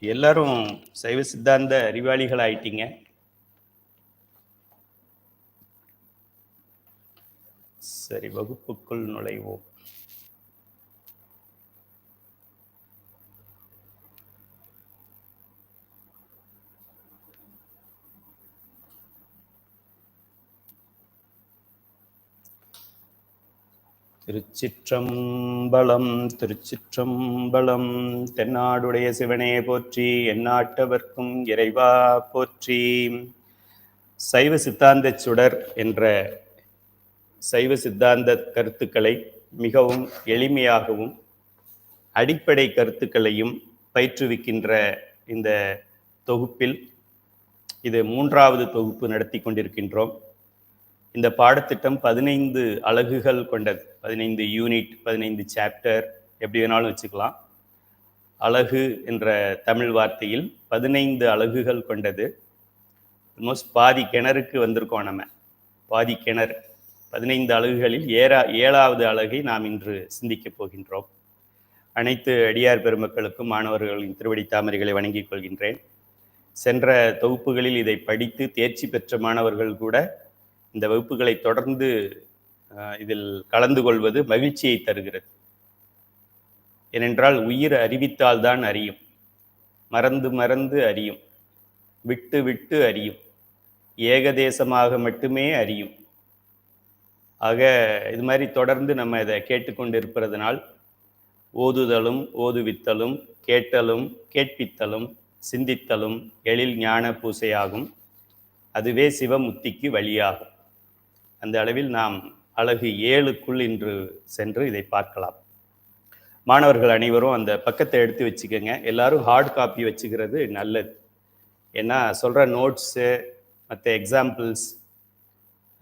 எல்லாரும் சைவ சித்தாந்த அறிவாளிகள் ஆயிட்டீங்க. சரி, வகுப்புக்குள் நுழைவோம். திருச்சிற்றம்பலம் திருச்சிற்றம்பலம். தென்னாடுடைய சிவனே போற்றி, எந்நாட்டவர்க்கும் இறைவா போற்றி. சைவ சித்தாந்த சுடர் என்ற சைவ சித்தாந்த கருத்துக்களை மிகவும் எளிமையாகவும் அடிப்படை கருத்துக்களையும் பயிற்றுவிக்கின்ற இந்த தொகுப்பில் இது 3வது தொகுப்பு நடத்தி கொண்டிருக்கின்றோம். இந்த பாடத்திட்டம் 15 அலகுகள் கொண்டது. 15 யூனிட், 15 சாப்டர், எப்படி வேணாலும் வச்சுக்கலாம். அலகு என்ற தமிழ் வார்த்தையில் 15 அலகுகள் கொண்டது. ஆல்மோஸ்ட் பாதி கிணறுக்கு வந்திருக்கோம். நம்ம பாதி கிணறு. 15 அலகுகளில் 7வது அலகை நாம் இன்று சிந்திக்கப் போகின்றோம். அனைத்து அடியார் பெருமக்களுக்கும் மாணவர்களின் திருவடி தாமரைகளை வணங்கிக் கொள்கின்றேன். சென்ற தொகுப்புகளில் இதை படித்து தேர்ச்சி பெற்ற மாணவர்கள் கூட இந்த வகுப்புகளை தொடர்ந்து இதில் கலந்து கொள்வது மகிழ்ச்சியை தருகிறது. ஏனென்றால் உயிர் அறிவித்தால்தான் அறியும், மறந்து மறந்து அறியும், விட்டு விட்டு அறியும், ஏகதேசமாக மட்டுமே அறியும். ஆக இது மாதிரி தொடர்ந்து நம்ம இதை கேட்டுக்கொண்டு இருப்பதனால் ஓதுதலும் ஓதுவித்தலும் கேட்டலும் கேட்பித்தலும் சிந்தித்தலும் எழில் ஞான பூசையாகும். அதுவே சிவமுத்திக்கு வழியாகும். அந்த அளவில் நாம் அலகு 7க்குள் இன்று சென்று இதை பார்க்கலாம். மாணவர்கள் அனைவரும் அந்த பக்கத்தை எடுத்து வச்சுக்கோங்க. எல்லாரும் ஹார்ட் காப்பி வச்சுக்கிறது நல்லது. ஏன்னா சொல்கிற நோட்ஸு மற்ற எக்ஸாம்பிள்ஸ்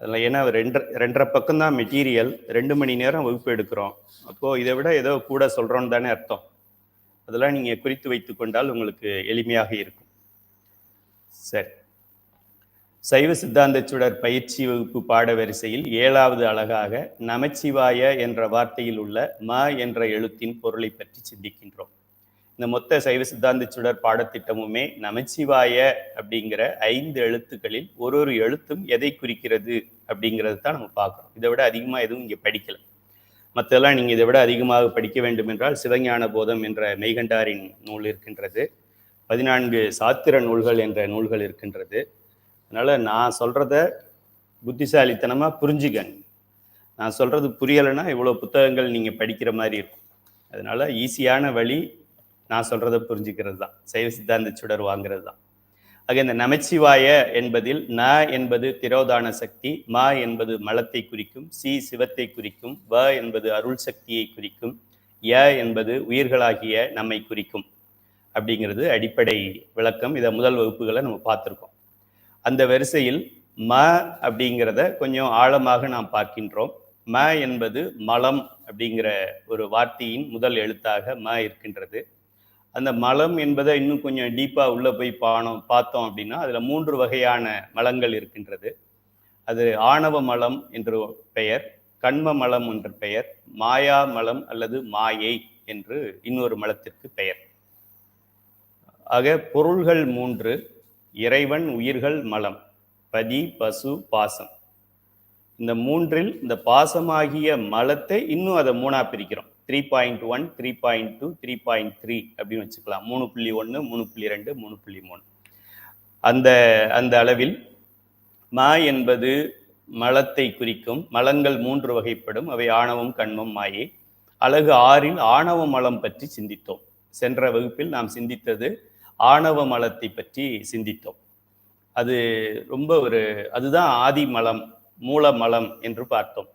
அதெல்லாம், ஏன்னா 2.5 பக்கம்தான் மெட்டீரியல், 2 மணி நேரம் வகுப்பு எடுக்கிறோம். அப்போது இதை விட ஏதோ கூட சொல்கிறோன்னு தானே அர்த்தம். அதெல்லாம் நீங்கள் குறித்து வைத்து கொண்டால் உங்களுக்கு எளிமையாக இருக்கும். சரி, சைவ சித்தாந்த சுடர் பயிற்சி வகுப்பு பாட வரிசையில் 7வது அலகாக நமச்சிவாய என்ற வார்த்தையில் உள்ள ம என்ற எழுத்தின் பொருளை பற்றி சிந்திக்கின்றோம். இந்த மொத்த சைவ சித்தாந்த சுடர் பாடத்திட்டமுமே நமச்சிவாய அப்படிங்கிற 5 எழுத்துக்களில் ஒரு எழுத்தும் எதை குறிக்கிறது அப்படிங்கிறது தான் நம்ம பார்க்குறோம். இதை விட அதிகமாக எதுவும் இங்கே படிக்கலை. மற்றெல்லாம் நீங்கள் இதை விட அதிகமாக படிக்க வேண்டும் என்றால் சிவஞான போதம் என்ற மெய்கண்டாரின் நூல் இருக்கின்றது, 14 சாத்திர நூல்கள் என்ற நூல்கள் இருக்கின்றது. அதனால் நான் சொல்கிறத புத்திசாலித்தனமாக புரிஞ்சுக்கங்க. நான் சொல்கிறது புரியலைன்னா இவ்வளோ புத்தகங்கள் நீங்கள் படிக்கிற மாதிரி இருக்கும். அதனால் ஈஸியான வழி நான் சொல்கிறத புரிஞ்சுக்கிறது தான், சைவ சித்தாந்த சுடர் வாங்கிறது தான். ஆக இந்த நமச்சிவாய என்பதில் ந என்பது திரோதான சக்தி, ம என்பது மலத்தை குறிக்கும், சி சிவத்தை குறிக்கும், வ என்பது அருள் சக்தியை குறிக்கும், ய என்பது உயிர்களாகிய நம்மை குறிக்கும் அப்படிங்கிறது அடிப்படை விளக்கம். இதை முதல் வகுப்புகளை நம்ம பார்த்துருக்கோம். அந்த வரிசையில் ம அப்படிங்கிறத கொஞ்சம் ஆழமாக நாம் பார்க்கின்றோம். ம என்பது மலம் அப்படிங்கிற ஒரு வார்த்தையின் முதல் எழுத்தாக ம இருக்கின்றது. அந்த மலம் என்பதை இன்னும் கொஞ்சம் டீப்பாக உள்ளே போய் பார்த்தோம் அப்படின்னா அதில் 3 வகையான மலங்கள் இருக்கின்றது. அது ஆணவ மலம் என்று பெயர், கண்ம மலம் என்ற பெயர், மாயா மலம் அல்லது மாயை என்று இன்னொரு மலத்திற்கு பெயர். ஆக பொருள்கள் 3: இறைவன், உயிர்கள், மலம், பதி, பசு, பாசம். இந்த 3ல் இந்த பாசமாகிய மலத்தை இன்னும் அதை 3ஆக பிரிக்கிறோம். 3.1, 3.2, 3.3 அப்படின்னு வச்சுக்கலாம். 3.1, 3.2, 3.3. அந்த அளவில் ம என்பது மலத்தை குறிக்கும். மலங்கள் 3 வகைப்படும். அவை ஆணவம், கண்மம், மாயை. அலகு 6ல் ஆணவ மலம் பற்றி சிந்தித்தோம். சென்ற வகுப்பில் நாம் சிந்தித்தது ஆணவ மலத்தை பற்றி சிந்தித்தோம். அது ரொம்ப அதுதான் ஆதி மலம், மூல மலம் என்று பார்த்தோம்.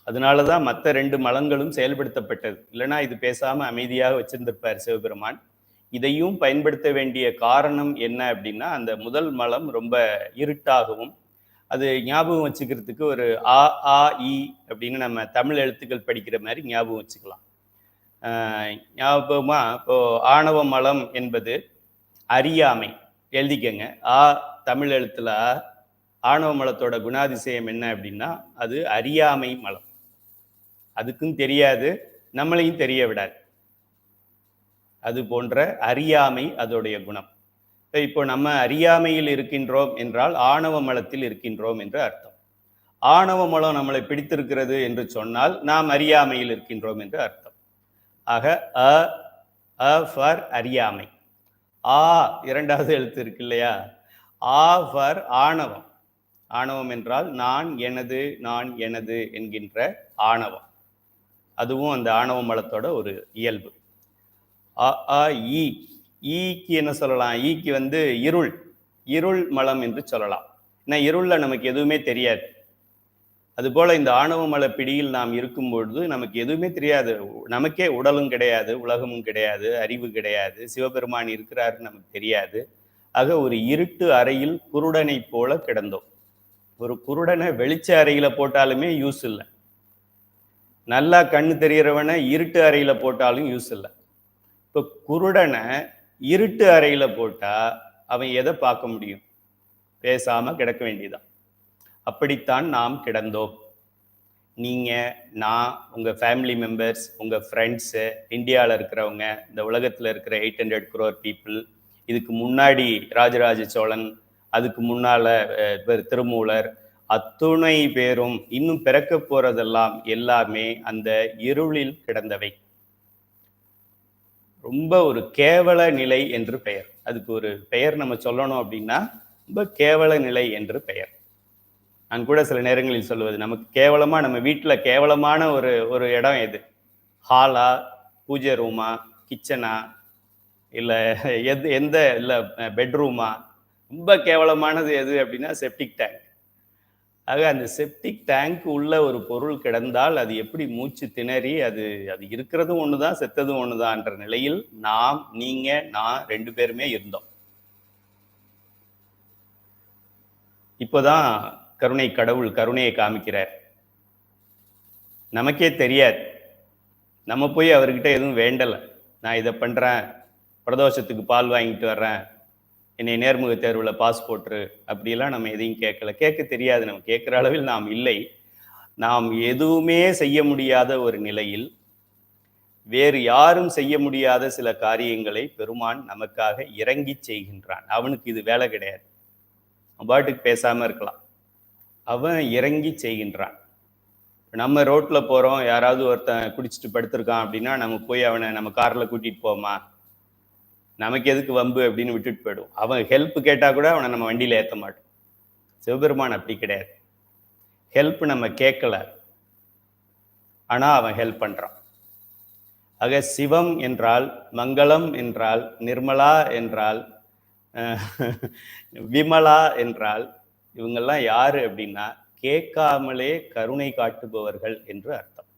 அதனால தான் மற்ற 2 மலங்களும் செயல்படுத்தப்பட்டது. இல்லைனா இது பேசாமல் அமைதியாக வச்சிருந்திருப்பார் சிவபெருமான். இதையும் பயன்படுத்த வேண்டிய காரணம் என்ன அப்படின்னா, அந்த முதல் மலம் ரொம்ப இருட்டாகவும், அது ஞாபகம் வச்சுக்கிறதுக்கு ஒரு ஆ ஆ இ அப்படின்னு நம்ம தமிழ் எழுத்துக்கள் படிக்கிற மாதிரி ஞாபகம் வச்சுக்கலாம். ஞாபகமா இப்போ ஆணவ மலம் என்பது அறியாமை, எழுதிக்கங்க. ஆ தமிழ் எழுத்துல ஆணவ மலத்தோட குணாதிசயம் என்ன அப்படின்னா அது அறியாமை மலம். அதுக்கும் தெரியாது, நம்மளையும் தெரிய விடாது. அது போன்ற அறியாமை அதோடைய குணம். இப்போ நம்ம அறியாமையில் இருக்கின்றோம் என்றால் ஆணவ மலத்தில் இருக்கின்றோம் என்று அர்த்தம். ஆணவ மலம் நம்மளை பிடித்திருக்கிறது என்று சொன்னால் நாம் அறியாமையில் இருக்கின்றோம் என்று அர்த்தம். ஆக அ ஃபார் அறியாமை, ஆ இரண்டாவது எழுத்து இருக்கு இல்லையா, ஆ ஃபார் ஆணவம். ஆணவம் என்றால் நான் எனது நான் எனது என்கின்ற ஆணவம். அதுவும் அந்த ஆணவ மலத்தோட ஒரு இயல்பு. அ ஆ ஈ, ஈக்கு என்ன சொல்லலாம், ஈக்கு வந்து இருள், இருள் மலம் என்று சொல்லலாம். ஏன்னா இருள்ல நமக்கு எதுவுமே தெரியாது. அதுபோல இந்த ஆணவ மல பிடியில் நாம் இருக்கும்பொழுது நமக்கு எதுவுமே தெரியாது. நமக்கே உடலும் கிடையாது, உலகமும் கிடையாது, அறிவு கிடையாது, சிவபெருமான் இருக்கிறாருன்னு நமக்கு தெரியாது. ஆக ஒரு இருட்டு அறையில் குருடனை போல கிடந்தோம். ஒரு குருடனை வெளிச்ச அறையில போட்டாலுமே யூஸ் இல்லை, நல்லா கண்ணு தெரியறவனை இருட்டு அறையில போட்டாலும் யூஸ் இல்லை. இப்போ குருடனை இருட்டு அறையில போட்டா அவன் எதை பார்க்க முடியும்? பேசாம கிடக்க வேண்டியதான். அப்படித்தான் நாம் கிடந்தோம். நீங்க, நான், உங்க ஃபேமிலி மெம்பர்ஸ், உங்க ஃப்ரெண்ட்ஸு, இந்தியாவில் இருக்கிறவங்க, இந்த உலகத்தில் இருக்கிற 800 crore பீப்புள், இதுக்கு முன்னாடி ராஜராஜ சோழன், அதுக்கு முன்னால திருமூலர், அத்துணை பேரும் இன்னும் பிறக்க போறதெல்லாம் எல்லாமே அந்த இருளில் கிடந்தவை. ரொம்ப ஒரு கேவல நிலை என்று பெயர். அதுக்கு ஒரு பெயர் நம்ம சொல்லணும் அப்படின்னா ரொம்ப கேவல நிலை என்று பெயர். நான் கூட சில நேரங்களில் சொல்லுவது, நமக்கு கேவலமா நம்ம வீட்டில் கேவலமான ஒரு இடம் எது? ஹாலா, பூஜை ரூமா, கிச்சனா, இல்லை எந்த இல்லை பெட்ரூமா? ரொம்ப கேவலமானது எது அப்படின்னா செப்டிக் டேங்க். ஆக அந்த செப்டிக் டேங்க் உள்ள ஒரு பொருள் கிடந்தால் அது எப்படி மூச்சு திணறி அது இருக்கிறதும் ஒண்ணுதான், செத்ததும் ஒண்ணுதான்ற நிலையில் நாம், நீங்க, நான் 2 பேருமே இருந்தோம். இப்போதான் கருணை கடவுள் கருணையை காமிக்கிறார். நமக்கே தெரியாது, நம்ம போய் அவர்கிட்ட எதுவும் வேண்டலை. நான் இதை பண்றேன், பிரதோஷத்துக்கு பால் வாங்கிட்டு வர்றேன், என்னை நேர்முக தேர்வில் பாஸ் போட்டுரு, அப்படிலாம் நம்ம எதையும் கேட்கல. கேட்க தெரியாது, நம்ம கேட்குற அளவில் நாம் இல்லை. நாம் எதுவுமே செய்ய முடியாத ஒரு நிலையில் வேறு யாரும் செய்ய முடியாத சில காரியங்களை பெருமான் நமக்காக இறங்கி செய்கின்றான். அவனுக்கு இது வேலை கிடையாது, பாட்டுக்கு பேசாம இருக்கலாம். அவன் இறங்கி செய்கின்றான். நம்ம ரோட்ல போறோம், யாராவது ஒருத்தன் குடிச்சிட்டு படுத்திருக்கான் அப்படின்னா நம்ம போய் அவனை நம்ம கார்ல கூட்டிட்டு போமா? நமக்கு எதுக்கு வம்பு அப்படின்னு விட்டுட்டு போயிடும். அவன் ஹெல்ப் கேட்டா கூட அவனை நம்ம வண்டியில ஏற்ற மாட்டோம். சிவபெருமான் அப்படி கிடையாது. ஹெல்ப் நம்ம கேட்கல, ஆனா அவன் ஹெல்ப் பண்றான். ஆக சிவம் என்றால், மங்களம் என்றால், நிர்மலா என்றால், விமலா என்றால், இவங்கெல்லாம் யாரு அப்படின்னா கேட்காமலே கருணை காட்டுபவர்கள் என்று அர்த்தம்.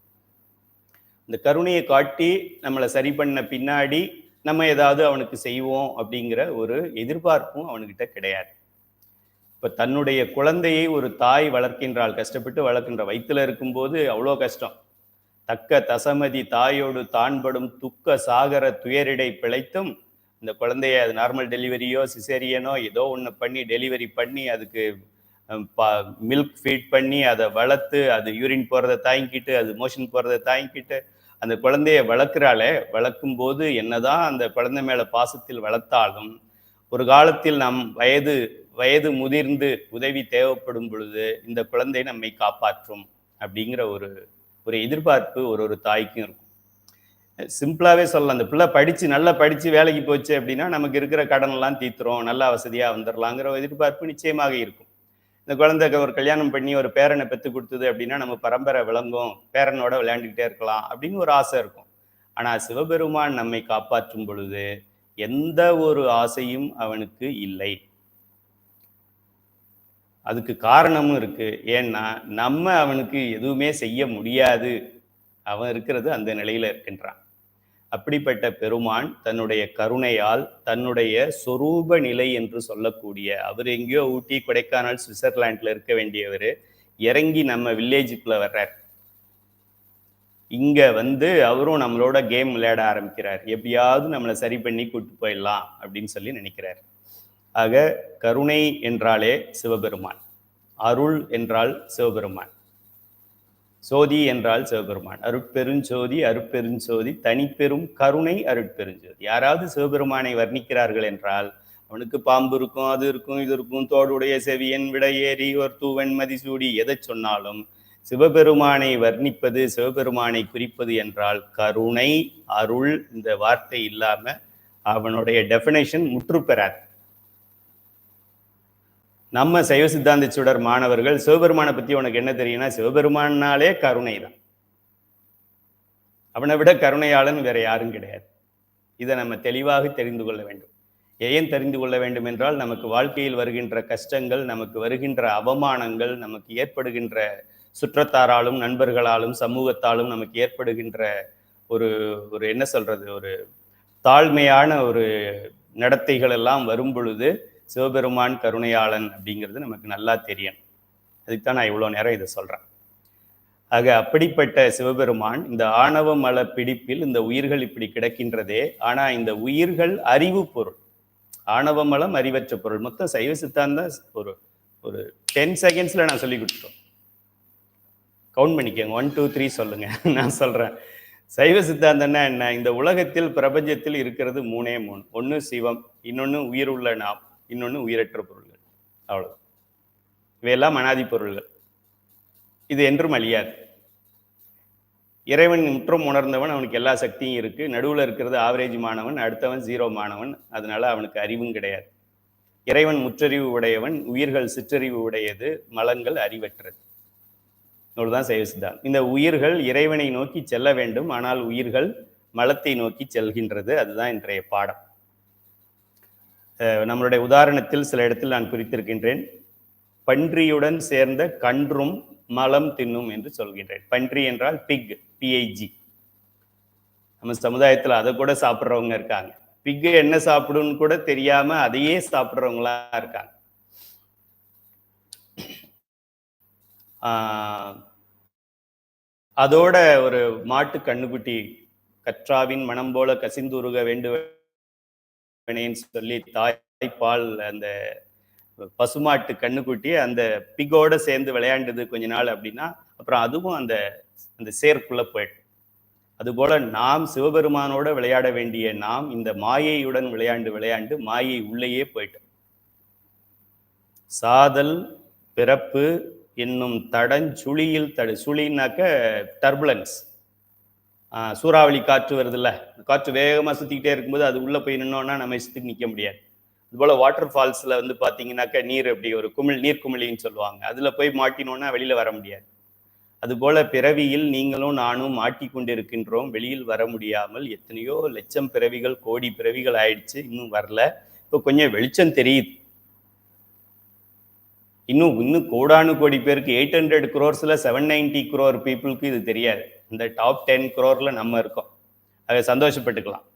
இந்த கருணையை காட்டி நம்மளை சரி பண்ண பின்னாடி நம்ம ஏதாவது அவனுக்கு செய்வோம் அப்படிங்கிற ஒரு எதிர்பார்ப்பும் அவனுக்கிட்ட கிடையாது. இப்போ தன்னுடைய குழந்தையை ஒரு தாய் வளர்க்கின்றாள், கஷ்டப்பட்டு வளர்க்கின்ற, வயிற்றுல இருக்கும்போது அவ்வளோ கஷ்டம். தக்க தசமதி தாயோடு தான்படும் துக்க சாகர துயரிடை பிழைத்தும் இந்த குழந்தைய அது நார்மல் டெலிவரியோ சிசேரியனோ ஏதோ ஒன்று பண்ணி டெலிவரி பண்ணி அதுக்கு மில்க் ஃபீட் பண்ணி அதை வளர்த்து அது யூரின் போகிறத தாங்கிக்கிட்டு அது மோஷன் போகிறத தாங்கிக்கிட்டு அந்த குழந்தைய வளர்க்குறாளே, வளர்க்கும் போது என்னதான் அந்த குழந்தை மேலே பாசத்தில் வளர்த்தாலும் ஒரு காலத்தில் நம் வயது முதிர்ந்து உதவி தேவைப்படும் பொழுது இந்த குழந்தை நம்மை காப்பாற்றும் அப்படிங்கிற ஒரு எதிர்பார்ப்பு ஒரு தாய்க்கும் இருக்கும். சிம்பிளாவே சொல்லலாம், அந்த பிள்ளை நல்லா படிச்சு வேலைக்கு போச்சு அப்படின்னா நமக்கு இருக்கிற கடன் எல்லாம் தீர்த்துரும், நல்லா வசதியா வந்துடலாங்கிற எதிர்பார்ப்பு நிச்சயமாக இருக்கும். இந்த குழந்தை ஒரு கல்யாணம் பண்ணி ஒரு பேரனை பெற்று கொடுத்தது அப்படின்னா நம்ம பரம்பரை விளங்கும், பேரனோட விளையாண்டுக்கிட்டே இருக்கலாம் அப்படின்னு ஒரு ஆசை இருக்கும். ஆனா சிவபெருமான் நம்மை காப்பாற்றும் பொழுது எந்த ஒரு ஆசையும் அவனுக்கு இல்லை. அதுக்கு காரணமும் இருக்கு. ஏன்னா நம்ம அவனுக்கு எதுவுமே செய்ய முடியாது, அவன் இருக்கிறது அந்த நிலையில இருக்கின்றான். அப்படிப்பட்ட பெருமான் தன்னுடைய கருணையால் தன்னுடைய சொரூப நிலை என்று சொல்லக்கூடிய, அவர் எங்கேயோ ஊட்டி கொடைக்கானல் சுவிட்சர்லாண்டில் இருக்க வேண்டியவர் இறங்கி நம்ம வில்லேஜுக்குள்ள வர்றார். இங்க வந்து அவரும் நம்மளோட கேம் விளையாட ஆரம்பிக்கிறார். எப்படியாவது நம்மளை சரி பண்ணி கூட்டு போயிடலாம் அப்படின்னு சொல்லி நினைக்கிறார். ஆக கருணை என்றாலே சிவபெருமான், அருள் என்றால் சிவபெருமான். சோதி என்றால் சிவபெருமான். அருட்பெருஞ்சோதி அருட்பெருஞ்சோதி தனிப்பெரும் கருணை அருட்பெருஞ்சோதி. யாராவது சிவபெருமானை வர்ணிக்கிறார்கள் என்றால் அவனுக்கு பாம்பு இருக்கும், அது இருக்கும், இது இருக்கும், தோடுடைய செவியன், விடையேறி, ஒரு தூவன், மதிசூடி, எதை சொன்னாலும் சிவபெருமானை வர்ணிப்பது, சிவபெருமானை குறிப்பது என்றால் கருணை, அருள், இந்த வார்த்தை இல்லாம அவனுடைய டெஃபினேஷன் முற்று பெறாது. நம்ம சைவ சித்தாந்த சுடர் மாணவர்கள் சிவபெருமானை பத்தி உனக்கு என்ன தெரியும்னா, சிவபெருமானாலே கருணை தான். அவனை விட கருணையாளன் வேற யாரும் கிடையாது. இதை நம்ம தெளிவாக தெரிந்து கொள்ள வேண்டும். ஏன் தெரிந்து கொள்ள வேண்டும் என்றால், நமக்கு வாழ்க்கையில் வருகின்ற கஷ்டங்கள், நமக்கு வருகின்ற அவமானங்கள், நமக்கு ஏற்படுகின்ற சுற்றத்தாராலும், நண்பர்களாலும், சமூகத்தாலும் நமக்கு ஏற்படுகின்ற ஒரு ஒரு என்ன சொல்றது, ஒரு தாழ்மையான ஒரு நடத்தைகள் எல்லாம் வரும் பொழுது சிவபெருமான் கருணையாளன் அப்படிங்கிறது நமக்கு நல்லா தெரியும். அதுக்கு தான் நான் இவ்வளோ நேரம் இதை சொல்கிறேன். ஆக அப்படிப்பட்ட சிவபெருமான் இந்த ஆணவ மல பிடிப்பில் இந்த உயிர்கள் இப்படி கிடக்கின்றதே. ஆனால் இந்த உயிர்கள் அறிவு பொருள், ஆணவ மலம் அறிவற்ற பொருள். மொத்தம் சைவ சித்தாந்தம் ஒரு ஒரு 10 செகண்ட்ஸில் நான் சொல்லி கொடுத்துட்டோம். கவுண்ட் பண்ணிக்கோங்க, 1 2 3 சொல்லுங்க. நான் சொல்கிறேன். சைவ சித்தாந்தம்னா என்ன? இந்த உலகத்தில் பிரபஞ்சத்தில் இருக்கிறது 3. ஒன்று சிவம், இன்னொன்று உயிர் உள்ள நாம், இன்னொன்று உயிரற்ற பொருள்கள். அவ்வளோதான். இவையெல்லாம் அனாதி பொருள்கள். இது என்றும் அழியாது. இறைவன் முற்றும் உணர்ந்தவன், அவனுக்கு எல்லா சக்தியும் இருக்கு. நடுவில் இருக்கிறது ஆவரேஜ் மாணவன், அடுத்தவன் 0 மாணவன். அதனால அவனுக்கு அறிவும் கிடையாது. இறைவன் முற்றறிவு உடையவன், உயிர்கள் சிற்றறிவு உடையது, மலங்கள் அறிவற்றது. இவ்வளவுதான் சைவ சித்தாந்தம். இந்த உயிர்கள் இறைவனை நோக்கி செல்ல வேண்டும், ஆனால் உயிர்கள் மலத்தை நோக்கி செல்கின்றது. அதுதான் இன்றைய பாடம். நம்மளுடைய உதாரணத்தில் சில இடத்தில் நான் குறித்திருக்கின்றேன். பன்றியுடன் சேர்ந்த கன்றும் மலம் தின்னும் என்று சொல்கின்றேன். பன்றி என்றால் பிக், PIG. நம்ம சமுதாயத்தில் அதை கூட சாப்பிட்றவங்க இருக்காங்க. பிக்கு என்ன சாப்பிடுன்னு கூட தெரியாம அதையே சாப்பிட்றவங்களா இருக்காங்க. அதோட ஒரு மாட்டு கண்ணுக்குட்டி, கற்றாவின் மனம் போல கசிந்துருக வேண்டுவனேன்னு சொல்லி தாய்ப்பால் அந்த பசுமாட்டு கண்ணுக்குட்டி அந்த பிகோட சேர்ந்து விளையாண்டது கொஞ்ச நாள் அப்படின்னா, அப்புறம் அதுவும் அந்த அந்த சேர்க்குள்ள போயிடும். அதுபோல நாம் சிவபெருமானோட விளையாட வேண்டிய நாம் இந்த மாயையுடன் விளையாண்டு மாயை உள்ளேயே போயிட்டோம். சாதல் பிறப்பு என்னும் தடஞ்சுழியில் சுழினாக்க டர்புலன்ஸ். சூறாவளி காற்று வருது இல்ல, காற்று வேகமாக சுற்றிக்கிட்டே இருக்கும்போது அது உள்ளே போய் நின்னோன்னா நம்ம இஷ்டத்துக்கு நிற்க முடியாது. இதுபோல் வாட்டர் ஃபால்ஸில் வந்து பார்த்தீங்கன்னாக்கா நீர் அப்படி ஒரு நீர்க்குமிழின்னு சொல்லுவாங்க, அதில் போய் மாட்டினோன்னா வெளியில் வர முடியாது. அதுபோல பிறவியில் நீங்களும் நானும் மாட்டிக்கொண்டிருக்கின்றோம், வெளியில் வர முடியாமல். எத்தனையோ லட்சம் பிறவிகள், கோடி பிறவிகள் ஆயிடுச்சு, இன்னும் வரல. இப்போ கொஞ்சம் வெளிச்சம் தெரியுது. இன்னும் கோடானு கோடி பேருக்கு 800 crores 790 crore பீப்புளுக்கு இது தெரியாது. இந்த டாப் 10 crore நம்ம இருக்கோம். அதை சந்தோஷப்பட்டுக்கலாம்.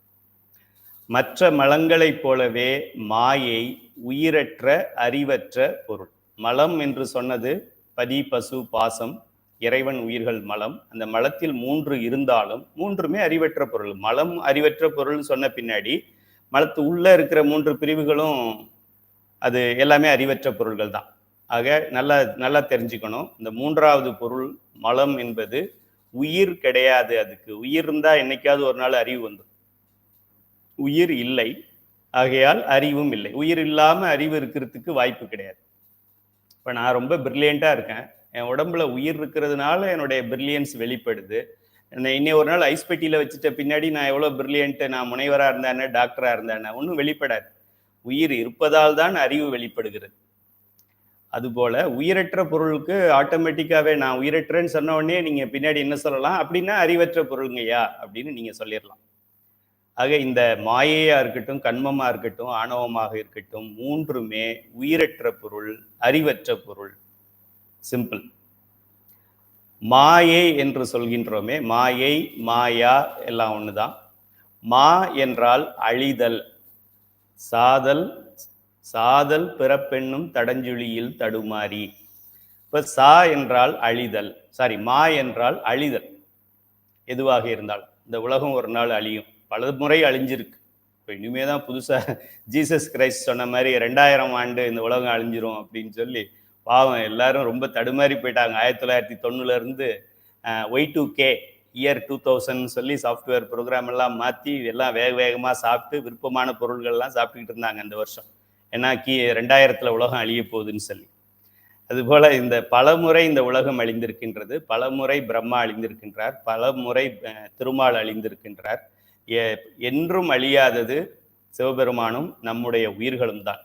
மற்ற மலங்களைப் போலவே மாயை உயிரற்ற அறிவற்ற பொருள். மலம் என்று சொன்னது பதி, பசு, பாசம், இறைவன், உயிர்கள், மலம். அந்த மலத்தில் 3 இருந்தாலும் 3மே அறிவற்ற பொருள். மலம் அறிவற்ற பொருள்னு சொன்ன பின்னாடி மலத்து உள்ள இருக்கிற 3 பிரிவுகளும் அது எல்லாமே அறிவற்ற பொருள்கள் தான். ஆக நல்லா தெரிஞ்சுக்கணும். இந்த 3வது பொருள் மலம் என்பது உயிர் கிடையாது. அதுக்கு உயிர் இருந்தா என்னைக்காவது ஒரு நாள் அறிவு வந்துடும். உயிர் இல்லை, ஆகையால் அறிவும் இல்லை. உயிர் இல்லாம அறிவு இருக்கிறதுக்கு வாய்ப்பு கிடையாது. இப்போ நான் ரொம்ப பிரில்லியண்டா இருக்கேன், என் உடம்புல உயிர் இருக்கிறதுனால என்னுடைய பிரில்லியன்ஸ் வெளிப்படுது. இன்னும் ஒரு நாள் ஐஸ் பெட்டியில வச்சுட்ட பின்னாடி நான் எவ்வளோ பிரில்லியன்ட்டு, நான் முனைவராக இருந்தானே, டாக்டராக இருந்தானே, ஒன்றும் வெளிப்படாது. உயிர் இருப்பதால் தான் அறிவு வெளிப்படுகிறது. அதுபோல உயிரற்ற பொருளுக்கு ஆட்டோமேட்டிக்காவே நான் உயிரற்றன்னு சொன்ன உடனே நீங்க பின்னாடி என்ன சொல்லலாம் அப்படின்னா, அறிவற்ற பொருளுங்கய்யா அப்படின்னு நீங்க சொல்லிடலாம். ஆக இந்த மாயையா இருக்கட்டும், கண்மமா இருக்கட்டும், ஆணவமாக இருக்கட்டும், 3மே உயிரற்ற பொருள், அறிவற்ற பொருள். சிம்பிள். மாயை என்று சொல்கின்றோமே, மாயை, மாயா எல்லாம் ஒண்ணுதான். மா என்றால் அழிதல், சாதல் பிறப்பெண்ணும் தடஞ்சுழியில் தடுமாறி. இப்ப சா என்றால் அழிதல், மா என்றால் அழிதல். எதுவாக இருந்தால் இந்த உலகம் ஒரு நாள் அழியும், பல முறை அழிஞ்சிருக்கு. இப்போ இனிமே தான் புதுசாக ஜீசஸ் கிரைஸ்ட் சொன்ன மாதிரி 2000 ஆண்டு இந்த உலகம் அழிஞ்சிரும் அப்படின்னு சொல்லி பாவம் எல்லாரும் ரொம்ப தடுமாறி போயிட்டாங்க. 1990 இருந்து Y2K இயர் 2000 சொல்லி சாஃப்ட்வேர் ப்ரோக்ராம் எல்லாம் மாற்றி எல்லாம் வேக வேகமாக சாப்பிட்டு விருப்பமான பொருள்கள்லாம் சாப்பிட்டுக்கிட்டு இருந்தாங்க அந்த வருஷம். ஏன்னா 2000 உலகம் அழிய போகுதுன்னு சொல்லி. அதுபோல இந்த பலமுறை இந்த உலகம் அழிந்திருக்கின்றது, பலமுறை பிரம்மா அழிந்திருக்கின்றார், பலமுறை திருமால் அழிந்திருக்கின்றார். என்றும் அழியாதது சிவபெருமானும் நம்முடைய உயிர்களும் தான்.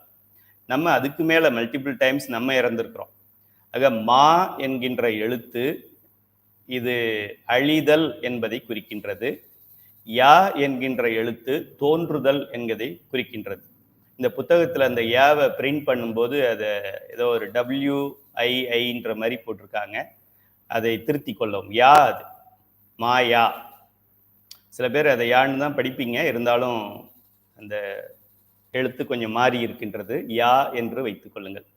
நம்ம அதுக்கு மேல மல்டிபிள் டைம்ஸ் நம்ம இறந்திருக்கிறோம். ஆக மா என்கின்ற எழுத்து இது அழிதல் என்பதை குறிக்கின்றது. யா என்கின்ற எழுத்து தோன்றுதல் என்பதை குறிக்கின்றது. இந்த புத்தகத்தில் அந்த யாவை பிரிண்ட் பண்ணும்போது அதை ஏதோ ஒரு WIIன்ற மாதிரி போட்டிருக்காங்க. அதை திருத்தி கொள்ளவும். யா அது மாயா. சில பேர் அதை யான்னு தான் படிப்பீங்க, இருந்தாலும் அந்த எழுத்து கொஞ்சம் மாறி இருக்கின்றது. யா என்று வைத்துக் கொள்ளுங்கள்.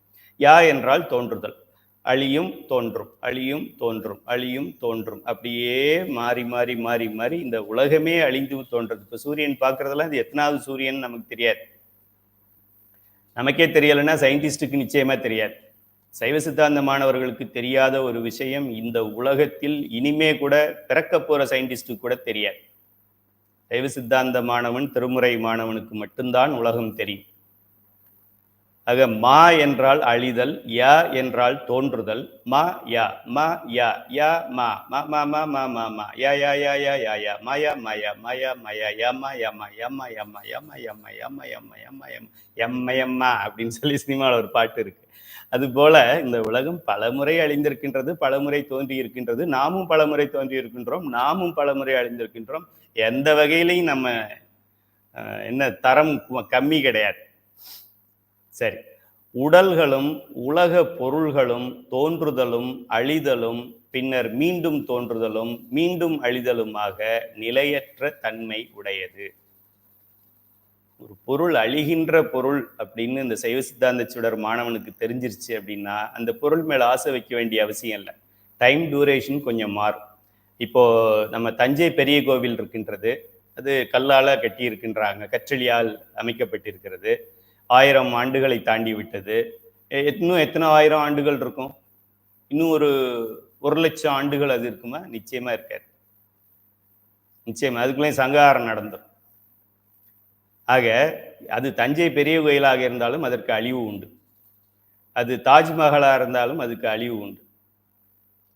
யா என்றால் தோன்றுதல். அழியும் தோன்றும், அழியும் தோன்றும், அழியும் தோன்றும், அப்படியே மாறி மாறி மாறி மாறி இந்த உலகமே அழிந்து தோன்றது. இப்போ சூரியன் பார்க்கறதெல்லாம் இது எத்தனாவது சூரியன் நமக்கு தெரியாது. நமக்கே தெரியலைன்னா சயின்டிஸ்டுக்கு நிச்சயமா தெரியாது. சைவ சித்தாந்த மாணவர்களுக்கு தெரியாத ஒரு விஷயம் இந்த உலகத்தில் இனிமே கூட பிறக்க போற சயின்டிஸ்டுக்கு கூட தெரியாது. சைவ சித்தாந்த மாணவன், திருமுறை மாணவனுக்கு மட்டும்தான் உலகம் தெரியும். ஆக மா என்றால் அழிதல், யா என்றால் தோன்றுதல். மா யா, மா யா, யா மா, மா மா மா மா மா மா, யா யா யா யா யா யா, மாயா மாயா, மாயா மாயா, யாமா யாமா, யாமா யாமா, யாமா யாமா, யாமா யாமா, யாமா யாமா, எம்மையம்மா அப்படின்னு சொல்லி சினிமாவில் ஒரு பாட்டு இருக்கு. அதுபோல இந்த உலகம் பலமுறை அழிந்திருக்கின்றது, பலமுறை தோன்றி இருக்கின்றது. நாமும் பலமுறை தோன்றி இருக்கின்றோம், நாமும் பலமுறை அழிந்திருக்கின்றோம். எந்த வகையிலையும் நம்ம என்ன தரம் கம்மி கிடையாது. சரி, உடல்களும் உலக பொருள்களும் தோன்றுதலும் அழிதலும் பின்னர் மீண்டும் தோன்றுதலும் மீண்டும் அழிதலுமாக நிலையற்ற தன்மை உடையது. ஒரு பொருள் அழிகின்ற பொருள் அப்படின்னு இந்த சைவ சித்தாந்த சுடர் மாணவனுக்கு தெரிஞ்சிருச்சு அப்படின்னா அந்த பொருள் மேல ஆசை வைக்க வேண்டிய அவசியம் இல்லை. டைம் டியூரேஷன் கொஞ்சம் மாறும். இப்போ நம்ம தஞ்சை பெரிய கோவில் இருக்கின்றது, அது கல்லால கட்டி இருக்கின்றாங்க, கற்றளியால் அமைக்கப்பட்டிருக்கிறது. 1000 ஆண்டுகளை தாண்டி விட்டது. இன்னும் எத்தனை 1000 ஆண்டுகள் இருக்கும்? இன்னும் ஒரு 1,00,000 ஆண்டுகள் அது இருக்குமா? நிச்சயமா இருக்காது. நிச்சயமா அதுக்குள்ளேயும் சங்காரம் நடந்துடும். ஆக அது தஞ்சை பெரிய கோயிலாக இருந்தாலும் அதற்கு அழிவு உண்டு. அது தாஜ்மஹாலாக இருந்தாலும் அதுக்கு அழிவு உண்டு.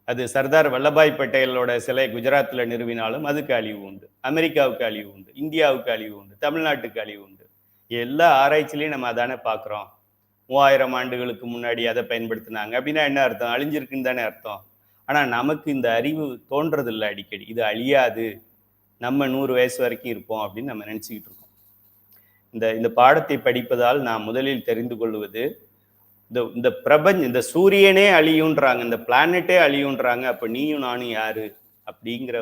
அது சர்தார் வல்லபாய் பட்டேலோட சிலை குஜராத்தில் நிறுவினாலும் அதுக்கு அழிவு உண்டு. அமெரிக்காவுக்கு அழிவு உண்டு, இந்தியாவுக்கு அழிவு உண்டு, தமிழ்நாட்டுக்கு அழிவு உண்டு. எல்லா ஆராய்ச்சியிலையும் நம்ம அதானே பார்க்குறோம். 3000 ஆண்டுகளுக்கு முன்னாடி அதை பயன்படுத்தினாங்க அப்படின்னா என்ன அர்த்தம்? அழிஞ்சிருக்குன்னு தானே அர்த்தம். ஆனால் நமக்கு இந்த அறிவு தோன்றதில்லை அடிக்கடி. இது அழியாது, நம்ம 100 வயசு வரைக்கும் இருப்போம் அப்படின்னு நம்ம நினச்சிக்கிட்டு இருக்கோம். இந்த பாடத்தை படிப்பதால் நாம் முதலில் தெரிந்து கொள்வது, இந்த இந்த சூரியனே அழியுன்றாங்க, இந்த பிளானட்டே அழியுன்றாங்க, அப்போ நீயும் நானும் யாரு அப்படிங்கிற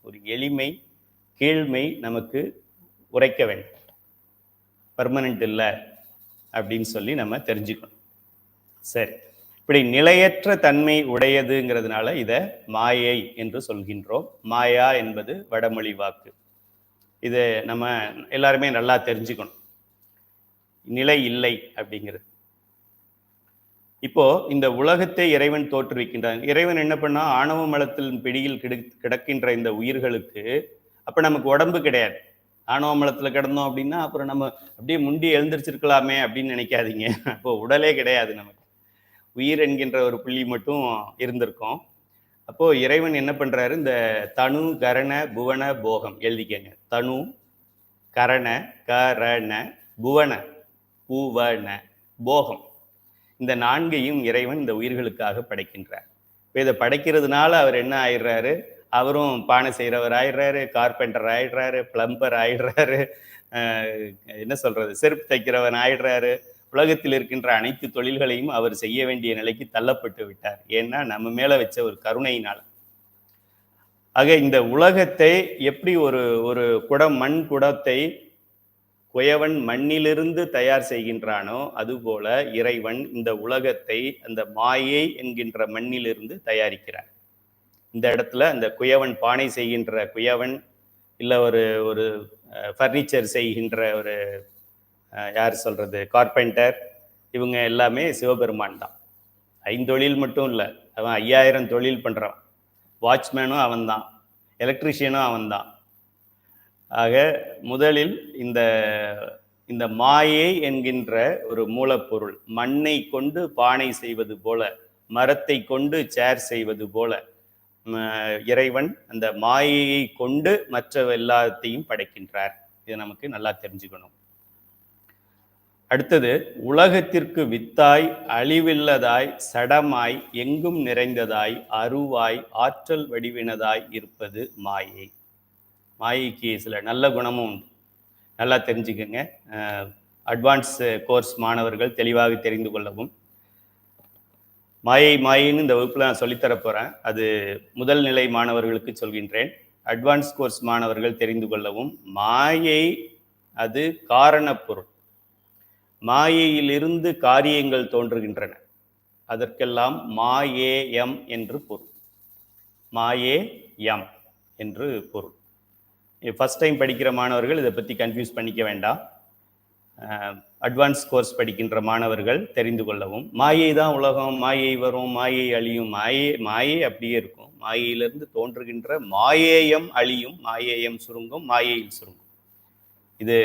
ஒரு எளிமை கீழ்மை நமக்கு உரைக்க வேண்டும். பர்மனண்ட் இல்லை அப்படின்னு சொல்லி நம்ம தெரிஞ்சுக்கணும். சரி, இப்படி நிலையற்ற தன்மை உடையதுங்கிறதுனால இதை மாயை என்று சொல்கின்றோம். மாயா என்பது வடமொழி வாக்கு. இதை நம்ம எல்லாருமே நல்லா தெரிஞ்சுக்கணும். நிலை இல்லை அப்படிங்கிறது. இப்போ இந்த உலகத்தை இறைவன் தோற்றுவிக்கின்றான். இறைவன் என்ன பண்ணா, ஆணவ மலத்தில் பிடியில் கிடக்கின்ற இந்த உயிர்களுக்கு அப்ப நமக்கு உடம்பு கிடையாது. ஆணவ மலத்தில் கிடந்தோம் அப்படின்னா அப்புறம் நம்ம அப்படியே முண்டி எழுந்திரிச்சிருக்கலாமே அப்படின்னு நினைக்காதீங்க. அப்போ உடலே கிடையாது நமக்கு. உயிர் என்கின்ற ஒரு புள்ளி மட்டும் இருந்திருக்கும். அப்போ இறைவன் என்ன பண்றாரு, இந்த தனு கரண புவன போகம் எழுதிக்கங்க. தனு கரண கரண புவன பூவன போகம், இந்த 4ஐயும் இறைவன் இந்த உயிர்களுக்காக படைக்கின்றார். இப்போ இதை படைக்கிறதுனால அவர் என்ன ஆயிடுறாரு, அவரும் பானை செய்கிறவர் ஆயிடுறாரு, கார்பெண்டர் ஆயிடுறாரு, பிளம்பர் ஆயிடுறாரு, என்ன சொல்றது, செருப்பு தைக்கிறவன் ஆயிடுறாரு. உலகத்தில் இருக்கின்ற அனைத்து தொழில்களையும் அவர் செய்ய வேண்டிய நிலைக்கு தள்ளப்பட்டு விட்டார். ஏன்னா நம்ம மேல வச்ச ஒரு கருணையினால். ஆக இந்த உலகத்தை எப்படி ஒரு குடம், மண் குடத்தை குயவன் மண்ணிலிருந்து தயார் செய்கின்றானோ அதுபோல இறைவன் இந்த உலகத்தை அந்த மாயை என்கின்ற மண்ணிலிருந்து தயாரிக்கிறார். இந்த இடத்துல அந்த குயவன், பானை செய்கின்ற குயவன், இல்லை ஒரு ஃபர்னிச்சர் செய்கின்ற ஒரு யார் சொல்றது, கார்பெண்டர், இவங்க எல்லாமே சிவபெருமான் தான். 5 தொழில் மட்டும் இல்லை, அவன் 5000 தொழில் பண்றான். வாட்ச்மேனும் அவன்தான், எலக்ட்ரிஷியனும் அவன்தான். ஆக முதலில் இந்த இந்த மாயை என்கின்ற ஒரு மூலப்பொருள், மண்ணை கொண்டு பானை செய்வது போல, மரத்தை கொண்டு சேர் செய்வது போல, இறைவன் அந்த மாயையை கொண்டு மற்ற எல்லாத்தையும் படைக்கின்றார். இதை நமக்கு நல்லா தெரிஞ்சுக்கணும். அடுத்தது, உலகத்திற்கு வித்தாய், அழிவில்லதாய், சடமாய், எங்கும் நிறைந்ததாய், அருவாய், ஆற்றல் வடிவினதாய் இருப்பது மாயை. மாயைக்கு சில நல்ல குணமும் உண்டு, நல்லா தெரிஞ்சுக்கங்க. அட்வான்ஸ் கோர்ஸ் மாணவர்கள் தெளிவாக தெரிந்து கொள்ளவும். மாயைன்னு இந்த வகுப்பில் நான் சொல்லித்தர போகிறேன். அது முதல் நிலை மாணவர்களுக்கு சொல்கின்றேன். அட்வான்ஸ் கோர்ஸ் மாணவர்கள் தெரிந்து கொள்ளவும். மாயை அது காரணப்பொருள். மாயையிலிருந்து காரியங்கள் தோன்றுகின்றன. அதற்கெல்லாம் மாயேயம் என்று பொருள். மாயேயம் என்று பொருள். ஃபஸ்ட் டைம் படிக்கிற மாணவர்கள் இதை பற்றி கன்ஃபியூஸ் பண்ணிக்க வேண்டாம். அட்வான்ஸ் கோர்ஸ் படிக்கின்ற மாணவர்கள் தெரிந்து கொள்ளவும். மாயை தான் உலகம், மாயை வரும், மாயை அழியும். மாயை அப்படியே இருக்கும். மாயையிலிருந்து தோன்றுகின்ற மாயேயம் அழியும், மாயேயம் சுருங்கும், மாயையில் சுருங்கும். இது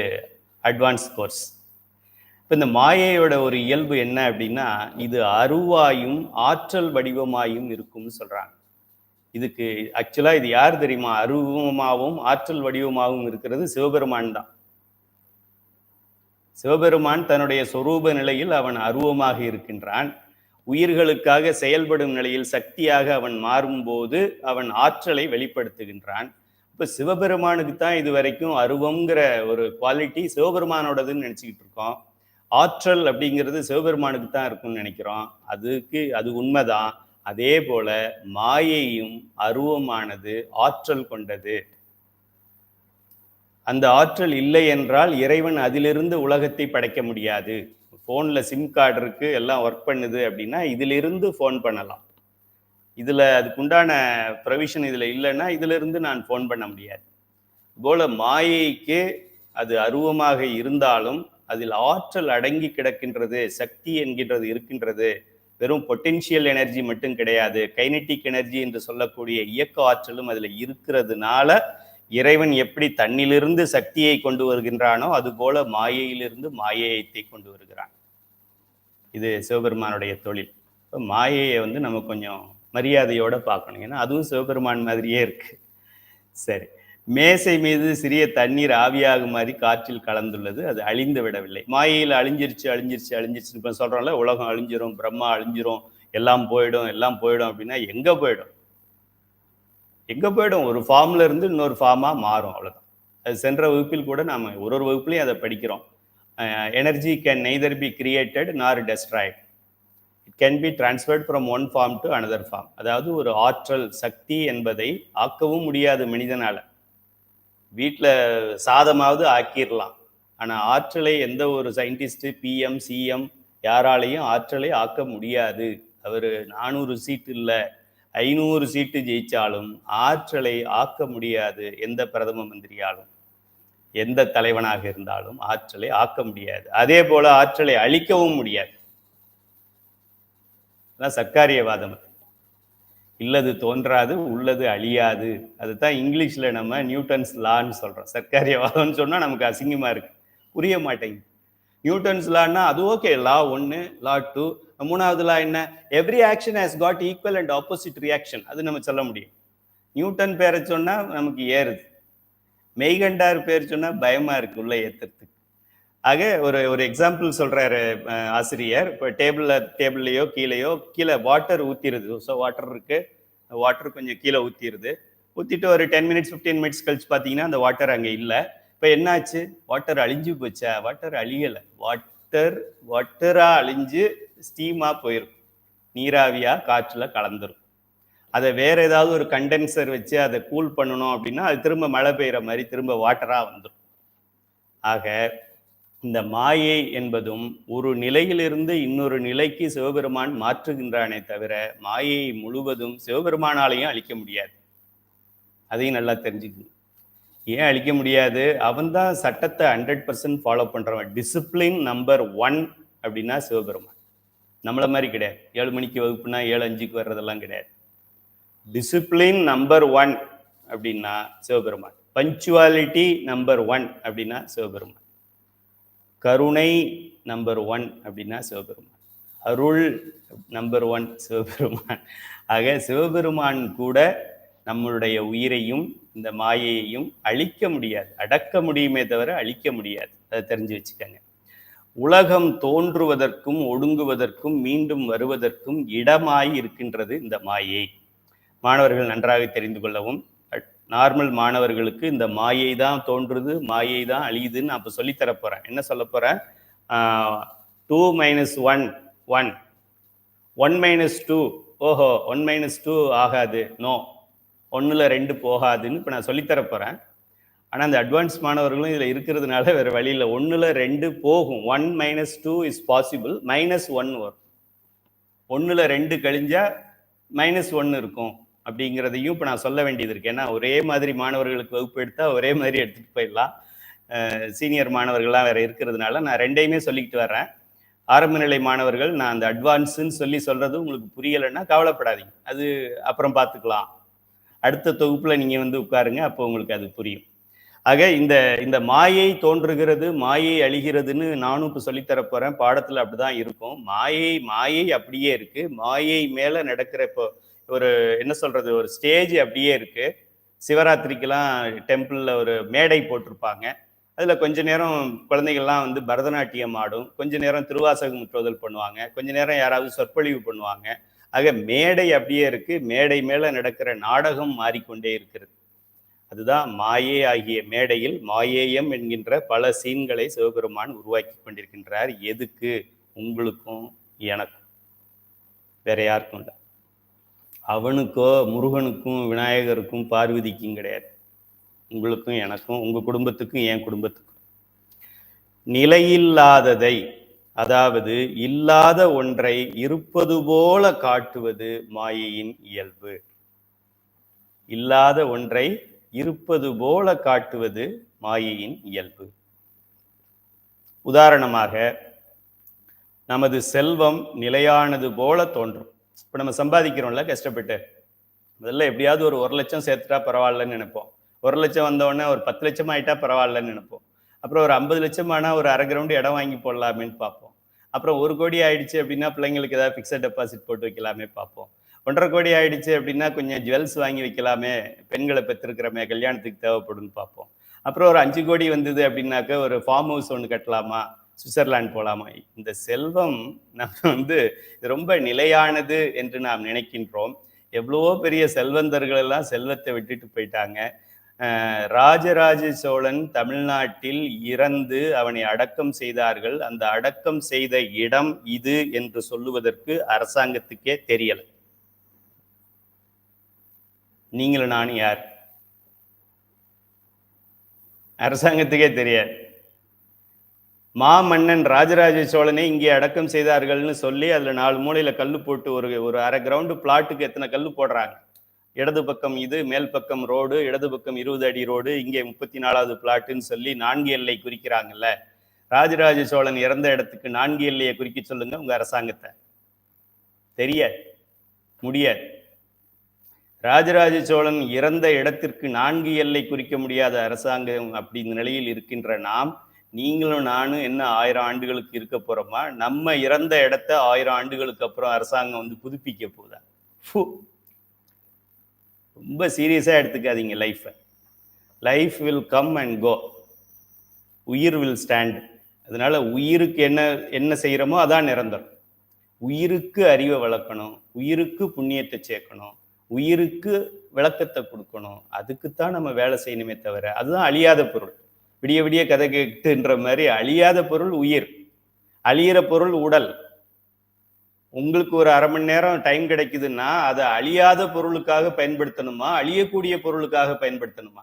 அட்வான்ஸ் கோர்ஸ். இப்போ இந்த மாயையோட ஒரு இயல்பு என்ன அப்படின்னா, இது அருவாயும் ஆற்றல் வடிவமாயும் இருக்கும்னு சொல்கிறாங்க. இதுக்கு ஆக்சுவலாக இது யார் தெரியுமா? அருவமாகவும் ஆற்றல் வடிவமாகவும் இருக்கிறது சிவபெருமான் தான். சிவபெருமான் தன்னுடைய சொரூப நிலையில் அவன் அருவமாக இருக்கின்றான். உயிர்களுக்காக செயல்படும் நிலையில் சக்தியாக அவன் மாறும்போது அவன் ஆற்றலை வெளிப்படுத்துகின்றான். இப்போ சிவபெருமானுக்கு தான் இது வரைக்கும் அருவங்கிற ஒரு குவாலிட்டி சிவபெருமானோடதுன்னு நினச்சிக்கிட்டு இருக்கோம். ஆற்றல் அப்படிங்கிறது சிவபெருமானுக்கு தான் இருக்கும்னு நினைக்கிறோம். அது உண்மைதான். அதே போல மாயையும் அருவமானது, ஆற்றல் கொண்டது. அந்த ஆற்றல் இல்லை என்றால் இறைவன் அதிலிருந்து உலகத்தை படைக்க முடியாது. ஃபோனில் சிம் கார்டு இருக்கு, எல்லாம் ஒர்க் பண்ணுது அப்படின்னா இதிலிருந்து ஃபோன் பண்ணலாம். இதில் அதுக்குண்டான ப்ரொவிஷன் இதில் இல்லைன்னா இதிலிருந்து நான் ஃபோன் பண்ண முடியாது. போல மாயைக்கு அது அருவமாக இருந்தாலும் அதில் ஆற்றல் அடங்கி கிடக்கின்றது, சக்தி என்கின்றது இருக்கின்றது. வெறும் பொட்டென்ஷியல் எனர்ஜி மட்டும் கிடையாது, கைனெட்டிக் எனர்ஜி என்று சொல்லக்கூடிய இயக்க ஆற்றலும் அதில் இருக்கிறதுனால இறைவன் எப்படி தன்னிலிருந்து சக்தியை கொண்டு வருகின்றானோ அதுபோல மாயையிலிருந்து மாயையத்தை கொண்டு வருகிறான். இது சிவபெருமானுடைய தொழில். இப்போ மாயையை நம்ம கொஞ்சம் மரியாதையோட பார்க்கணும், ஏன்னா அதுவும் சிவபெருமான் மாதிரியே இருக்கு. சரி, மேசை மீது சிறிய தண்ணீர் ஆவியாகும் மாதிரி காற்றில் கலந்துள்ளது, அது அழிந்து விடவில்லை. மாயையில் அழிஞ்சிருச்சு இப்போ சொல்றோம்ல, உலகம் அழிஞ்சிரும், பிரம்மா அழிஞ்சிரும், எல்லாம் போயிடும் அப்படின்னா எங்க போயிடும்? ஒரு ஃபார்ம்ல இருந்து இன்னொரு ஃபார்மா மாறும், அவ்வளவுதான். அது சென்ற வகுப்பில் கூட நாம ஒரு வகுப்புலையும் அதை படிக்கிறோம். Energy can neither be created nor destroyed, it can be transferred from one form to another form. அதாவது ஒரு ஆற்றல் சக்தி என்பதை ஆக்கவும் முடியாது மனிதனால. வீட்டில் சாதமாவது ஆக்கிடலாம், ஆனால் ஆற்றலை எந்த ஒரு சயின்டிஸ்ட், பிஎம், சிஎம் யாராலையும் ஆற்றலை ஆக்க முடியாது. அவர் 400 சீட்டு இல்லை, 500 சீட்டு ஜெயிச்சாலும் ஆற்றலை ஆக்க முடியாது. எந்த பிரதம மந்திரியாலும், எந்த தலைவனாக இருந்தாலும் ஆற்றலை ஆக்க முடியாது. அதே போல ஆற்றலை அழிக்கவும் முடியாது. அதான் சர்க்காரியவாதம். இல்லது தோன்றாது, உள்ளது அழியாது. அதுதான் இங்கிலீஷ்ல நம்ம நியூட்டன்ஸ் லான்னு சொல்றோம். சர்க்காரியவாதம்னு சொன்னா நமக்கு அசிங்கமா இருக்கு, புரிய மாட்டேங்குது. நியூட்டன்ஸ் லான்னா அது ஓகே, லா 1, லா 2, 3வது லா என்ன? Every action has God equal and opposite reaction. அது நம்ம சொல்ல முடியும். நியூட்டன் பேரை சொன்னா நமக்கு ஏறுது, மெய்கண்டார் பேர் சொன்னா பயமா இருக்கு உள்ள ஏத்துறதுக்கு. ஆக ஒரு எக்ஸாம்பிள் சொல்றாரு ஆசிரியர். இப்போ டேபிள்லையோ கீழே வாட்டர் ஊத்திடுது. ஸோ வாட்டர் இருக்கு, வாட்டர் கொஞ்சம் கீழே ஊத்திட்டு ஒரு 10 மினிட்ஸ் 15 மினிட்ஸ் கழிச்சு பார்த்தீங்கன்னா அந்த வாட்டர் அங்கே இல்லை. இப்போ என்னாச்சு? வாட்டர் அழிஞ்சு போச்சா? வாட்டர் அழியலை. வாட்டரா அழிஞ்சு ஸ்டீமா போயிடும், நீராவியா காற்றுல கலந்துரும். அதை வேற ஏதாவது ஒரு கண்டென்சர் வச்சு அதை கூல் பண்ணணும் அப்படின்னா அது திரும்ப மழை பெய்கிற மாதிரி திரும்ப வாட்டரா வந்துடும். ஆக இந்த மாயை என்பதும் ஒரு நிலையிலிருந்து இன்னொரு நிலைக்கு சிவபெருமான் மாற்றுகின்றானே தவிர மாயை முழுவதும் சிவபெருமானாலையும் அழிக்க முடியாது. அதையும் நல்லா தெரிஞ்சுக்கணும். ஏன் அழிக்க முடியாது? அவன் தான் சட்டத்தை 100% ஃபாலோ பண்றவன். டிசிப்ளின் நம்பர் 1 அப்படின்னா சிவபெருமான். நம்மள மாதிரி கிடையாது. 7 மணிக்கு வகுப்புனா 7:05க்கு வர்றதெல்லாம் கிடையாது. டிசிப்ளின் நம்பர் 1 அப்படின்னா சிவபெருமான். பஞ்சுவாலிட்டி நம்பர் 1 அப்படின்னா சிவபெருமான். கருணை நம்பர் 1 அப்படின்னா சிவபெருமான். அருள் நம்பர் 1 சிவபெருமான். ஆக சிவபெருமான் கூட நம்மளுடைய உயிரையும் இந்த மாயையையும் அழிக்க முடியாது. அடக்க முடியுமே தவிர அழிக்க முடியாது. அதை தெரிஞ்சு வச்சுக்கோங்க. உலகம் தோன்றுவதற்கும் ஒடுங்குவதற்கும் மீண்டும் வருவதற்கும் இடமாய் இருக்கின்றது இந்த மாயை. மாணவர்கள் நன்றாக தெரிந்து கொள்ளவும், நார்மல் மாணவர்களுக்கு இந்த மாயை தான் தோன்றுது, மாயை தான் அழியுதுன்னு நான் இப்போ சொல்லித்தரப்போகிறேன். என்ன சொல்ல போகிறேன்? 2 - 1 1, 1 - 2 ஓஹோ 1 - 2 ஆகாது, நோ 1ல் 2 போகாதுன்னு இப்போ நான் சொல்லித்தரப்போகிறேன். ஆனால் அந்த அட்வான்ஸ் மாணவர்களும் இதில் இருக்கிறதுனால வேறு வழியில் 1ல் 2 போகும். 1 - 2 இஸ் பாசிபிள், -1 வரும். 1ல் 2 கழிஞ்சா -1 இருக்கும் அப்படிங்கிறதையும் இப்போ நான் சொல்ல வேண்டியது இருக்கு. ஏன்னா ஒரே மாதிரி மாணவர்களுக்கு வகுப்பு எடுத்தால் ஒரே மாதிரி எடுத்துகிட்டு போயிடலாம். சீனியர் மாணவர்கள்லாம் வேறு இருக்கிறதுனால நான் ரெண்டையுமே சொல்லிக்கிட்டு வர்றேன். ஆரம்ப நிலை மாணவர்கள் நான் அந்த அட்வான்ஸுன்னு சொல்கிறது உங்களுக்கு புரியலைன்னா கவலைப்படாதீங்க, அது அப்புறம் பார்த்துக்கலாம். அடுத்த தொகுப்பில் நீங்கள் வந்து உட்காருங்க, அப்போ உங்களுக்கு அது புரியும். ஆக இந்த மாயை தோன்றுகிறது, மாயை அழிகிறதுன்னு நானும் இப்போ சொல்லித்தரப்போகிறேன். பாடத்தில் அப்படி தான் இருக்கும். மாயை அப்படியே இருக்குது. மாயை மேலே நடக்கிற இப்போ ஒரு என்ன சொல்கிறது, ஒரு ஸ்டேஜ் அப்படியே இருக்குது. சிவராத்திரிக்கெல்லாம் டெம்பிளில் ஒரு மேடை போட்டிருப்பாங்க. அதில் கொஞ்ச நேரம் குழந்தைகள்லாம் வந்து பரதநாட்டியம் ஆடும், கொஞ்ச நேரம் திருவாசகம் முற்றுதல் பண்ணுவாங்க, கொஞ்ச நேரம் யாராவது சொற்பொழிவு பண்ணுவாங்க. ஆக மேடை அப்படியே இருக்குது. மேடை மேலே நடக்கிற நாடகம் மாறிக்கொண்டே இருக்கிறது. அதுதான் மாயை ஆகிய மேடையில் மாயேயம் என்கின்ற பல சீன்களை சிவபெருமான் உருவாக்கி கொண்டிருக்கின்றார். எதுக்கு? உங்களுக்கும் எனக்கும், வேற யாருக்கும் இல்லை. அவனுக்கோ முருகனுக்கும் விநாயகருக்கும் பார்வதிக்கும் கிடையாது. உங்களுக்கும் எனக்கும், உங்க குடும்பத்துக்கும் என் குடும்பத்துக்கும். நிலையில்லாததை, அதாவது இல்லாத ஒன்றை இருப்பது போல காட்டுவது மாயையின் இயல்பு. இல்லாத ஒன்றை இருப்பது போல காட்டுவது மாயையின் இயல்பு. உதாரணமாக, நமது செல்வம் நிலையானது போல தோன்றும். இப்போ நம்ம சம்பாதிக்கிறோம்ல கஷ்டப்பட்டு, முதல்ல எப்படியாவது ஒரு 1 லட்சம் சேர்த்துட்டா பரவாயில்லன்னு நினைப்போம். 1 லட்சம் வந்தோடனே ஒரு 10 லட்சம் ஆயிட்டா பரவாயில்லன்னு நினைப்போம். அப்புறம் ஒரு 50 லட்சம் ஆனால் ஒரு அரை கிரவுண்டு இடம் வாங்கி போடலாமேன்னு பார்ப்போம். அப்புறம் 1 கோடி ஆயிடுச்சு அப்படின்னா பிள்ளைங்களுக்கு ஏதாவது ஃபிக்ஸட் டெபாசிட் போட்டு வைக்கலாமே பார்ப்போம். 1.5 கோடி ஆயிடுச்சு அப்படின்னா கொஞ்சம் ஜுவல்ஸ் வாங்கி வைக்கலாமே, பெண்களை பெற்றிருக்கிறமே, கல்யாணத்துக்கு தேவைப்படுன்னு பார்ப்போம். அப்புறம் ஒரு 5 கோடி வந்தது அப்படின்னாக்க ஒரு ஃபார்ம் ஹவுஸ் ஒன்று கட்டலாமா, சுவிட்சர்லாந்து போகலாமா. இந்த செல்வம் நம்ம வந்து ரொம்ப நிலையானது என்று நாம் நினைக்கின்றோம். எவ்வளவோ பெரிய செல்வந்தர்கள் எல்லாம் செல்வத்தை விட்டுட்டு போயிட்டாங்க. ராஜராஜ சோழன் தமிழ்நாட்டில் இறந்து அவனை அடக்கம் செய்தார்கள். அந்த அடக்கம் செய்த இடம் இது என்று சொல்லுவதற்கு அரசாங்கத்துக்கே தெரியலை. நீங்களும் நானும் யார்? அரசாங்கத்துக்கே தெரியாது. மாமன்னன் ராஜராஜ சோழனை இங்கே அடக்கம் செய்தார்கள்னு சொல்லி அதில் 4 மூலையில் கல் போட்டு ஒரு அரை கிரவுண்டு பிளாட்டுக்கு எத்தனை கல் போடுறாங்க. இடது பக்கம் இது, மேல் பக்கம் ரோடு, இடது பக்கம் 20 அடி ரோடு, இங்கே 34வது பிளாட்டுன்னு சொல்லி 4 எல்லை குறிக்கிறாங்கல்ல. ராஜராஜ சோழன் இறந்த இடத்துக்கு 4 எல்லையை குறிக்க சொல்லுங்க உங்க அரசாங்கத்தை. தெரியாது, முடியாது. ராஜராஜ சோழன் இறந்த இடத்திற்கு 4 எல்லை குறிக்க முடியாத அரசாங்கம் அப்படி நிலையில் இருக்கின்ற நாம், நீங்களும் நானும் என்ன 1000 ஆண்டுகளுக்கு இருக்க போறோமா? நம்ம இறந்த இடத்த 1000 ஆண்டுகளுக்கு அப்புறம் அரசாங்கம் வந்து புதுப்பிக்க போதா? ரொம்ப சீரியஸா எடுத்துக்காதீங்க லைஃப்பை. லைஃப் வில் கம் அண்ட் கோ, உயிர் வில் ஸ்டாண்ட். அதனால உயிருக்கு என்ன செய்யறோமோ அதான் நிரந்தரம். உயிருக்கு அறிவை வளர்க்கணும், உயிருக்கு புண்ணியத்தை சேர்க்கணும், உயிருக்கு விளக்கத்தை கொடுக்கணும். அதுக்குத்தான் நம்ம வேலை செய்யணுமே தவிர, அதுதான் அழியாத பொருள். விடிய விடிய கதை கேட்டுன்ற மாதிரி அழியாத பொருள் உயிர், அழியிற பொருள் உடல். உங்களுக்கு ஒரு அரை மணி நேரம் டைம் கிடைக்குதுன்னா அதை அழியாத பொருளுக்காக பயன்படுத்தணுமா, அழியக்கூடிய பொருளுக்காக பயன்படுத்தணுமா?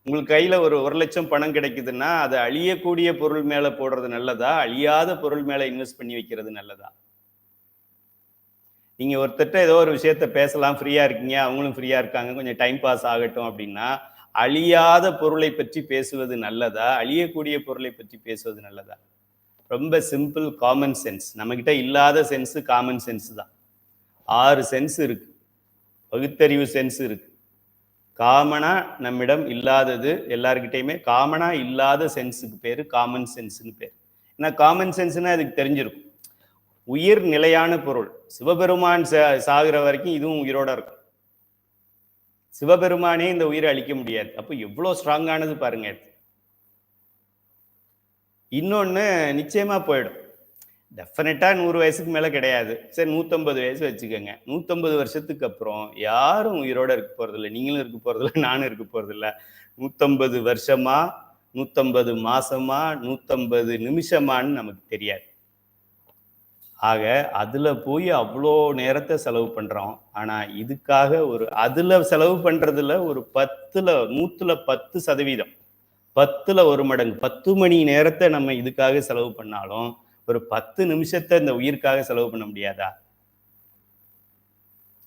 உங்களுக்கு கையில ஒரு 1 லட்சம் பணம் கிடைக்குதுன்னா அதை அழியக்கூடிய பொருள் மேல போடுறது நல்லதா, அழியாத பொருள் மேல இன்வெஸ்ட் பண்ணி வைக்கிறது நல்லதா? நீங்க ஒருத்தட்ட ஏதோ ஒரு விஷயத்த பேசலாம், ஃப்ரீயா இருக்கீங்க, அவங்களும் ஃப்ரீயா இருக்காங்க, கொஞ்சம் டைம் பாஸ் ஆகட்டும் அப்படின்னா, அழியாத பொருளை பற்றி பேசுவது நல்லதா, அழியக்கூடிய பொருளை பற்றி பேசுவது நல்லதா? ரொம்ப சிம்பிள், காமன் சென்ஸ். நம்ம கிட்ட இல்லாத சென்ஸ் காமன் சென்ஸ் தான். 6 சென்ஸ் இருக்கு. பகுத்தறிவு சென்ஸ் இருக்கு. காமனா நம்மிடம் இல்லாதது, எல்லார்கிட்டயுமே காமனா இல்லாத சென்ஸுக்கு பேரு காமன் சென்ஸ்னு பேரு. ஏன்னா காமன் சென்ஸ்னா அதுக்கு தெரிஞ்சிருக்கும். உயிர் நிலையான பொருள். சிவபெருமான் சாகுற வரைக்கும் இதுவும் உயிரோட இருக்கும். சிவபெருமானே இந்த உயிரை அழிக்க முடியாது. அப்போ எவ்வளவு ஸ்ட்ராங்கானது பாருங்க. இன்னொன்னு நிச்சயமா போயிடும். டெஃபினட்டா 100 வயசுக்கு மேல கிடையாது. சரி 150 வயசு வச்சுக்கோங்க. 150 வருஷத்துக்கு அப்புறம் யாரும் உயிரோட இருக்க போறதில்லை. நீங்களும் இருக்க போறதில்லை, நானும் இருக்க போறதில்லை. 150 வருஷமா, 150 மாசமா, 150 நிமிஷமான்னு நமக்கு தெரியாது. ஆக அதுல போய் அவ்வளோ நேரத்தை செலவு பண்றோம். ஆனா இதுக்காக அதுல செலவு பண்றதுல ஒரு 100ல 10%, 10ல 1 மடங்கு 10 மணி நேரத்தை நம்ம இதுக்காக செலவு பண்ணாலும் ஒரு 10 நிமிஷத்தை இந்த உயிர்க்காக செலவு பண்ண முடியாதா?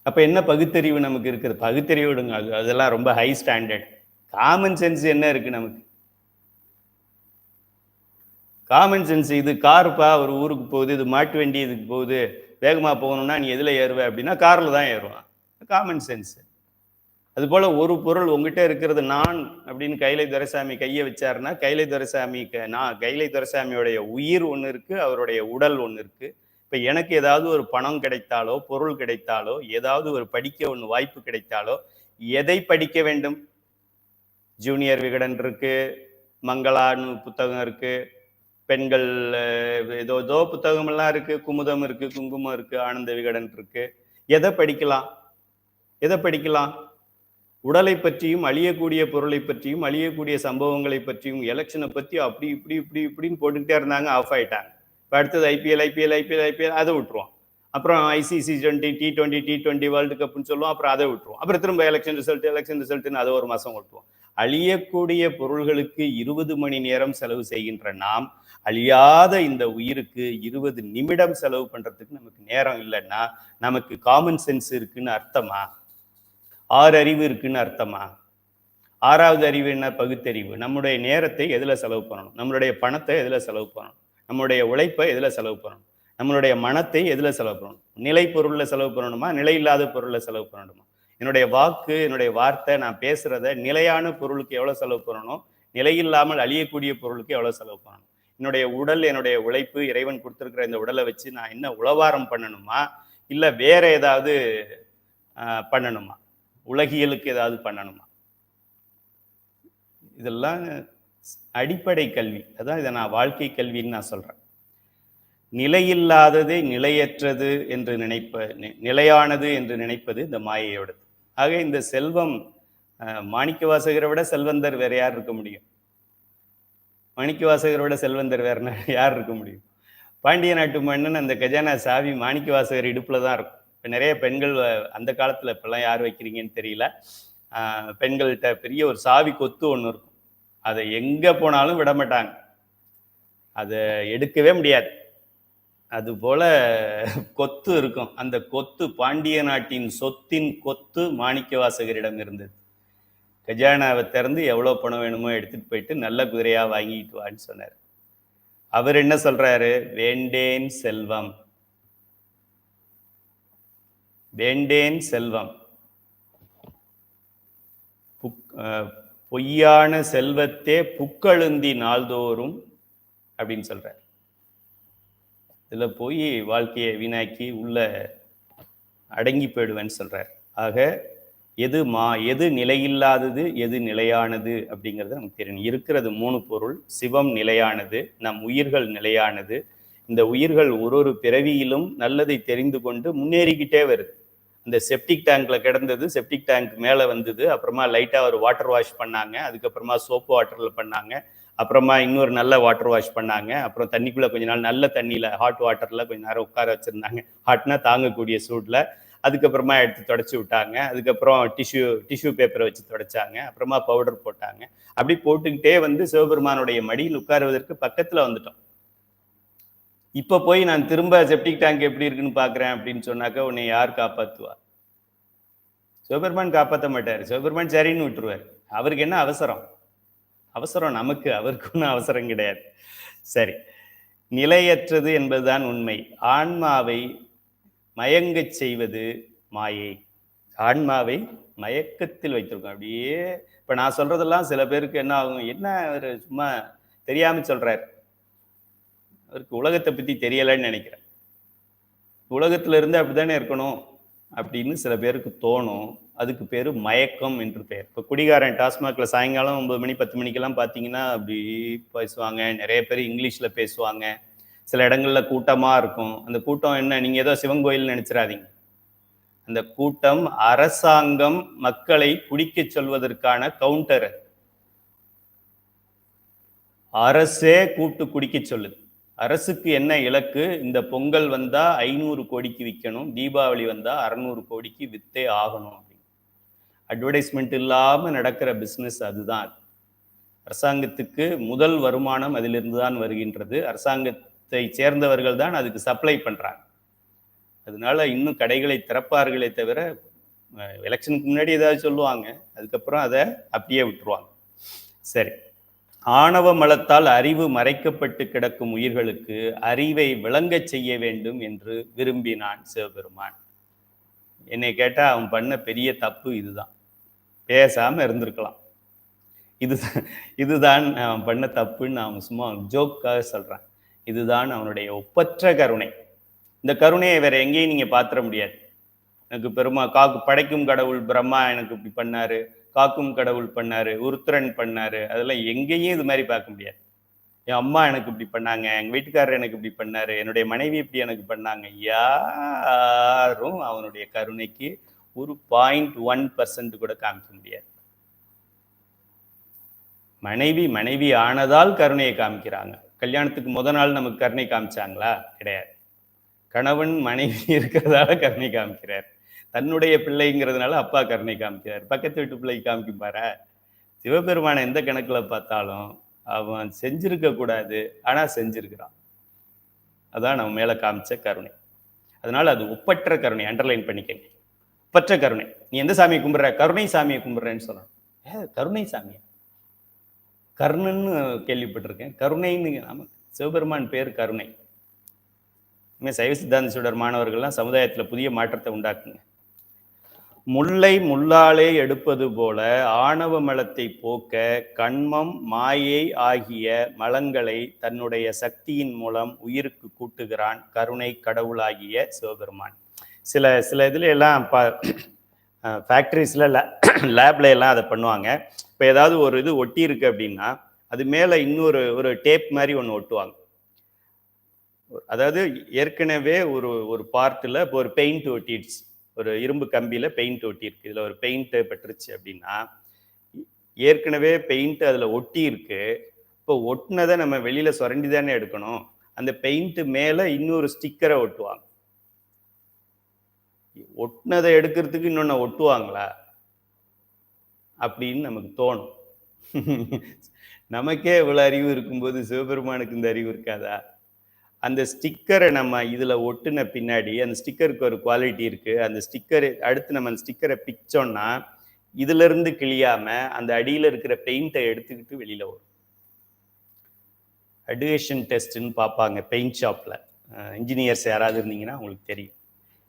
அப்ப என்ன பகுத்தறிவு நமக்கு இருக்குது? பகுத்தறிவு விடுங்க, அதெல்லாம் ரொம்ப ஹை ஸ்டாண்டர்ட். காமன் சென்ஸ் என்ன இருக்கு நமக்கு? காமன் சென்ஸ் இது காருப்பா, ஒரு ஊருக்கு போகுது, இது மாட்டு வண்டி இதுக்கு போகுது, வேகமா போகணும்னா நீ எதுல ஏறுவ அப்படின்னா கார்ல தான் ஏறுவான். Common sense. அது போல ஒரு பொருள் உங்ககிட்ட இருக்கிறது நான் அப்படின்னு கைலை துரைசாமி கையை வச்சாருன்னா கைலை துரைசாமியோடைய உயிர் ஒன்று இருக்கு, அவருடைய உடல் ஒன்று இருக்கு. இப்ப எனக்கு ஏதாவது ஒரு பணம் கிடைத்தாலோ, பொருள் கிடைத்தாலோ, ஏதாவது ஒரு படிக்க ஒன்று வாய்ப்பு கிடைத்தாலோ, எதை படிக்க வேண்டும்? ஜூனியர் விகடன் இருக்கு, மங்களான்னு புத்தகம் இருக்கு, பெண்கள் ஏதோ புத்தகமெல்லாம் இருக்கு, குமுதம் இருக்கு, குங்குமம் இருக்கு, ஆனந்த விகடன் இருக்கு. எதை படிக்கலாம்? எதை படிக்கலாம்? உடலை பற்றியும், அழியக்கூடிய பொருளை பற்றியும், அழியக்கூடிய சம்பவங்களை பற்றியும், எலெக்ஷனை பற்றி அப்படி இப்படி இப்படி இப்படின்னு போட்டுக்கிட்டே இருந்தாங்க, ஆஃப் ஆயிட்டாங்க. இப்போ அடுத்தது ஐபிஎல் அதை விட்டுருவோம். அப்புறம் ஐசிசி T20 வேர்ல்டு கப்னு சொல்லுவோம், அப்புறம் அதை விட்டுருவோம். அப்புறம் திரும்ப எலெக்ஷன் ரிசல்ட்னு அதை ஒரு மாசம் விட்டுருவோம். அழியக்கூடிய பொருள்களுக்கு 20 மணி நேரம் செலவு செய்கின்ற நாம், அழியாத இந்த உயிருக்கு 20 நிமிடம் செலவு பண்றதுக்கு நமக்கு நேரம் இல்லைன்னா நமக்கு காமன் சென்ஸ் இருக்குன்னு அர்த்தமா? 6 அறிவு இருக்குன்னு அர்த்தமா? 6வது அறிவு என்ன? பகுத்தறிவு. நம்முடைய நேரத்தை எதுல செலவு பண்ணணும்? நம்மளுடைய பணத்தை எதுல செலவு பண்ணணும்? நம்மளுடைய உழைப்பை எதுல செலவு பண்ணணும்? நம்மளுடைய மனத்தை எதுல செலவு பண்ணணும்? நிலை பொருள்ல செலவு பண்ணணுமா, நிலை இல்லாத பொருள்ல செலவு பண்ணணுமா? என்னுடைய வாக்கு, என்னுடைய வார்த்தை, நான் பேசுறத நிலையான பொருளுக்கு எவ்வளவு செலவு பண்ணணும், நிலையில்லாமல் அழியக்கூடிய பொருளுக்கு எவ்வளவு செலவு பண்ணணும்? என்னுடைய உடல், என்னுடைய உழைப்பு, இறைவன் கொடுத்திருக்கிற இந்த உடலை வச்சு நான் என்ன உளவாரம் பண்ணணுமா, இல்ல வேற ஏதாவது பண்ணணுமா, உலகியலுக்கு ஏதாவது பண்ணணுமா? இதெல்லாம் அடிப்படை கல்வி. அதான் இதை நான் வாழ்க்கை கல்வின்னு நான் சொல்றேன். நிலையில்லாததை நிலையற்றது என்று நிலையானது என்று நினைப்பது இந்த மாயையோடது. ஆக இந்த செல்வம், மாணிக்கவாசகரை விட செல்வந்தர் வேற யார் இருக்க முடியும்? மாணிக்கவாசகரை விட செல்வந்தர் வேற யார் இருக்க முடியும்? பாண்டிய நாட்டு மன்னன் அந்த கஜானா சாவி மாணிக்கவாசகர் இடுப்புல தான் இருக்கும். இப்போ நிறைய பெண்கள் அந்த காலத்துல இப்பெல்லாம் யார் வைக்கிறீங்கன்னு தெரியல, பெண்கள்கிட்ட பெரிய ஒரு சாவி கொத்து ஒன்று இருக்கும். அதை எங்க போனாலும் விட மாட்டாங்க, அதை எடுக்கவே முடியாது. அது போல கொத்து இருக்கும். அந்த கொத்து பாண்டிய நாட்டின் சொத்தின் கொத்து மாணிக்கவாசகரிடம் இருந்தது. கஜானாவை திறந்து எவ்வளவு பணம் வேணுமோ எடுத்துட்டு போயிட்டு நல்ல குதிரையா வாங்கிட்டு வான்னு சொன்னார். அவர் என்ன சொல்றாரு? வேண்டேன் செல்வம், வேண்டேன் செல்வம், பொய்யான செல்வத்தே புக்கழுந்தி நாள்தோறும் அப்படின்னு சொல்றார். இதுல போய் வாழ்க்கையை வீணாக்கி உள்ள அடங்கி போயிடுவேன்னு சொல்றார். ஆக எது நிலையில்லாதது, எது நிலையானது அப்படிங்கிறது நமக்கு தெரியும். இருக்கிறது 3 பொருள். சிவம் நிலையானது, நம் உயிர்கள் நிலையானது. இந்த உயிர்கள் ஒரு பிறவியிலும் நல்லதை தெரிந்து கொண்டு முன்னேறிக்கிட்டே வருது. இந்த செப்டிக் டேங்க்ல கிடந்தது, செப்டிக் டேங்க் மேலே வந்தது. அப்புறமா லைட்டாக ஒரு வாட்டர் வாஷ் பண்ணாங்க, அதுக்கப்புறமா சோப்பு வாட்டரில் பண்ணாங்க, அப்புறமா இன்னொரு நல்ல வாட்டர் வாஷ் பண்ணாங்க, அப்புறம் தண்ணிக்குள்ளே கொஞ்ச நாள் நல்ல தண்ணியில் ஹாட் வாட்டரில் கொஞ்சம் நேரம் உட்கார வச்சுருந்தாங்க, ஹாட்னா தாங்கக்கூடிய சூடில். அதுக்கப்புறமா எடுத்து தொடச்சி விட்டாங்க. அதுக்கப்புறம் டிஷ்யூ பேப்பரை வச்சு தொடச்சாங்க. அப்புறமா பவுடர் போட்டாங்க. அப்படி போட்டுக்கிட்டே வந்து சிவபெருமானுடைய மடியில் உட்காருவதற்கு பக்கத்தில் வந்துட்டோம். இப்போ போய் நான் திரும்ப செப்டிக் டேங்க் எப்படி இருக்குன்னு பார்க்குறேன் அப்படின்னு சொன்னாக்கா உன்னை யார் காப்பாற்றுவா? சிவபெருமான் காப்பாற்ற மாட்டார். சிவபெருமான் சரின்னு விட்டுருவார். அவருக்கு என்ன அவசரம்? அவசரம் நமக்கு, அவருக்கு ஒன்றும் அவசரம் கிடையாது. சரி, நிலையற்றது என்பதுதான் உண்மை. ஆன்மாவை மயங்கச் செய்வது மாயை. ஆன்மாவை மயக்கத்தில் வைத்திருக்கும். அப்படியே இப்ப நான் சொல்றதெல்லாம் சில பேருக்கு என்ன ஆகும், என்ன அவரு சும்மா தெரியாம சொல்றாரு, அவருக்கு உலகத்தை பத்தி தெரியலைன்னு நினைக்கிறேன். உலகத்துல இருந்து அப்படித்தானே இருக்கணும் அப்படின்னு சில பேருக்கு தோணும். அதுக்கு பேரு மயக்கம் என்று பெயர். இப்ப குடிகாரன் டாஸ்மாக்ல சாயங்காலம் 9 மணி 10 மணிக்கெல்லாம் பார்த்தீங்கன்னா அப்படி பேசுவாங்க. நிறைய பேர் இங்கிலீஷ்ல பேசுவாங்க. சில இடங்கள்ல கூட்டமா இருக்கும். அந்த கூட்டம் என்ன, நீங்க ஏதோ சிவன் கோயில் நினைச்சிடாதீங்க. அந்த கூட்டம் அரசாங்கம் மக்களை குடிக்க சொல்வதற்கான கவுண்டர். அரசே கூட்டு குடிக்க சொல்லுது. அரசுக்கு என்ன இலக்கு, இந்த பொங்கல் வந்தா 500 கோடிக்கு விற்கணும், தீபாவளி வந்தா 600 கோடிக்கு வித்தே ஆகணும் அப்படின்னு. அட்வர்டைஸ்மெண்ட் இல்லாம நடக்கிற பிசினஸ் அதுதான். அரசாங்கத்துக்கு முதல் வருமானம் அதிலிருந்து தான் வருகின்றது. அரசாங்கத்தை சேர்ந்தவர்கள் தான் அதுக்கு சப்ளை பண்றாங்க. அதனால இன்னும் கடைகளை திறப்பார்களே தவிர, எலெக்ஷனுக்கு முன்னாடி ஏதாவது சொல்லுவாங்க, அதுக்கப்புறம் அதை அப்படியே விட்டுருவாங்க. சரி, ஆணவ மலத்தால் அறிவு மறைக்கப்பட்டு கிடக்கும் உயிர்களுக்கு அறிவை விளங்கச் செய்ய வேண்டும் என்று விரும்பினான் சிவபெருமான். என்னை கேட்டா அவன் பண்ண பெரிய தப்பு இதுதான். பேசாம இருந்திருக்கலாம். இதுதான் அவன் பண்ண தப்புன்னு அவன் சும்மா ஜோக்காக சொல்றான். இதுதான் அவனுடைய ஒப்பற்ற கருணை. இந்த கருணையை வேற எங்கேயும் நீங்க பாத்திர முடியாது. எனக்கு படைக்கும் கடவுள் பிரம்மா எனக்கு இப்படி பண்ணாரு, காக்கும் கடவுள் பண்ணாரு, உருத்திரன் பண்ணாரு, அதெல்லாம் எங்கேயும் இது மாதிரி பார்க்க முடியாது. என் அம்மா எனக்கு இப்படி பண்ணாங்க, எங்க வீட்டுக்காரர் எனக்கு இப்படி பண்ணாரு, என்னுடைய மனைவி இப்படி எனக்கு பண்ணாங்க, யாரும் அவனுடைய கருணைக்கு ஒரு 0.1% கூட காமிக்க முடியாது. மனைவி ஆனதால் கருணையை காமிக்கிறாங்க. கல்யாணத்துக்கு முத நாள் நமக்கு கருணை காமிச்சாங்களா? கிடையாது. கணவன் மனைவி இருக்கிறதால கருணை காமிக்கிறார். தன்னுடைய பிள்ளைங்கிறதுனால அப்பா கருணை காமிக்கிறார். பக்கத்து வீட்டு பிள்ளைக்கு காமிக்கும் பாரு. சிவபெருமானை எந்த கணக்குல பார்த்தாலும் அவன் செஞ்சிருக்க கூடாது, ஆனா செஞ்சிருக்கிறான். அதான் நம்ம மேல காமிச்ச கருணை. அதனால அது ஒப்பற்ற கருணை. அண்டர்லைன் பண்ணிக்கங்க. ஒப்பற்ற கருணை. நீ எந்த சாமியை கும்பிடுற? கருணை சாமியை கும்பிடுறேன்னு சொல்லணும். கருணை சாமியா? கர்ணன்னு கேள்விப்பட்டிருக்கேன். கருணைன்னு நமக்கு சிவபெருமான் பேர் கருணை. சைவ சித்தாந்த சுடர் மாணவர்கள்லாம் சமுதாயத்துல புதிய மாற்றத்தை உண்டாக்குங்க. முல்லை முள்ளாலே எடுப்பது போல ஆணவ மலத்தை போக்க கண்மம் மாயை ஆகிய மலங்களை தன்னுடைய சக்தியின் மூலம் உயிருக்கு கூட்டுகிறான் கருணை கடவுளாகிய சிவபெருமான். சில இதுல எல்லாம் ஃபேக்டரிஸ்ல லேப்ல எல்லாம் அதை பண்ணுவாங்க. இப்போ ஏதாவது ஒரு இது ஒட்டி இருக்கு அப்படின்னா அது மேல ஒரு டேப் மாதிரி ஒன்று ஒட்டுவாங்க. அதாவது ஏற்கனவே ஒரு பார்ட்டில் இப்போ ஒரு பெயிண்ட் ஒட்டிடுச்சு, ஒரு இரும்பு கம்பியில பெயிண்ட் ஒட்டி இருக்கு, இதுல ஒரு பெயிண்ட் பட்டுருச்சு அப்படின்னா ஏற்கனவே பெயிண்ட் அதுல ஒட்டி இருக்கு. இப்போ ஒட்டினதை நம்ம வெளியில சுரண்டி தானே எடுக்கணும். அந்த பெயிண்ட் மேல இன்னொரு ஸ்டிக்கரை ஒட்டுவாங்க. ஒட்டினதை எடுக்கிறதுக்கு இன்னொன்னு ஒட்டுவாங்களா அப்படின்னு நமக்கு தோணும். நமக்கே இவ்வளவு அறிவு இருக்கும்போது சிவபெருமானுக்கு இந்த அறிவு இருக்காதா? அந்த ஸ்டிக்கரை நம்ம இதுல ஒட்டுன பின்னாடி அந்த ஸ்டிக்கருக்கு ஒரு குவாலிட்டி இருக்கு. அந்த ஸ்டிக்கர் அடுத்து நம்ம அந்த ஸ்டிக்கரை பிச்சோம்னா இதுல இருந்து கிளியாம அந்த அடியில இருக்கிற பெயிண்டை எடுத்துக்கிட்டு வெளியில வரும். அட்வேஷன் டெஸ்ட்னு பார்ப்பாங்க பெயிண்ட் ஷாப்ல. இன்ஜினியர்ஸ் யாராவது இருந்தீங்கன்னா உங்களுக்கு தெரியும்.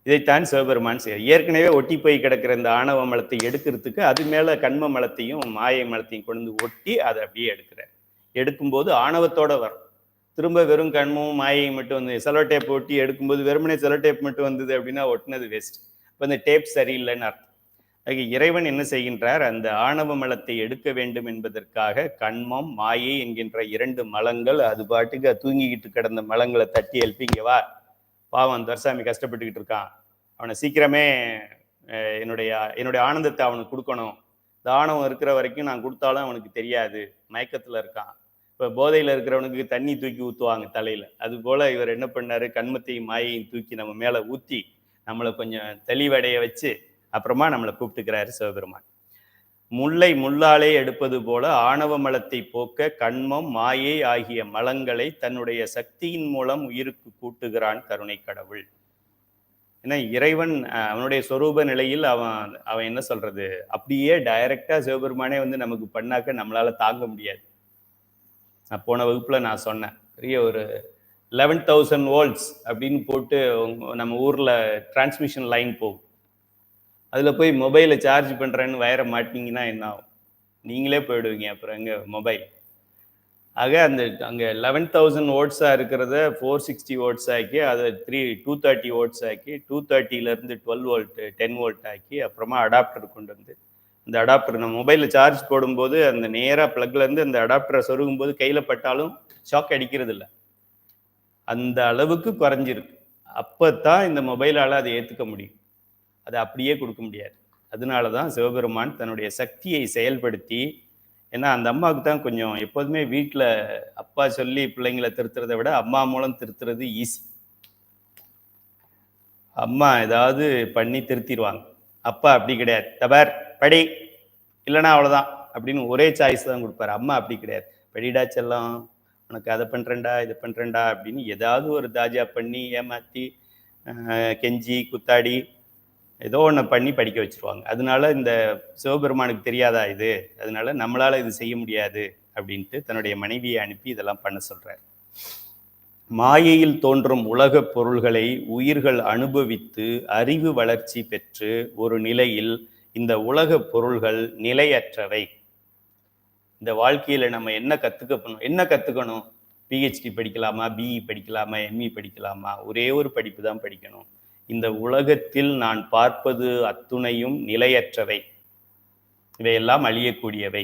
இதைத்தான் சிவபெருமான் செய்ய ஏற்கனவே ஒட்டி போய் கிடக்கிற இந்த ஆணவ மலத்தை எடுக்கிறதுக்கு அது மேல கண்ம மலத்தையும் மாயை மலத்தையும் கொண்டு ஒட்டி அதை அப்படியே எடுக்கிறார். எடுக்கும்போது ஆணவத்தோட வரும். திரும்ப வெறும் கண்மும் மாயையும் மட்டும் வந்து செலோ டேப் ஒட்டி எடுக்கும்போது வெறுமனே செலோ டேப் மட்டும் வந்தது அப்படின்னா ஒட்டினது வேஸ்ட். இப்போ இந்த டேப் சரியில்லைன்னு அர்த்தம். அதுக்கு இறைவன் என்ன செய்கின்றார்? அந்த ஆணவ மலத்தை எடுக்க வேண்டும் என்பதற்காக கண்மம் மாயை என்கின்ற 2 மலங்கள் அது பாட்டுக்கு தூங்கிக்கிட்டு கிடந்த மலங்களை தட்டி எழுப்பி இங்க வா, பாவம் தர்சாமி கஷ்டப்பட்டுக்கிட்டு இருக்கான், அவனை சீக்கிரமே என்னுடைய ஆனந்தத்தை அவனுக்கு கொடுக்கணும். இந்த ஆணவம் இருக்கிற வரைக்கும் நான் கொடுத்தாலும் அவனுக்கு தெரியாது, மயக்கத்துல இருக்கான். இப்போ போதையில் இருக்கிறவனுக்கு தண்ணி தூக்கி ஊற்றுவாங்க தலையில், அது போல் இவர் என்ன பண்ணார்? கண்மத்தையும் மாயையும் தூக்கி நம்ம மேலே ஊற்றி நம்மளை கொஞ்சம் தெளிவடைய வச்சு அப்புறமா நம்மளை கூப்பிட்டுக்கிறாரு சிவபெருமான். முல்லை முள்ளாலே எடுப்பது போல ஆணவ மலத்தை போக்க கண்மம் மாயை ஆகிய மலங்களை தன்னுடைய சக்தியின் மூலம் உயிருக்கு கூட்டுகிறான் கருணை கடவுள். ஏன்னா இறைவன் அவனுடைய சொரூப நிலையில் அவன் என்ன சொல்றது, அப்படியே டைரக்டா சிவபெருமானே வந்து நமக்கு பண்ணாக்க நம்மளால தாங்க முடியாது. நான் போன வகுப்புல நான் சொன்னேன், பெரிய ஒரு 11,000 volts அப்படின்னு போட்டு நம்ம ஊர்ல டிரான்ஸ்மிஷன் லைன் போகும். அதில் போய் மொபைலை சார்ஜ் பண்ணுறேன்னு வயரை மாட்டினீங்கன்னா என்ன ஆகும்? நீங்களே போயிடுவீங்க. அப்புறம் எங்கே மொபைல்? ஆக அந்த அங்கே 11,000 வோல்ட்ஸாக இருக்கிறத 460 வோல்ட்ஸ் ஆக்கி, அதை 230 வோல்ட்ஸ் ஆக்கி, 230லேருந்து 12 வோல்ட் 10 வோல்ட் ஆக்கி, அப்புறமா அடாப்டர் கொண்டு வந்து, இந்த அடாப்டர் நம்ம மொபைலில் சார்ஜ் போடும்போது அந்த நேராக ப்ளக்லேருந்து அந்த அடாப்டரை சொருகும் போது கையில் பட்டாலும் ஷாக் அடிக்கிறது இல்லை. அந்த அளவுக்கு குறைஞ்சிருக்கு. அப்போ தான் இந்த மொபைலால் அதை ஏற்றுக்க முடியும். அதை அப்படியே கொடுக்க முடியாது. அதனால தான் சிவபெருமான் தன்னுடைய சக்தியை செயல்படுத்தி, ஏன்னா அந்த அம்மாவுக்கு தான் கொஞ்சம் எப்போதுமே வீட்டில் அப்பா சொல்லி பிள்ளைங்களை திருத்துறதை விட அம்மா மூலம் திருத்துறது ஈஸி. அம்மா ஏதாவது பண்ணி திருத்திடுவாங்க. அப்பா அப்படி கிடையாது. தபார் படி, இல்லைன்னா அவ்வளோதான் அப்படின்னு ஒரே சாய்ஸ் தான் கொடுப்பாரு. அம்மா அப்படி கிடையாது. படிடா செல்லம், உனக்கு அதை பண்ணுறேன்டா இதை பண்ணுறேன்டா அப்படின்னு ஏதாவது ஒரு தாஜா பண்ணி ஏமாற்றி கெஞ்சி குத்தாடி ஏதோ ஒன்று பண்ணி படிக்க வச்சுருவாங்க. அதனால இந்த சிவபெருமானுக்கு தெரியாதா இது, அதனால நம்மளால் இது செய்ய முடியாது அப்படின்ட்டு தன்னுடைய மனைவியை அனுப்பி இதெல்லாம் பண்ண சொல்கிறார். மாயையில் தோன்றும் உலகப் பொருள்களை உயிர்கள் அனுபவித்து அறிவு வளர்ச்சி பெற்று ஒரு நிலையில் இந்த உலகப் பொருள்கள் நிலையற்றவை. இந்த வாழ்க்கையில் நம்ம என்ன கற்றுக்கணும்? பிஹெச்டி படிக்கலாமா, பிஇ படிக்கலாமா, எம்இ படிக்கலாமா? ஒரே ஒரு படிப்பு தான் படிக்கணும். இந்த உலகத்தில் நான் பார்ப்பது அத்துணையும் நிலையற்றவை, இவையெல்லாம் அழியக்கூடியவை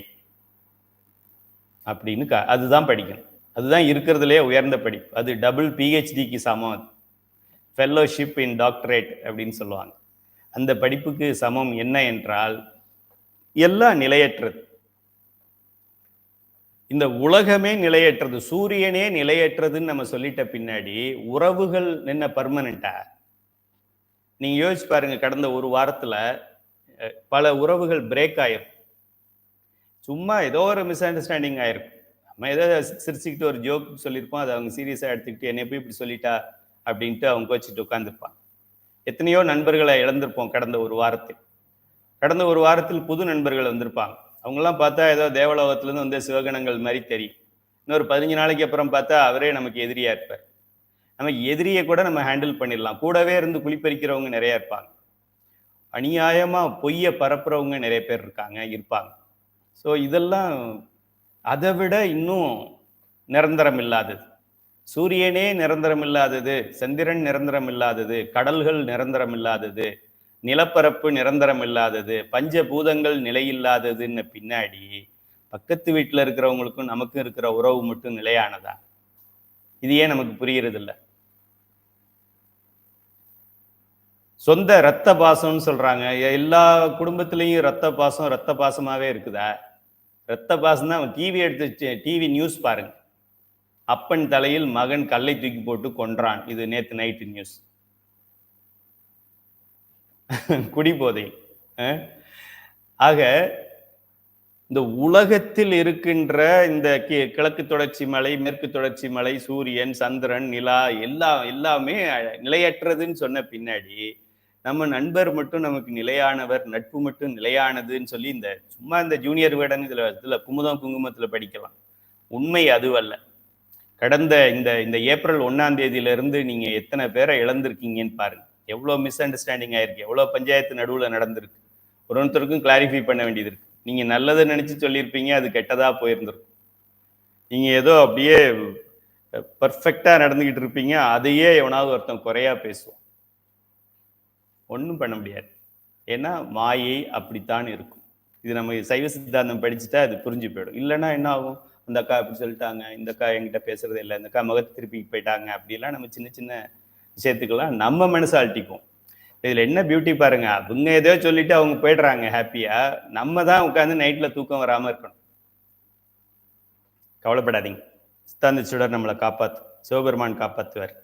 அப்படின்னு அதுதான் படிக்கணும். அதுதான் இருக்கிறதுலே உயர்ந்த படிப்பு. அது டபுள் பிஹெச்டிக்கு சமம். ஃபெல்லோஷிப் இன் டாக்டரேட் அப்படின்னு சொல்லுவாங்க. அந்த படிப்புக்கு சமம் என்ன என்றால் எல்லாம் நிலையற்றது. இந்த உலகமே நிலையற்றது, சூரியனே நிலையற்றதுன்னு நம்ம சொல்லிட்ட பின்னாடி உறவுகள் என்ன பர்மனண்டா? நீங்க யோசிச்சு பாருங்க, கடந்த ஒரு வாரத்துல பல உறவுகள் பிரேக் ஆயிரும். சும்மா ஏதோ ஒரு மிஸ் அண்டர்ஸ்டாண்டிங் ஆயிருக்கும். நம்ம ஏதோ சிரிச்சுக்கிட்டு ஒரு ஜோக் சொல்லியிருப்போம், அதை அவங்க சீரியஸா எடுத்துக்கிட்டு என்னை போய் இப்படி சொல்லிட்டா அப்படின்ட்டு அவங்க வச்சுட்டு உட்காந்துருப்பாங்க. எத்தனையோ நண்பர்களை இழந்திருப்போம் கடந்த ஒரு வாரத்தில். கடந்த ஒரு வாரத்தில் புது நண்பர்கள் வந்திருப்பாங்க. அவங்கெல்லாம் பார்த்தா ஏதோ தேவலோகத்திலேருந்து வந்த சிவகணங்கள் மாதிரி தெரியும். இன்னொரு 15 நாளைக்கு அப்புறம் பார்த்தா அவரே நமக்கு எதிரியா இருப்பார். நமக்கு எதிரியை கூட நம்ம ஹேண்டில் பண்ணிடலாம். கூடவே இருந்து குளிப்பறிக்கிறவங்க நிறைய இருப்பாங்க. அநியாயமா பொய்யை பரப்புறவங்க நிறைய பேர் இருப்பாங்க. ஸோ இதெல்லாம் அதை விட இன்னும் நிரந்தரம் இல்லாதது. சூரியனே நிரந்தரம் இல்லாதது, சந்திரன் நிரந்தரம் இல்லாதது, கடல்கள் நிரந்தரம் இல்லாதது, நிலப்பரப்பு நிரந்தரம் இல்லாதது, பஞ்சபூதங்கள் நிலையில்லாததுன்னு பின்னாடி பக்கத்து வீட்டில் இருக்கிறவங்களுக்கும் நமக்கும் இருக்கிற உறவு மட்டும் நிலையானதா? இது ஏன் நமக்கு புரிகிறது இல்லை? சொந்த ரத்த பாசம்னு சொல்றாங்க. எல்லா குடும்பத்திலையும் ரத்த பாசமாவே இருக்குதா? ரத்த பாசம் தான். டிவி நியூஸ் பாருங்க. அப்பன் தலையில் மகன் கல்லை தூக்கி போட்டு கொன்றான். இது நேத்து நைட்டு நியூஸ். குடிபோதை. ஆக இந்த உலகத்தில் இருக்கின்ற இந்த கிழக்கு தொடர்ச்சி மலை, மேற்கு தொடர்ச்சி மலை, சூரியன், சந்திரன், நிலா எல்லாமே நிலையற்றதுன்னு சொன்ன பின்னாடி நம்ம நண்பர் மட்டும் நமக்கு நிலையானவர், நட்பு மட்டும் நிலையானதுன்னு சொல்லி இந்த சும்மா இந்த ஜூனியர் வேடன் இதுல குமுதம் குங்குமத்துல படிக்கலாம். உண்மை அதுவல்ல. கடந்த இந்த ஏப்ரல் 1ஆம் தேதியிலிருந்து நீங்க எத்தனை பேரை இழந்திருக்கீங்கன்னு பாருங்க. எவ்வளவு மிஸ் அண்டர்ஸ்டாண்டிங் ஆயிருக்கு, எவ்வளவு பஞ்சாயத்து நடுவுல நடந்திருக்கு. ஒருத்தருக்கும் கிளாரிஃபை பண்ண வேண்டியது இருக்கு. நீங்க நல்லதை நினைச்சு சொல்லியிருப்பீங்க, அது கெட்டதா போயிருந்திருக்கும். நீங்க ஏதோ அப்படியே பர்ஃபெக்டா நடந்துகிட்டு இருப்பீங்க, அதையே எவனாவது ஒருத்தன் குறையா பேசுவோம். ஒன்றும் பண்ண முடியாது. ஏன்னா மாயை அப்படித்தான் இருக்கும். இது நம்ம சைவ சித்தாந்தம் படிச்சுட்டா அது புரிஞ்சு போயிடும். இல்லைன்னா என்ன ஆகும்? அந்த அக்கா அப்படி சொல்லிட்டாங்க, இந்த அக்கா என்கிட்ட பேசுறது இல்லை, இந்த அக்கா முகத்தை திருப்பி போயிட்டாங்க, அப்படிலாம் நம்ம சின்ன சின்ன விஷயத்துக்கெல்லாம் நம்ம மனசை அழட்டிக்குவோம். இதுல என்ன பியூட்டி பாருங்க, அவங்க ஏதோ சொல்லிட்டு அவங்க போயிடுறாங்க ஹாப்பியா. நம்ம தான் உட்காந்து நைட்ல தூக்கம் வராம இருக்கணும். கவலைப்படாதீங்க, சித்தாந்த சுடர் நம்மளை காப்பாத்து, சிவபெருமான் காப்பாத்துவார்.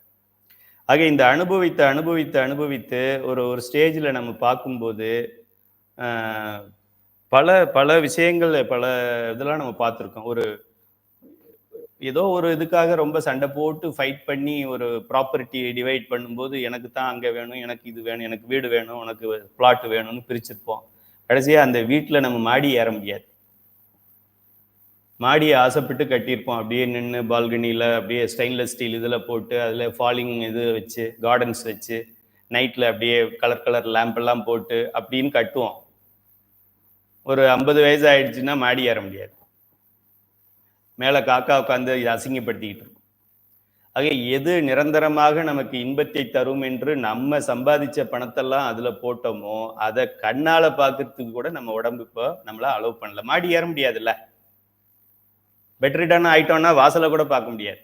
ஆக இந்த அனுபவித்து ஒரு ஸ்டேஜில் நம்ம பார்க்கும்போது பல விஷயங்கள், பல இதெல்லாம் நம்ம பார்த்துருக்கோம். ஏதோ ஒரு இதுக்காக ரொம்ப சண்டை போட்டு ஃபைட் பண்ணி ஒரு ப்ராப்பர்ட்டி டிவைட் பண்ணும்போது எனக்கு தான் அங்கே வேணும், எனக்கு இது வேணும், எனக்கு வீடு வேணும், உனக்கு பிளாட் வேணும்னு பிரிச்சிருப்போம். கடைசியாக அந்த வீட்டில் நம்ம மாடி ஏற முடியாது. மாடியை ஆசைப்பட்டு கட்டியிருப்போம். அப்படியே நின்று பால்கனியில் அப்படியே ஸ்டெயின்லெஸ் ஸ்டீல் இதில் போட்டு அதில் ஃபாலிங் இது வச்சு கார்டன்ஸ் வச்சு நைட்டில் அப்படியே கலர் கலர் லேம்ப் எல்லாம் போட்டு அப்படின்னு கட்டுவோம். ஒரு 50 வயசு ஆயிடுச்சுன்னா மாடி ஏற முடியாது. மேலே காக்கா உட்காந்து அசிங்கப்படுத்திக்கிட்டு இருக்கும். ஆக எது நிரந்தரமாக நமக்கு இன்பத்தை தரும் என்று நம்ம சம்பாதிச்ச பணத்தெல்லாம் அதுல போட்டோமோ, அதை கண்ணால பார்க்கறதுக்கு கூட நம்ம உடம்பு இப்போ நம்மள அலோவ் பண்ணல. மாடி ஏற முடியாதுல்ல. பெட் ரிட்டர்ன் ஆயிட்டோம்னா வாசலை கூட பார்க்க முடியாது.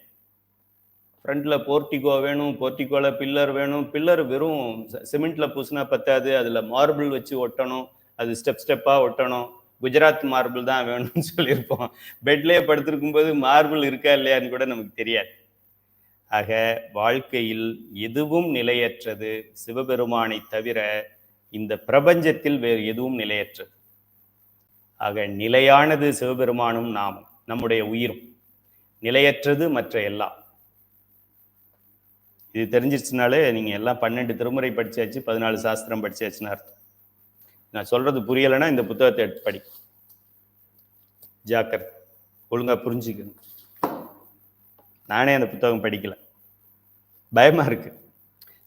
ஃப்ரண்ட்ல போர்ட்டிகோ வேணும், போர்ட்டிகோல பில்லர் வேணும். பில்லர் வெறும் சிமெண்ட்ல பூசினா பத்தாது, அதுல மார்பிள் வச்சு ஒட்டணும், அது ஸ்டெப் ஸ்டெப்பா ஒட்டணும். குஜராத் மார்பிள் தான் வேணும்னு சொல்லியிருப்போம். பெட்லேயே படுத்திருக்கும் போது மார்பிள் இருக்கா இல்லையான்னு கூட நமக்கு தெரியாது. ஆக வாழ்க்கையில் எதுவும் நிலையற்றது, சிவபெருமானை தவிர இந்த பிரபஞ்சத்தில் வேறு எதுவும் நிலையற்றது. ஆக நிலையானது சிவபெருமானும் நாமும், நம்முடைய உயிரும். நிலையற்றது மற்ற எல்லாம். இது தெரிஞ்சிருச்சுனாலே நீங்க எல்லாம் 12 திருமுறை படிச்சாச்சு, 14 சாஸ்திரம் படிச்சாச்சுன்னு அர்த்தம். நான் சொல்றது புரியலைன்னா இந்த புத்தகத்தை எடுத்து படி. ஜாக்கிரதை, ஒழுங்கா புரிஞ்சுக்கணும். நானே அந்த புத்தகம் படிக்கல, பயமா இருக்கு.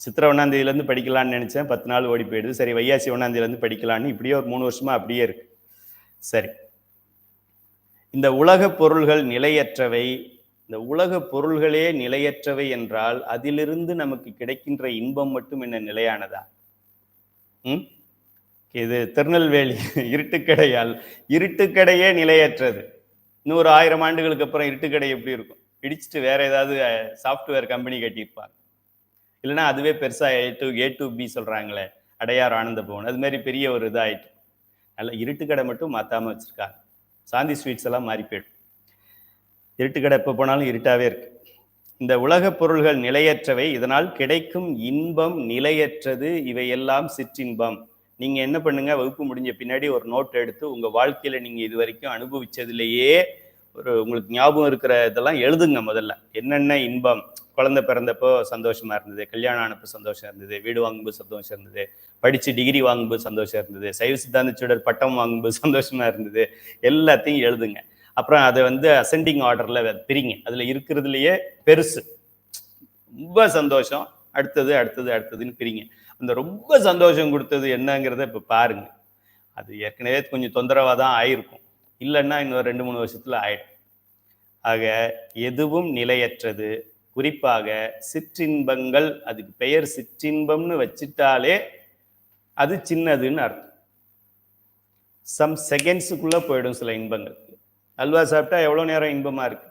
சித்திரை 1ஆம் தேதியிலேருந்து படிக்கலான்னு நினைச்சேன், 10 நாள் ஓடி போயிடுது. சரி, வைகாசி 1ஆம் தேதியிலேருந்து படிக்கலான்னு இப்படியே ஒரு 3 வருஷமா அப்படியே இருக்கு. சரி, இந்த உலக பொருள்கள் நிலையற்றவை. இந்த உலக பொருள்களே நிலையற்றவை என்றால் அதிலிருந்து நமக்கு கிடைக்கின்ற இன்பம் மட்டும் என்ன நிலையானதா? இது திருநெல்வேலி இருட்டுக்கடையால், இருட்டுக்கடையே நிலையற்றது. இன்னொரு 1000 ஆண்டுகளுக்கு அப்புறம் இருட்டுக்கடை எப்படி இருக்கும்? இடிச்சுட்டு வேற ஏதாவது சாஃப்ட்வேர் கம்பெனி கட்டியிருப்பாங்க. இல்லைன்னா அதுவே பெருசா ஏ டு பி சொல்றாங்களே, அடையார் ஆனந்த பவன், அது மாதிரி பெரிய ஒரு இதாயிட்டு. நல்ல இருட்டுக்கடை மட்டும் மாத்தாம வச்சிருக்காங்க. சாந்தி ஸ்வீட்ஸ் எல்லாம் மாறி போயிடும். இருட்டுக்கடை எப்போ போனாலும் இருட்டாவே இருக்கு. இந்த உலக பொருள்கள் நிலையற்றவை, இதனால் கிடைக்கும் இன்பம் நிலையற்றது. இவையெல்லாம் சிற்றின்பம். நீங்க என்ன பண்ணுங்க, வகுப்பு முடிஞ்ச பின்னாடி ஒரு நோட் எடுத்து உங்க வாழ்க்கையில நீங்க இது வரைக்கும் அனுபவிச்சதுலேயே ஒரு உங்களுக்கு ஞாபகம் இருக்கிற இதெல்லாம் எழுதுங்க. முதல்ல என்னென்ன இன்பம். குழந்தை பிறந்தப்போ சந்தோஷமா இருந்தது, கல்யாணம் ஆனப்போ சந்தோஷம் இருந்தது, வீடு வாங்கும்போது சந்தோஷம் இருந்தது, படிச்சு டிகிரி வாங்கும்போது சந்தோஷம் இருந்தது, சைவ சித்தாந்த சூடர் பட்டம் வாங்கும்போது சந்தோஷமா இருந்தது, எல்லாத்தையும் எழுதுங்க. அப்புறம் அதை அசெண்டிங் ஆர்டர்ல பிரிங்க. அதுல இருக்கிறதுலயே பெருசு ரொம்ப சந்தோஷம், அடுத்தது அடுத்தது அடுத்ததுன்னு பிரிங்க. அந்த ரொம்ப சந்தோஷம் கொடுத்தது என்னங்கிறத இப்ப பாருங்க. அது ஏற்கனவே கொஞ்சம் தொந்தரவா தான் ஆயிருக்கும், இல்லைன்னா இன்னொரு 2-3 வருஷத்துல ஆயிடும். ஆக எதுவும் நிலையற்றது. குறிப்பாக சிற்றின்பங்கள், அதுக்கு பெயர் சிற்றின்பம்னு வச்சிட்டாலே அது சின்னதுன்னு அர்த்தம். சம் செகண்ட்ஸுக்குள்ள போயிடும் சில இன்பங்கள். அல்வா சாப்பிட்டா எவ்வளோ நேரம் இன்பமா இருக்கு,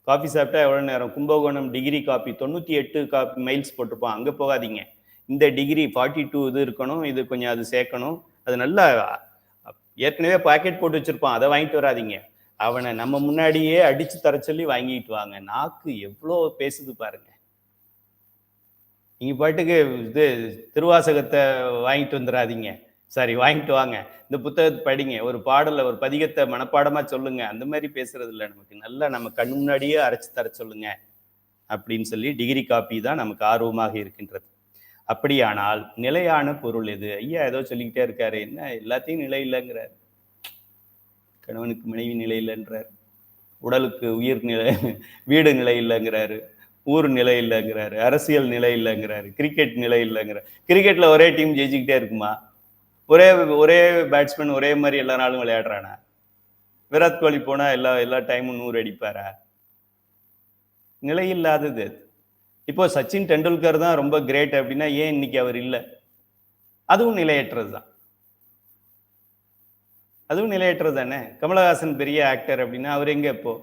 காஃபி சாப்பிட்டா எவ்வளோ நேரம். கும்பகோணம் டிகிரி காஃபி 98 மைல்ஸ் போட்டிருப்பான், அங்கே போகாதீங்க. இந்த டிகிரி 42 இது இருக்கணும், இது கொஞ்சம் அது சேர்க்கணும், அது நல்லா ஏற்கனவே பாக்கெட் போட்டு வச்சிருப்பான், அதை வாங்கிட்டு வராதிங்க. அவனை நம்ம முன்னாடியே அடிச்சு தர சொல்லி வாங்கிட்டு வாங்க. நாக்கு எவ்வளோ பேசுது பாருங்க. நீங்க பாட்டுக்கு இது திருவாசகத்தை வாங்கிட்டு வந்துடாதீங்க, சரி வாங்கிட்டு வாங்க, இந்த புத்தகத்தை படிங்க, ஒரு பாடலை ஒரு பதிகத்தை மனப்பாடமா சொல்லுங்க, அந்த மாதிரி பேசுறது இல்லை. நமக்கு நல்லா நம்ம கண் முன்னாடியே அரைச்சு தர சொல்லுங்க அப்படின்னு சொல்லி டிகிரி காப்பி தான் நமக்கு ஆர்வமாக இருக்கின்றது. அப்படியானால் நிலையான பொருள் எது? ஐயா ஏதோ சொல்லிக்கிட்டே இருக்காரு, என்ன எல்லாத்தையும் நிலை இல்லைங்கிறார். கணவனுக்கு மனைவி நிலை இல்லைன்றார், உடலுக்கு உயிர் நிலை, வீடு நிலை இல்லைங்கிறாரு, ஊர் நிலை இல்லைங்கிறாரு, அரசியல் நிலை இல்லைங்கிறாரு, கிரிக்கெட் நிலை இல்லைங்கிறாரு. கிரிக்கெட்ல ஒரே டீம் ஜெயிச்சுக்கிட்டே இருக்குமா? ஒரே ஒரே பேட்ஸ்மேன் ஒரே மாதிரி எல்லா நாளும் விளையாடுறானா? விராட் கோலி போனா எல்லா டைமும் 100 அடிப்பாரா? நிலை இல்லாதது. இப்போ சச்சின் டெண்டுல்கர் தான் ரொம்ப கிரேட் அப்படின்னா ஏன் இன்னைக்கு அவர் இல்லை? அதுவும் நிலையற்றது தான். அதுவும் நிலையற்றது தானே. கமலஹாசன் பெரிய ஆக்டர் அப்படின்னா அவர் எங்க? இப்போ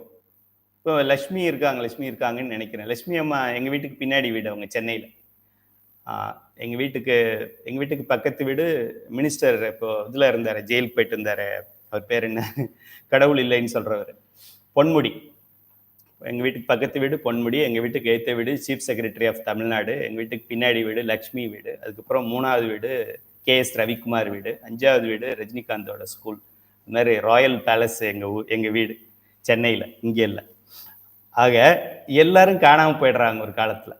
லட்சுமி இருக்காங்கன்னு நினைக்கிறேன். லட்சுமி அம்மா எங்க வீட்டுக்கு பின்னாடி வீடு, அவங்க சென்னையில். எங்க வீட்டுக்கு பக்கத்து வீடு மினிஸ்டர், இப்போ இதுல இருந்தாரு, ஜெயிலுக்கு போயிட்டு இருந்தாரு, அவர் பேர் என்ன, கடவுள் இல்லைன்னு சொல்றவர், பொன்முடி. எங்க வீட்டுக்கு பக்கத்து வீடு பொன்முடி, எங்க வீட்டுக்கு எய்த்த வீடு சீஃப் செக்ரட்டரி ஆஃப் தமிழ்நாடு, எங்க வீட்டுக்கு பின்னாடி வீடு லக்ஷ்மி வீடு, அதுக்கப்புறம் 3வது வீடு KS ரவிக்குமார் வீடு, 5வது வீடு ரஜினிகாந்தோட ஸ்கூல். இந்த மாதிரி ராயல் பேலஸ் எங்க வீடு சென்னையில், இங்கே இல்லை. ஆக எல்லாரும் காணாம போயிடுறாங்க ஒரு காலத்துல.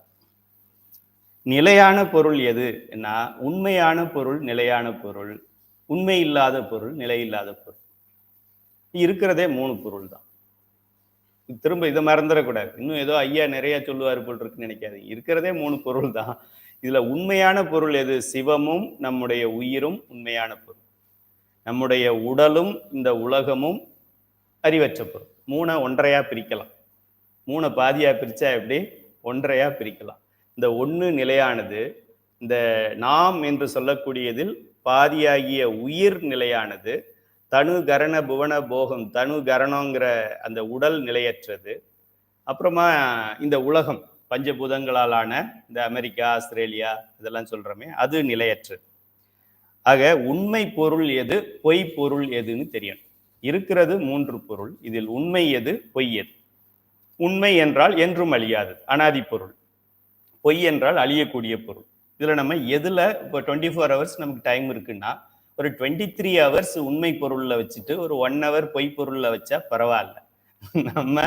நிலையான பொருள் எது? உண்மையான பொருள் நிலையான பொருள், உண்மை இல்லாத பொருள் நிலை இல்லாத பொருள். இருக்கிறதே 3 பொருள் தான். திரும்ப இதை மறந்துடக்கூடாது. இன்னும் ஏதோ ஐயா நிறைய சொல்லுவார் போல் இருக்குன்னு நினைக்காதீங்க. இருக்கிறதே 3 பொருள் தான். இதுல உண்மையான பொருள் எது? சிவமும் நம்முடைய உயிரும் உண்மையான பொருள். நம்முடைய உடலும் இந்த உலகமும் அறிவற்ற பொருள். 3 ஒன்றையா பிரிக்கலாம். 3 பாதியா பிரிச்சா எப்படி? ஒன்றையா பிரிக்கலாம். இந்த 1 நிலையானது, இந்த நாம் என்று சொல்லக்கூடியதில் பாதியாகிய உயிர் நிலையானது, தனு கரண புவன போகம், தனு கரணங்கிற அந்த உடல் நிலையற்றது. அப்புறமா இந்த உலகம் பஞ்சபூதங்களாலான இந்த அமெரிக்கா, ஆஸ்திரேலியா இதெல்லாம் சொல்றோமே, அது நிலையற்றது. ஆக உண்மை பொருள் எது, பொய் பொருள் எதுன்னு தெரியணும். இருக்கிறது 3 பொருள். இதில் உண்மை எது, பொய் எது? உண்மை என்றால் என்றும் அழியாதது, அனாதி பொருள். பொய் என்றால் அழியக்கூடிய பொருள். இதுல நம்ம எதுல இப்போ 24 ஹவர்ஸ் நமக்கு டைம் இருக்குன்னா, ஒரு 23 ஹவர்ஸ் உண்மை பொருள்ல வச்சுட்டு ஒரு 1 ஹவர் பொய் பொருள்ல வச்சா பரவாயில்ல. நம்ம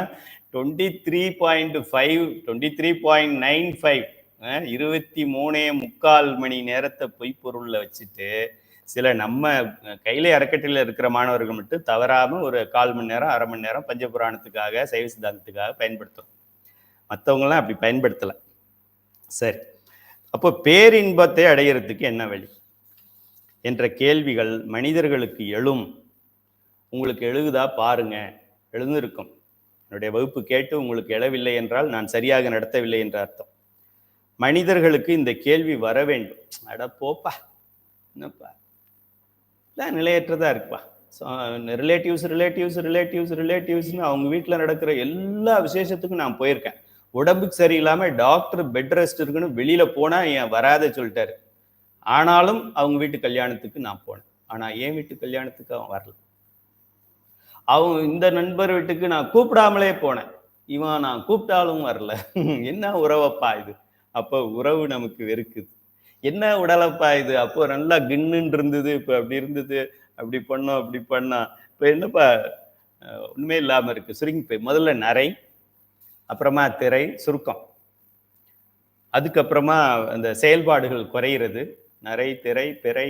23.5 23.95 23.75 மணி நேரத்தை பொய் பொருள்ல வச்சுட்டு, சில நம்ம கையிலே அறக்கட்டளையில் இருக்கிற மாணவர்கள் மட்டும் தவறாம ஒரு 1/4 மணி நேரம் 1/2 மணி நேரம் பஞ்சபுராணத்துக்காக, சைவ சித்தாந்தத்துக்காக பயன்படுத்தும். மற்றவங்களாம் அப்படி பயன்படுத்தலை. சரி, அப்போ பேரின்பத்தை அடையிறதுக்கு என்ன வழி என்ற கேள்விகள் மனிதர்களுக்கு எழும். உங்களுக்கு எழுகுதா பாருங்க, எழுந்திருக்கும். என்னுடைய வகுப்பு கேட்டு உங்களுக்கு எழவில்லை என்றால் நான் சரியாக நடத்தவில்லை என்ற அர்த்தம். மனிதர்களுக்கு இந்த கேள்வி வர வேண்டும். அட போப்பா, என்னப்பா நிலையற்றதா இருக்குப்பா, ரிலேட்டிவ்ஸ்னு அவங்க வீட்டில் நடக்கிற எல்லா விசேஷத்துக்கும் நான் போயிருக்கேன். உடம்புக்கு சரியில்லாமல் டாக்டர் பெட் ரெஸ்ட் இருக்குன்னு வெளியில போனா என் வராத சொல்லிட்டாரு. ஆனாலும் அவங்க வீட்டு கல்யாணத்துக்கு நான் போனேன். ஆனா என் வீட்டு கல்யாணத்துக்கு அவன் வரல. அவங்க இந்த நண்பர் வீட்டுக்கு நான் கூப்பிடாமலே போனேன், இவன் நான் கூப்பிட்டாலும் வரல. என்ன உறவப்பா இது? அப்போ உறவு நமக்கு வெறுக்குது. என்ன உடலப்பா இது? அப்போ நல்லா கின்னுன்னு இருந்தது, இப்போ அப்படி இருந்தது, அப்படி பண்ணோம் அப்படி பண்ணா, இப்போ என்னப்பா ஒண்ணுமே இல்லாம இருக்கு, சுருங்கி போய். முதல்ல நரை, அப்புறமா திரை சுருக்கம், அதுக்கப்புறமா அந்த செயல்பாடுகள் குறையிறது, நரை திரை பிறை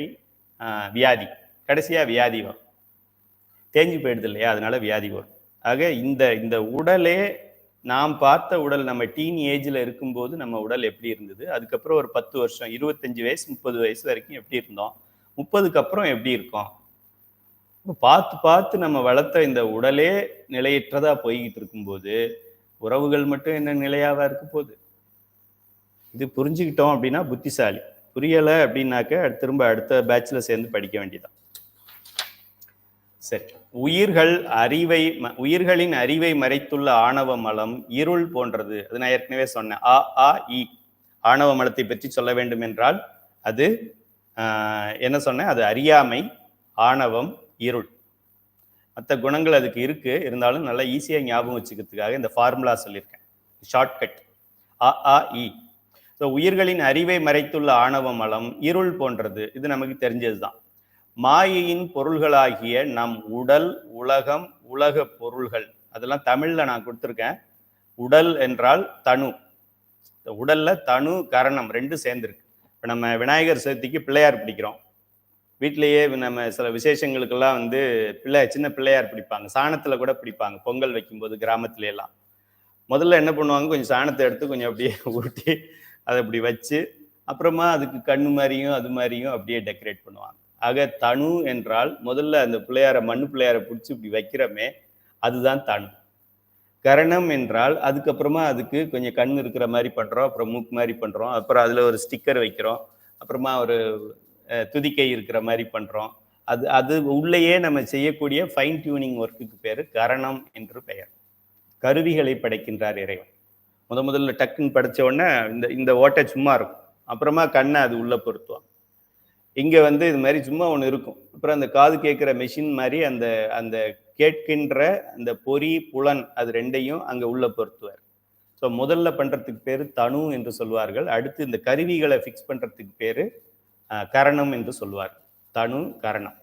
வியாதி, கடைசியா வியாதி வரும். தேஞ்சு போயிடுது இல்லையா, அதனால வியாதி வரும். ஆக இந்த உடலே நாம் பார்த்த உடல் நம்ம டீன் ஏஜில் இருக்கும்போது நம்ம உடல் எப்படி இருந்தது, அதுக்கப்புறம் ஒரு 10 வருஷம் 25 வயசு 30 வயசு வரைக்கும் எப்படி இருந்தோம், 30க்கு அப்புறம் எப்படி இருக்கோம், பார்த்து பார்த்து நம்ம வளர்த்த இந்த உடலே நிலையற்றதா போய்கிட்டு இருக்கும்போது உறவுகள் மட்டும் என்ன நிலையாவா இருக்க போகுது? இது புரிஞ்சுக்கிட்டோம் அப்படின்னா புத்திசாலி. புரியலை அப்படின்னாக்க திரும்ப அடுத்த பேட்ச்ல சேர்ந்து படிக்க வேண்டியதான். சரி, உயிர்களின் அறிவை மறைத்துள்ள ஆணவ மலம் இருள் போன்றது. அது நான் ஏற்கனவே சொன்னேன். ஆணவ மலத்தை பற்றி சொல்ல வேண்டும் என்றால் அது என்ன சொன்னேன்? அது அறியாமை, ஆணவம், இருள். மற்ற குணங்கள் அதுக்கு இருக்கு, இருந்தாலும் நல்லா ஈஸியாக ஞாபகம் வச்சுக்கிறதுக்காக இந்த ஃபார்முலா சொல்லியிருக்கேன், ஷார்ட்கட். ஸோ உயிர்களின் அறிவை மறைத்துள்ள ஆணவ மலம் இருள் போன்றது. இது நமக்கு தெரிஞ்சதுதான். மாயையின் பொருள்களாகிய நம் உடல், உலகம், உலக பொருள்கள், அதெல்லாம் தமிழ்ல நான் கொடுத்துருக்கேன். உடல் என்றால் தனு, உடல்ல தனு கரணம் ரெண்டும் சேர்ந்துருக்கு. இப்போ நம்ம விநாயகர் சதுர்த்திக்கு பிள்ளையார் பிடிக்கிறோம். வீட்டிலேயே நம்ம சில விசேஷங்களுக்கெல்லாம் சின்ன பிள்ளையார் பிடிப்பாங்க, சாணத்தில் கூட பிடிப்பாங்க. பொங்கல் வைக்கும்போது கிராமத்துல எல்லாம் முதல்ல என்ன பண்ணுவாங்க, கொஞ்சம் சாணத்தை எடுத்து கொஞ்சம் அப்படியே உருட்டி அதை அப்படி வச்சு, அப்புறமா அதுக்கு கண்ணு மாதிரியும் அது மாதிரியும் அப்படியே டெக்கரேட் பண்ணுவாங்க. ஆக தனு என்றால் முதல்ல அந்த பிள்ளையார, மண்ணு பிள்ளையாரை பிடிச்சி இப்படி வைக்கிறோமே, அதுதான் தனு. கரணம் என்றால் அதுக்கப்புறமா அதுக்கு கொஞ்சம் கண் இருக்கிற மாதிரி பண்ணுறோம், அப்புறம் மூக்கு மாதிரி பண்ணுறோம், அப்புறம் அதில் ஒரு ஸ்டிக்கர் வைக்கிறோம், அப்புறமா ஒரு துதிக்கை இருக்கிற மாதிரி பண்ணுறோம். அது உள்ளேயே நம்ம செய்யக்கூடிய ஃபைன் டியூனிங் ஒர்க்குக்கு பேர் கரணம் என்று பெயர். கருவிகளை படைக்கின்றார் இறைவன். முதல்ல டக்குன்னு படைச்ச உடனே இந்த ஓட்டை சும்மா இருக்கும், அப்புறமா கண்ணை அது உள்ள பொருத்துவான். இங்கே இது மாதிரி சும்மா ஒன்று இருக்கும், அப்புறம் அந்த காது கேட்குற மெஷின் மாதிரி அந்த கேட்கின்ற அந்த பொறி புலன் அது ரெண்டையும் அங்கே உள்ள பொருத்துவார். ஸோ முதல்ல பண்ணுறதுக்கு பேர் தனு என்று சொல்வார்கள். அடுத்து இந்த கருவிகளை ஃபிக்ஸ் பண்ணுறதுக்கு பேர் கரணம் என்று சொல்வார். தனு கரணம்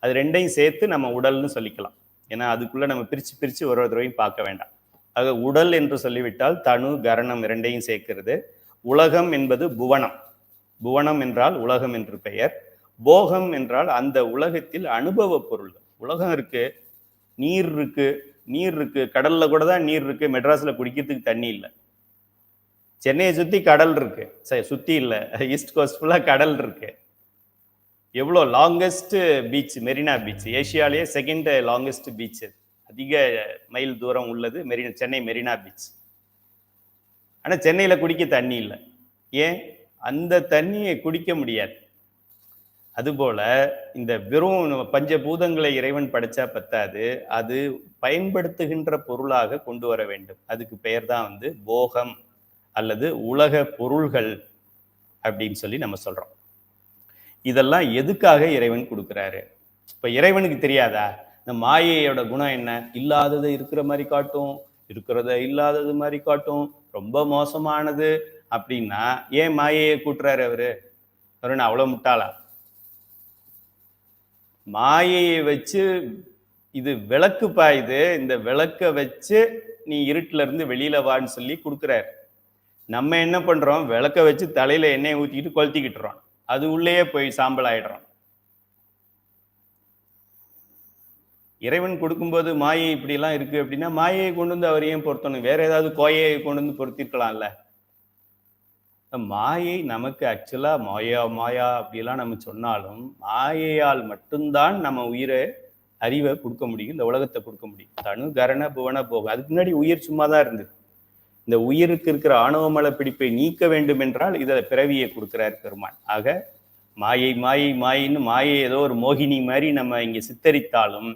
அது ரெண்டையும் சேர்த்து நம்ம உடல்னு சொல்லிக்கலாம். ஏன்னா அதுக்குள்ளே நம்ம பிரித்து ஒரு தடவையும் பார்க்க வேண்டாம். ஆக உடல் என்று சொல்லிவிட்டால் தனு கரணம் இரண்டையும் சேர்க்கிறது. உலகம் என்பது புவனம், புவனம் என்றால் உலகம் என்று பெயர். போகம் என்றால் அந்த உலகத்தில் அனுபவ பொருள்கள். உலகம் இருக்கு, நீர் இருக்கு, கடல்ல கூட தான் நீர் இருக்கு, மெட்ராஸ்ல குடிக்கிறதுக்கு தண்ணி இல்லை. சென்னையை சுற்றி கடல் இருக்கு. சரி, சுற்றி இல்லை, ஈஸ்ட் கோஸ்ட் ஃபுல்லாக கடல் இருக்கு. எவ்வளோ லாங்கஸ்ட் பீச் மெரினா பீச், ஏஷியாலேயே செகண்ட் லாங்கஸ்ட் பீச், அதிக மைல் தூரம் உள்ளது சென்னை மெரினா பீச். ஆனால் சென்னையில் குடிக்க தண்ணி இல்லை. ஏன்? அந்த தண்ணியை குடிக்க முடியாது. அதுபோல இந்த வெறும் பஞ்சபூதங்களை இறைவன் படைச்சா பத்தாது, அது பயன்படுத்துகின்ற பொருளாக கொண்டு வர வேண்டும். அதுக்கு பெயர் தான் போகம் அல்லது உலக பொருள்கள் அப்படின்னு சொல்லி நம்ம சொல்றோம். இதெல்லாம் எதுக்காக இறைவன் கொடுக்குறாரு? இப்ப இறைவனுக்கு தெரியாதா இந்த மாயையோட குணம் என்ன? இல்லாததை இருக்கிற மாதிரி காட்டும், இருக்கிறத இல்லாதது மாதிரி காட்டும், ரொம்ப மோசமானது அப்படின்னா ஏன் மாயையை கூட்டுறாரு அவரு? அவ்வளவு முட்டாளா? மாயையை வச்சு இது விளக்கு பாயுது, இந்த விளக்க வச்சு நீ இருட்டுல இருந்து வெளியில வான்னு சொல்லி கொடுக்குறாரு. நம்ம என்ன பண்றோம்? விளக்க வச்சு தலையில எண்ணெயை ஊத்திக்கிட்டு கொளுத்திக்கிட்டுறோம். அது உள்ளேயே போய் சாம்பல் ஆயிடுறோம். இறைவன் கொடுக்கும்போது மாயை இப்படி எல்லாம் இருக்கு அப்படின்னா மாயையை கொண்டு வந்து அவர் ஏன் பொருத்தணும்? வேற ஏதாவது கோயையை கொண்டு வந்து பொருத்திருக்கலாம்ல. மாயை நமக்கு ஆக்சுவலா மாயா மாயா அப்படிலாம் நம்ம சொன்னாலும் மாயையால் மட்டும்தான் நம்ம உயிரை அறிவை கொடுக்க முடியும், இந்த உலகத்தை கொடுக்க முடியும். தனு கரண புவன போகும். அதுக்கு முன்னாடி உயிர் சும்மா தான் இருந்தது. இந்த உயிருக்கு இருக்கிற ஆணவமல பிடிப்பை நீக்க வேண்டும் என்றால் இதை பிறவியை கொடுக்கிறார் பெருமான். ஆக மாயை மாயை மாயின்னு மாயை ஏதோ ஒரு மோகினி மாதிரி நம்ம இங்கே சித்தரித்தாலும்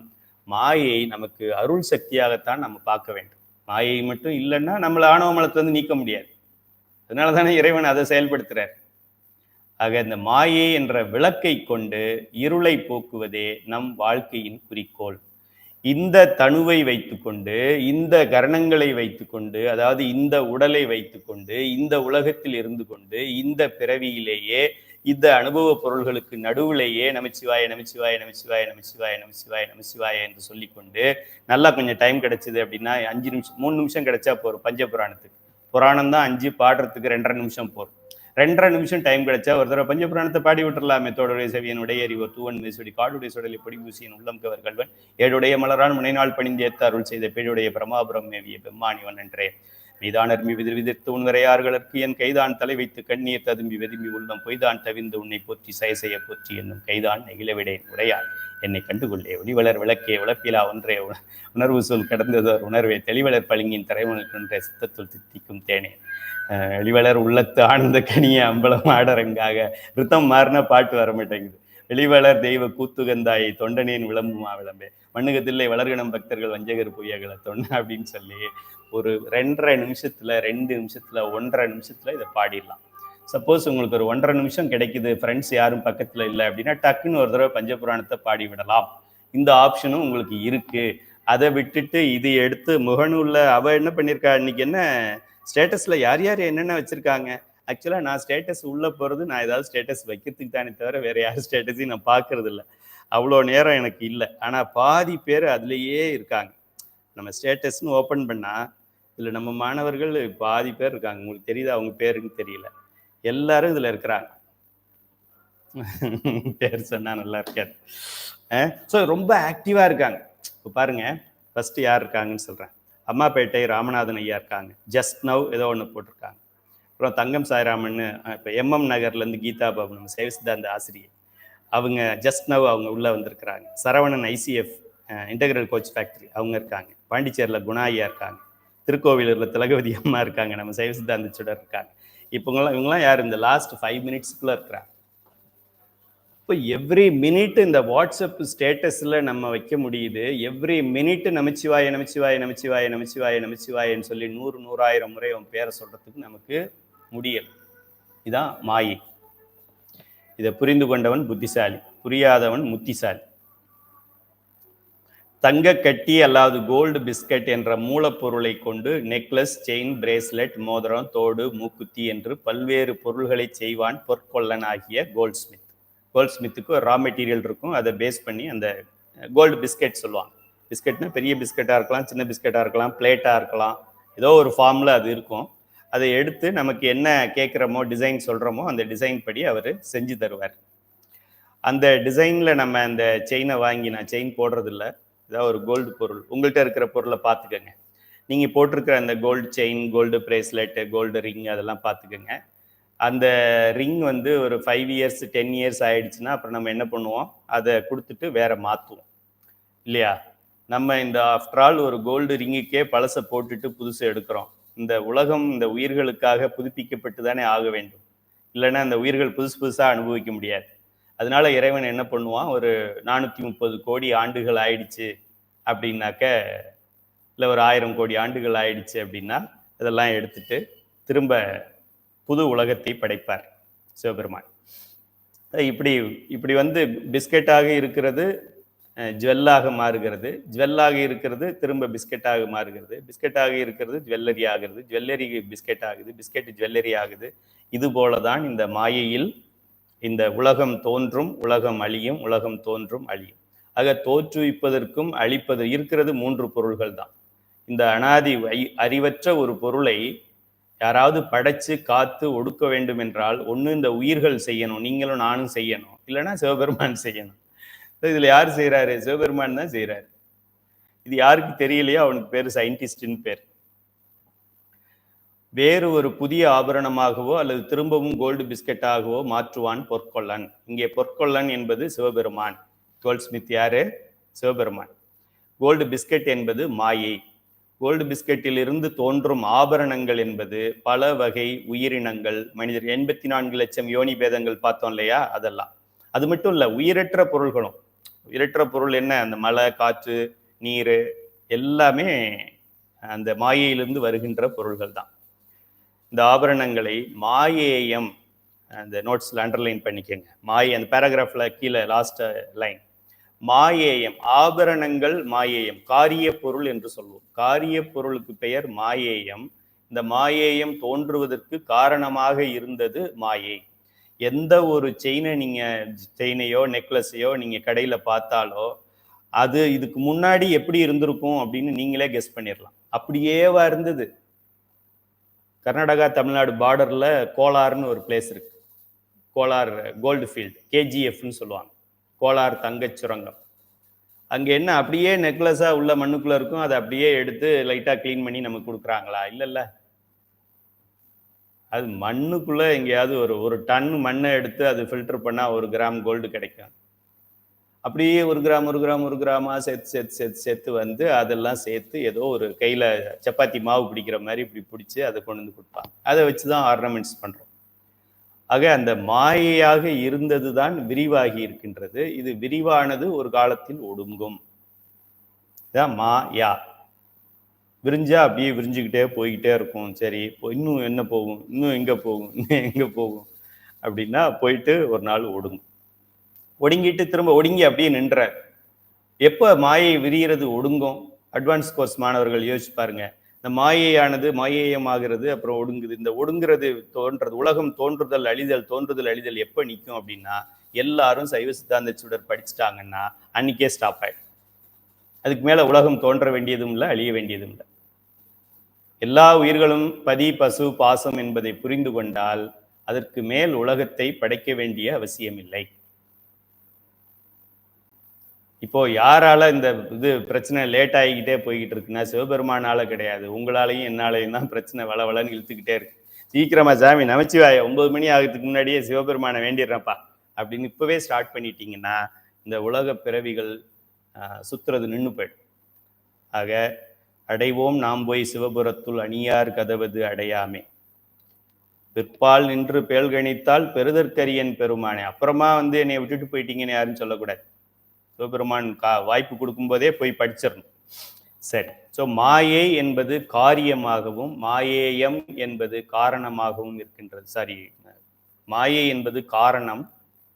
மாயை நமக்கு அருள் சக்தியாகத்தான் நம்ம பார்க்க வேண்டும். மாயை மட்டும் இல்லைன்னா நம்மளை ஆணவமலத்திலிருந்து நீக்க முடியாது. அதனால தானே இறைவன் அதை செயல்படுத்துறார். ஆக இந்த மாயை என்ற விளக்கை கொண்டு இருளை போக்குவதே நம் வாழ்க்கையின் குறிக்கோள். இந்த தனுவை வைத்துக்கொண்டு, இந்த கரணங்களை வைத்துக்கொண்டு, அதாவது இந்த உடலை வைத்துக்கொண்டு, இந்த உலகத்தில் இருந்து கொண்டு, இந்த பிறவியிலேயே இந்த அனுபவ பொருள்களுக்கு நடுவிலேயே நமச்சிவாய நமச்சிவாய நமச்சிவாய நமச்சிவாய நமச்சிவாய நமச்சிவாய என்று சொல்லிக்கொண்டு நல்லா கொஞ்சம் டைம் கிடைச்சிது அப்படின்னா 5 நிமிஷம் 3 நிமிஷம் கிடைச்சா போறோம். பஞ்சபுராணத்துக்கு புராணம் தான் 5, பாடுறதுக்கு 2.5 நிமிஷம் போறோம். 2.5 நிமிஷம் டைம் கிடைச்சா ஒரு தடவை பஞ்சபுராணத்தை பாடி விட்டுறலாமே. தோடுடைய செவியன் உடையறிவோர் தூவன் மேசொடி காடுடைய சுடலை பொடி பூசியன் உள்ளம் கவர் கல்வன் ஏழுடைய மலரான் முனைநாள் பணிந்து ஏத்த அருள் செய்த பேழுடைய பிரமாபுரம் மேவிய பெம்மானிவன் என்றே மீதானர்மி விதிர்த்து உன்வரையார்களுக்கு என் கைதான் தலை வைத்து கண்ணீர் ததும்பி வெதும்பி உள்ளம் பொய்தான் தவிந்து உன்னை போற்றி சயசெய்ய போற்றி என்னும் கைதான் நெகிழவிடேன் உடையார் என்னை கண்டுகொள்ளே ஒளிவளர் விளக்கே உழப்பிலா ஒன்றே உணர்வு சொல் கடந்ததோர் உணர்வே தெளிவளர் பளிங்கின் திரைமணக்கின்ற சித்தத்துள் தித்திக்கும் தேனே வெளிவளர் உள்ளத்து ஆனந்த கனிய அம்பலம் ஆடரங்காக ரித்தம் மாறின பாட்டு வர மாட்டேங்குது. வெளிவளர் தெய்வ கூத்துகந்தாயை தொண்டனேன் விளம்புமா விளம்பே மண்ணுகத்தில்லை வளர்கணம் பக்தர்கள் வஞ்சகர் பொய்யகளை தொண்ட அப்படின்னு சொல்லி ஒரு 2.5 நிமிஷத்துல 2 நிமிஷத்துல 1.5 நிமிஷத்துல இதை பாடிடலாம். சப்போஸ் உங்களுக்கு ஒரு 1.5 நிமிஷம் கிடைக்குது, ஃப்ரெண்ட்ஸ் யாரும் பக்கத்துல இல்லை அப்படின்னா டக்குன்னு ஒரு தடவை பஞ்சபுராணத்தை பாடி விடலாம். இந்த ஆப்ஷனும் உங்களுக்கு இருக்கு. அதை விட்டுட்டு இது எடுத்து முகநூல்ல அவ என்ன பண்ணியிருக்கா, இன்னைக்கு என்ன ஸ்டேட்டஸ்ல யார் யார் என்னென்ன வச்சிருக்காங்க. ஆக்சுவலா நான் ஸ்டேட்டஸ் உள்ள போறது நான் ஏதாவது ஸ்டேட்டஸ் வைக்கிறதுக்கு தானே தவிர வேற யாரும் ஸ்டேட்டஸையும் நான் பார்க்கறது இல்லை. அவ்வளோ நேரம் எனக்கு இல்லை. ஆனா பாதி பேர் அதுலேயே இருக்காங்க. நம்ம ஸ்டேட்டஸ்ன்னு ஓப்பன் பண்ணா இதுல நம்ம மாணவர்கள் பாதி பேர் இருக்காங்க. உங்களுக்கு தெரியுது, அவங்க பேருன்னு தெரியல, எல்லாரும் இதுல இருக்கிறாங்க. பேர் சொன்னா நல்லா இருக்காது. ஸோ ரொம்ப ஆக்டிவா இருக்காங்க. இப்போ பாருங்க, ஃபர்ஸ்ட் யார் இருக்காங்கன்னு சொல்றேன். அம்மாப்பேட்டை ராமநாதன் ஐயா இருக்காங்க. ஜஸ்ட் நவ் ஏதோ ஒன்று போட்டிருக்காங்க. அப்புறம் தங்கம் சாய்ராமன்னு இப்போ MM நகர்லேருந்து கீதா பாபு நம்ம சைவ சித்தாந்த ஆசிரியர், அவங்க ஜஸ்ட் நவ் அவங்க உள்ளே வந்திருக்கிறாங்க. Saravanan ICF integral coach factory அவங்க இருக்காங்க. பாண்டிச்சேரியில் குணா ஐயா இருக்காங்க. திருக்கோவிலூரில் திலகவதி அம்மா இருக்காங்க. நம்ம சைவ சித்தாந்த சுடர் இருக்காங்க. இவங்கெல்லாம் யார் இந்த லாஸ்ட் 5 மினிட்ஸ்க்குள்ளே இருக்கிறாங்க. இப்போ எவ்ரி மினிட் இந்த வாட்ஸ்அப் ஸ்டேட்டஸில் நம்ம வைக்க முடியுது. எவ்ரி மினிட் நமச்சிவாய நமச்சிவாய நமச்சிவாய நமச்சிவாய நமச்சிவாயன்னு சொல்லி 100,000 முறை அவன் பேரை சொல்றதுக்கு நமக்கு முடியலை. இதான் மாயை. இதை புரிந்து கொண்டவன் புத்திசாலி, புரியாதவன் முத்திசாலி. தங்க கட்டி அல்லாது கோல்டு பிஸ்கட் என்ற மூலப்பொருளை கொண்டு நெக்லஸ், செயின், பிரேஸ்லெட், மோதிரம், தோடு, மூக்குத்தி என்று பல்வேறு பொருள்களை செய்வான் பொற்கொள்ளன் ஆகிய கோல்ட்ஸ்மித். கோல்ட்ஸ்மித்துக்கு ஒரு ரா மெட்டீரியல் இருக்கும், அதை பேஸ் பண்ணி அந்த கோல்டு பிஸ்கெட் சொல்லுவாங்க. பிஸ்கெட்னா பெரிய பிஸ்கெட்டாக இருக்கலாம், சின்ன பிஸ்கெட்டாக இருக்கலாம், பிளேட்டாக இருக்கலாம், ஏதோ ஒரு ஃபார்மில் அது இருக்கும். அதை எடுத்து நமக்கு என்ன கேட்குறோமோ, டிசைன் சொல்கிறோமோ அந்த டிசைன் படி அவர் செஞ்சு தருவார். அந்த டிசைனில் நம்ம அந்த செயினை வாங்கி, நான் செயின் போடுறதில்ல, ஏதாவது ஒரு கோல்டு பொருள் உங்கள்கிட்ட இருக்கிற பொருளை பார்த்துக்கங்க. நீங்கள் போட்டிருக்கிற அந்த gold chain, gold bracelet, gold ring அதெல்லாம் பார்த்துக்கோங்க. அந்த ரிங் வந்து ஒரு 5 இயர்ஸ் 10 இயர்ஸ் ஆயிடுச்சுன்னா அப்புறம் நம்ம என்ன பண்ணுவோம், அதை கொடுத்துட்டு வேற மாற்றுவோம் இல்லையா? நம்ம இந்த ஆஃப்டர் ஆல் ஒரு கோல்டு ரிங்குக்கே பழசை போட்டுட்டு புதுசு எடுக்கிறோம். இந்த உலகம் இந்த உயிர்களுக்காக புதுப்பிக்கப்பட்டு தானே ஆக வேண்டும். இல்லைன்னா அந்த உயிர்கள் புதுசு புதுசாக அனுபவிக்க முடியாது. அதனால இறைவன் என்ன பண்ணுவான், ஒரு 430 கோடி ஆண்டுகள் ஆயிடுச்சு அப்படின்னாக்க, இல்லை ஒரு 1000 கோடி ஆண்டுகள் ஆயிடுச்சு அப்படின்னா இதெல்லாம் எடுத்துட்டு திரும்ப புது உலகத்தை படைப்பார் சிவபெருமான். இப்படி இப்படி வந்து பிஸ்கெட்டாக இருக்கிறது ஜுவல்லாக மாறுகிறது, ஜுவல்லாக இருக்கிறது திரும்ப பிஸ்கெட்டாக மாறுகிறது, பிஸ்கெட்டாக இருக்கிறது ஜுவல்லரி ஆகிறது, ஜுவல்லரி பிஸ்கெட் ஆகுது, பிஸ்கெட் ஜுவல்லரி ஆகுது. இது போலதான் இந்த மாயையில் இந்த உலகம் தோன்றும், உலகம் அழியும், உலகம் தோன்றும் அழியும். ஆக தோற்றுவிப்பதற்கும் அழிப்பது இருக்கிறது 3 பொருள்கள் தான். இந்த அனாதி அறிவற்ற ஒரு பொருளை யாராவது படைச்சு காத்து ஒடுக்க வேண்டும் என்றால் ஒன்று இந்த உயிர்கள் செய்யணும், நீங்களும் நானும் செய்யணும், இல்லைன்னா சிவபெருமான் செய்யணும். இதுல யார் செய்யறாரு? சிவபெருமான் தான் செய்யறாரு. இது யாருக்கு தெரியலையோ அவனுக்கு பேரு சயின்டிஸ்ட்னு பேர். வேறு ஒரு புதிய ஆபரணமாகவோ அல்லது திரும்பவும் கோல்டு பிஸ்கெட்டாகவோ மாற்றுவான் பொற்கொள்ளன். இங்கே பொற்கொள்ளன் என்பது சிவபெருமான். கோல்ட் ஸ்மித் யாரு? சிவபெருமான். கோல்டு பிஸ்கெட் என்பது மாயை. கோல்டு பிஸ்கெட்டில் இருந்து தோன்றும் ஆபரணங்கள் என்பது பல வகை உயிரினங்கள், மனிதர். 84 லட்சம் யோனி பேதங்கள் பார்த்தோம் இல்லையா? அதெல்லாம். அது மட்டும் இல்ல, உயிரற்ற பொருள்களும். உயிரற்ற பொருள் என்ன? அந்த மலை, காற்று, நீர் எல்லாமே அந்த மாயையிலிருந்து வருகின்ற பொருள்கள் தான். இந்த ஆபரணங்களை மாயேயம், அந்த நோட்ஸ்ல அண்டர்லைன் பண்ணிக்கோங்க. மாயை, அந்த பேராகிராஃப்ல கீழே லாஸ்ட் லைன், மாயேயம், ஆபரணங்கள் மாயேயம், காரிய பொருள் என்று சொல்லுவோம். காரிய பொருளுக்கு பெயர் மாயேயம். இந்த மாயேயம் தோன்றுவதற்கு காரணமாக இருந்தது மாயை. எந்த ஒரு செயினையோ நெக்லஸையோ நீங்க கடையில பார்த்தாலோ அது இதுக்கு முன்னாடி எப்படி இருந்திருக்கும் அப்படின்னு நீங்களே கெஸ் பண்ணிடலாம். அப்படியேவா இருந்தது. கர்நாடகா தமிழ்நாடு பார்டர்ல கோலார்னு ஒரு பிளேஸ் இருக்கு. கோலார் கோல்டு ஃபீல்டு, கேஜிஎஃப்னு சொல்லுவாங்க, கோலார் தங்க சுரங்கம். அங்க என்ன அப்படியே நெக்லஸா உள்ள மண்ணுக்குள்ள இருக்கும், அதை அப்படியே எடுத்து லைட்டா கிளீன் பண்ணி நமக்கு கொடுக்குறாங்களா? இல்ல. அது மண்ணுக்குள்ள எங்கேயாவது ஒரு டன் மண்ணை எடுத்து அது ஃபில்டர் பண்ணா 1 கிராம் கோல்டு கிடைக்கும். அப்படியே 1 கிராமா சேர்த்து வந்து அதெல்லாம் சேர்த்து ஏதோ ஒரு கையில சப்பாத்தி மாவு பிடிக்கிற மாதிரி இப்படி பிடிச்சி அதை கொண்டு வந்து கொடுப்பாங்க. அதை வச்சுதான் ஆர்னமெண்ட்ஸ் பண்றோம். ஆக அந்த மாயையாக இருந்தது தான் விரிவாகி இருக்கின்றது. இது விரிவானது ஒரு காலத்தில் ஒடுங்கும். மாயா விரிஞ்சா அப்படியே விரிஞ்சுக்கிட்டே போய்கிட்டே இருக்கும். சரி, இன்னும் என்ன போகும், இன்னும் எங்க போகும், இன்னும் எங்க போகும் அப்படின்னா போயிட்டு ஒரு நாள் ஒடுங்கும். ஒடுங்கிட்டு திரும்ப ஒடுங்கி அப்படியே நின்ற. எப்ப மாயை விரிகிறது ஒடுங்கும்? அட்வான்ஸ் கோர்ஸ் மாணவர்கள் யோசிச்சு பாருங்க. இந்த மாயையானது மாயேயமாகிறது, அப்புறம் ஒடுங்குது. இந்த ஒடுங்கிறது தோன்றது, உலகம் தோன்றுதல் அழிதல், தோன்றுதல் அழிதல் எப்ப நிற்கும் அப்படின்னா எல்லாரும் சைவ சித்தாந்த சுடர் படிச்சுட்டாங்கன்னா அன்னைக்கே ஸ்டாப் ஆயிடும். அதுக்கு மேல உலகம் தோன்ற வேண்டியதும் இல்லை, அழிய வேண்டியதும் இல்லை. எல்லா உயிர்களும் பதி பசு பாசம் என்பதை புரிந்து கொண்டால் அதற்கு மேல் உலகத்தை படைக்க வேண்டிய அவசியம் இல்லை. இப்போ யாரால இந்த இது பிரச்சனை லேட் ஆகிக்கிட்டே போய்கிட்டு இருக்குன்னா சிவபெருமானால கிடையாது, உங்களாலையும் என்னாலையும் தான் பிரச்சனை வளவளன்னு இழுத்துக்கிட்டே இருக்கு. சீக்கிரமா சாமி நமச்சிவாய 9 மணி ஆகிறதுக்கு முன்னாடியே சிவபெருமானை வேண்டிடுறப்பா அப்படின்னு இப்பவே ஸ்டார்ட் பண்ணிட்டீங்கன்னா இந்த உலக பிறவிகள் சுத்துறது நின்று போயிடும். ஆக அடைவோம் நாம் போய் சிவபுரத்துள் அணியார் கதவது அடையாமே, பிற்பால் நின்று பேழ்கணித்தால் பெருதற்கரியன் பெருமானே. அப்புறமா வந்து என்னை விட்டுட்டு போயிட்டீங்கன்னு யாரும் சொல்லக்கூடாது. சிவபெருமான் வாய்ப்பு கொடுக்கும் போதே போய் படிச்சிடணும். சரி, ஸோ மாயை என்பது காரியமாகவும் மாயேயம் என்பது காரணமாகவும் இருக்கின்றது. சாரி, மாயை என்பது காரணம்,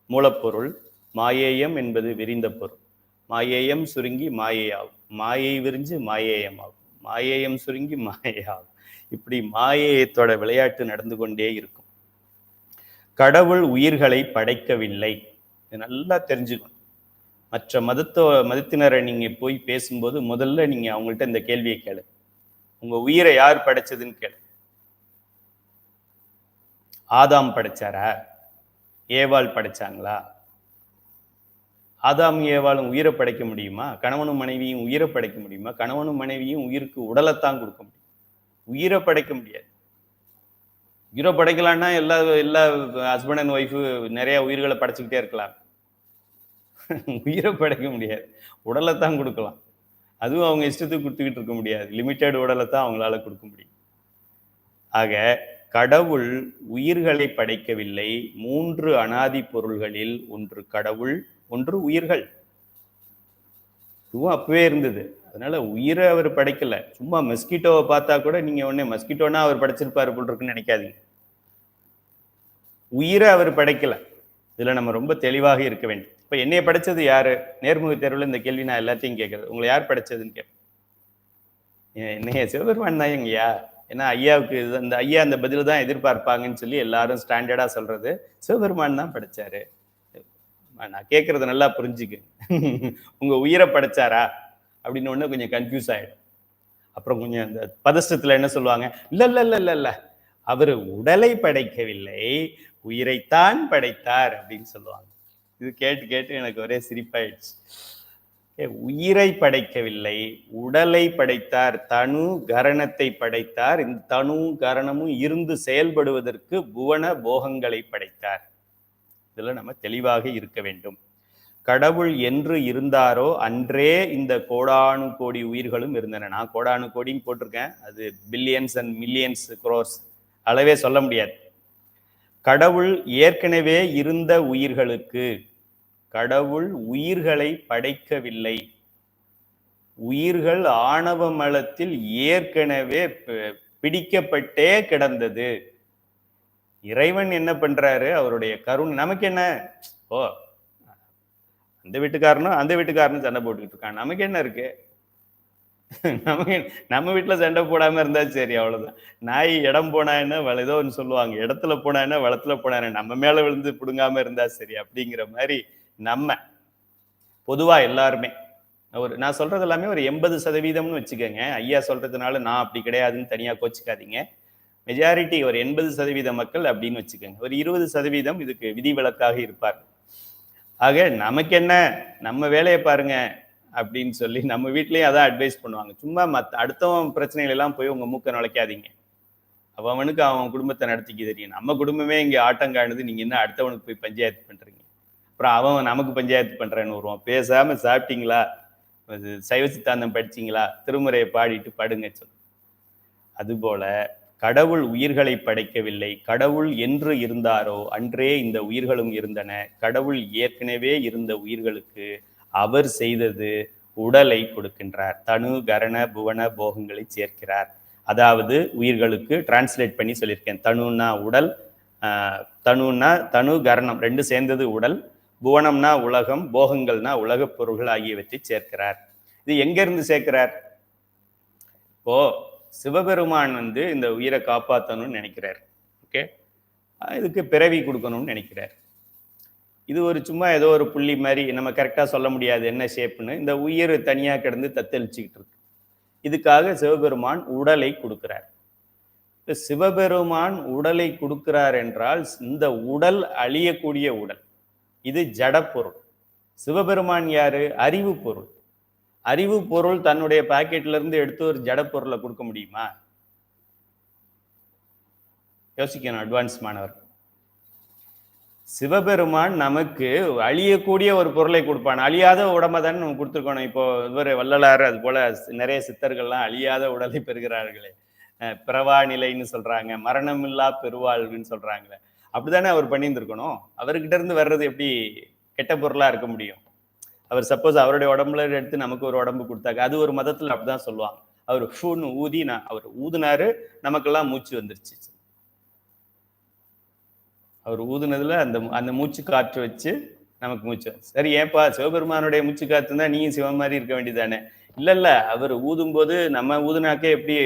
மூலப்பொருள். மாயேயம் என்பது விரிந்த பொருள். மாயேயம் சுருங்கி மாயையாகும், மாயை விரிஞ்சு மாயேயம் ஆகும், மாயேயம் சுருங்கி மாயையாகும். இப்படி மாயேயத்தோட விளையாட்டு நடந்து கொண்டே இருக்கும். கடவுள் உயிர்களை படைக்கவில்லை, நல்லா தெரிஞ்சுக்கணும். மற்ற மதத்தினரை நீங்க போய் பேசும்போது முதல்ல நீங்க அவங்கள்ட்ட இந்த கேள்வியை கேளு, உங்க உயிரை யார் படைச்சதுன்னு கேளு. ஆதாம் படைச்சாரா? ஏவாள் படைச்சாங்களா? ஆதாம் ஏவாளும் உயிரை படைக்க முடியுமா? கணவனும் மனைவியும் உயிரை படைக்க முடியுமா? கணவனும் மனைவியும் உயிருக்கு உடலைத்தான் கொடுக்க முடியும், உயிரை படைக்க முடியாது. உயிரை படைக்கலான்னா எல்லா எல்லா ஹஸ்பண்ட் அண்ட் ஒய்ஃபு நிறைய உயிர்களை படைச்சுக்கிட்டே இருக்கலாம். உயிரை படைக்க முடியாது, உடலைத்தான் கொடுக்கலாம். அதுவும் அவங்க இஷ்டத்துக்கு கொடுத்துக்கிட்டு இருக்க முடியாது, லிமிட்டெட் உடலை தான் அவங்களால கொடுக்க முடியும். ஆக கடவுள் உயிர்களை படைக்கவில்லை. 3 அனாதி பொருள்களில் ஒன்று கடவுள், ஒன்று உயிர்கள். இதுவும் அப்பவே இருந்தது. அதனால உயிரை அவர் படைக்கல. சும்மா மஸ்கிட்டோவை பார்த்தா கூட நீங்க உடனே மஸ்கிட்டோனா அவர் படைச்சிருப்பாரு போல் இருக்குன்னு நினைக்காதீங்க. உயிரை அவர் படைக்கல. இதுல நம்ம ரொம்ப தெளிவாக இருக்க வேண்டும். இப்ப என்னைய படைச்சது யாரு? நேர்முக தேர்வுல இந்த கேள்வி நான் எல்லாத்தையும் கேட்கறது. உங்களை யார் படைச்சதுன்னு கேட்பேன். என்னைய சிவபெருமான் தான் எங்கயா. ஏன்னா ஐயாவுக்கு இந்த ஐயா அந்த பதில தான் எதிர்பார்ப்பாங்கன்னு சொல்லி எல்லாரும் ஸ்டாண்டர்டா சொல்றது, சிவபெருமான் தான் படைச்சாரு. நான் கேட்கறத நல்லா புரிஞ்சுக்கு. உங்க உயிரை படைச்சாரா அப்படின்னு ஒண்ணு கொஞ்சம் கன்ஃபியூஸ் ஆயிடும். அப்புறம் கொஞ்சம் அந்த பதஷ்டத்துல என்ன சொல்லுவாங்க, இல்ல இல்ல இல்ல இல்ல இல்ல அவரு உடலை படைக்கவில்லை, உயிரைத்தான் படைத்தார் அப்படின்னு சொல்லுவாங்க. இது கேட்டு கேட்டு எனக்கு ஒரே சிரிப்பாயிடுச்சு. உயிரை படைக்கவில்லை, உடலை படைத்தார், தனு கரணத்தை படைத்தார். இந்த தனு கரணமும் இருந்து செயல்படுவதற்கு புவன போகங்களை படைத்தார். இதுல நம்ம தெளிவாக இருக்க வேண்டும். கடவுள் என்று இருந்தாரோ அன்றே இந்த கோடானு கோடி உயிர்களும் இருந்தன. நான் கோடானு கோடின்னு போட்டிருக்கேன், அது பில்லியன்ஸ் அண்ட் மில்லியன்ஸ் குரோர்ஸ், அளவே சொல்ல முடியாது. கடவுள் ஏற்கனவே இருந்த உயிர்களுக்கு கடவுள் உயிர்களை படைக்கவில்லை. உயிர்கள் ஆணவ மலத்தில் ஏற்கனவே பிடிக்கப்பட்டே கிடந்தது. இறைவன் என்ன பண்றாரு, அவருடைய கருணை. நமக்கு என்ன, ஓ அந்த வீட்டுக்காரனும் அந்த வீட்டுக்காரனும் சண்டை போட்டுக்கிட்டு இருக்கான், நமக்கு என்ன இருக்கு? நம்ம வீட்டுல சண்டை போடாம இருந்தா சரி, அவ்வளவுதான். நாய் இடம் போனா என்ன, ஏதோ ஒன்று சொல்லுவாங்க, இடத்துல போனா என்ன, வளத்துல போனா என்ன, நம்ம மேல விழுந்து பிடுங்காம இருந்தா சரி அப்படிங்கிற மாதிரி நம்ம பொதுவா எல்லாருமே நான் சொல்றது எல்லாமே ஒரு 80% வச்சுக்கோங்க. ஐயா சொல்றதுனால நான் அப்படி கிடையாதுன்னு தனியா கோச்சிக்காதீங்க. மெஜாரிட்டி ஒரு 80% மக்கள் அப்படின்னு வச்சுக்கோங்க. ஒரு 20% இதுக்கு விதிவிலக்காக இருப்பார். ஆக நமக்கு என்ன, நம்ம வேலையை பாருங்க அப்படின்னு சொல்லி நம்ம வீட்லயும் அதான் அட்வைஸ் பண்ணுவாங்க. சும்மா அடுத்தவன் பிரச்சனைகள் எல்லாம் போய் உங்க மூக்க நுழைக்காதீங்க. அவனுக்கு அவன் குடும்பத்தை நடத்திக்க தெரியும். நம்ம குடும்பமே இங்க ஆட்டங்காணுது, நீங்க என்ன அடுத்தவனுக்கு போய் பஞ்சாயத்து பண்றீங்க? அப்புறம் அவன் நமக்கு பஞ்சாயத்து பண்றேன்னு வருவான். பேசாம சாப்பிட்டீங்களா, சைவ சித்தாந்தம் படிச்சீங்களா, திருமுறையை பாடிட்டு படுங்க சொல்லு. அதுபோல கடவுள் உயிர்களை படைக்கவில்லை. கடவுள் என்று இருந்தாரோ அன்றே இந்த உயிர்களும் இருந்தன. கடவுள் ஏற்கனவே இருந்த உயிர்களுக்கு அவர் செய்தது உடலை கொடுக்கின்றார், தனு கரண புவன போகங்களை சேர்க்கிறார். அதாவது உயிர்களுக்கு டிரான்ஸ்லேட் பண்ணி சொல்லியிருக்கேன். தனுன்னா உடல், தனுன்னா தனு கரணம் ரெண்டு சேர்ந்தது உடல், புவனம்னா உலகம், போகங்கள்னா உலகப் பொருள்கள் ஆகியவற்றை சேர்க்கிறார். இது எங்க இருந்து சேர்க்கிறார்? இப்போ சிவபெருமான் இந்த உயிரை காப்பாற்றணும்னு நினைக்கிறார். ஓகே, இதுக்கு பிறவி கொடுக்கணும்னு நினைக்கிறார். இது ஒரு சும்மா ஏதோ ஒரு புள்ளி மாதிரி, நம்ம கரெக்டாக சொல்ல முடியாது என்ன ஷேப்புன்னு. இந்த உயிர் தனியாக கிடந்து தத்தளிச்சுக்கிட்டு இருக்கு. இதுக்காக சிவபெருமான் உடலை கொடுக்கிறார். சிவபெருமான் உடலை கொடுக்கிறார் என்றால் இந்த உடல் அழியக்கூடிய உடல், இது ஜட பொருள். சிவபெருமான் யாரு? அறிவு பொருள். அறிவு பொருள் தன்னுடைய பாக்கெட்ல இருந்து எடுத்து ஒரு ஜட பொருளை கொடுக்க முடியுமா? யோசிக்கணும் அட்வான்ஸ் மாணவர். சிவபெருமான் நமக்கு அழியக்கூடிய ஒரு பொருளை கொடுப்பான். அழியாத உடம்பை தானே நம்ம கொடுத்துருக்கணும். இப்போ இவர் வள்ளலார் அது போல நிறைய சித்தர்கள்லாம் அழியாத உடலை பெறுகிறார்களே, பிறவா நிலைன்னு சொல்றாங்க, மரணமில்லா பெருவாழ்வுன்னு சொல்றாங்களே, அப்படித்தானே அவர் பண்ணியிருந்திருக்கணும். அவர்கிட்ட இருந்து வர்றது எப்படி கெட்ட பொருளா இருக்க முடியும்? அவர் சப்போஸ் அவருடைய உடம்புல எடுத்து நமக்கு ஒரு உடம்பு கொடுத்தாங்க, அது ஒரு மதத்துல அப்படிதான் சொல்லுவாங்க. அவர் ஃபூன்னு ஊதி, அவர் ஊதுனாரு, நமக்கெல்லாம் மூச்சு வந்துருச்சு. அவர் ஊதுனதுல அந்த அந்த மூச்சு காற்று வச்சு நமக்கு மூச்சு. சரி, ஏன்பா சிவபெருமானுடைய மூச்சு காற்று தான் நீயும் சிவன் மாதிரி இருக்க வேண்டியதானே? இல்ல அவர் ஊதும் போது நம்ம ஊதுனாக்கே எப்படி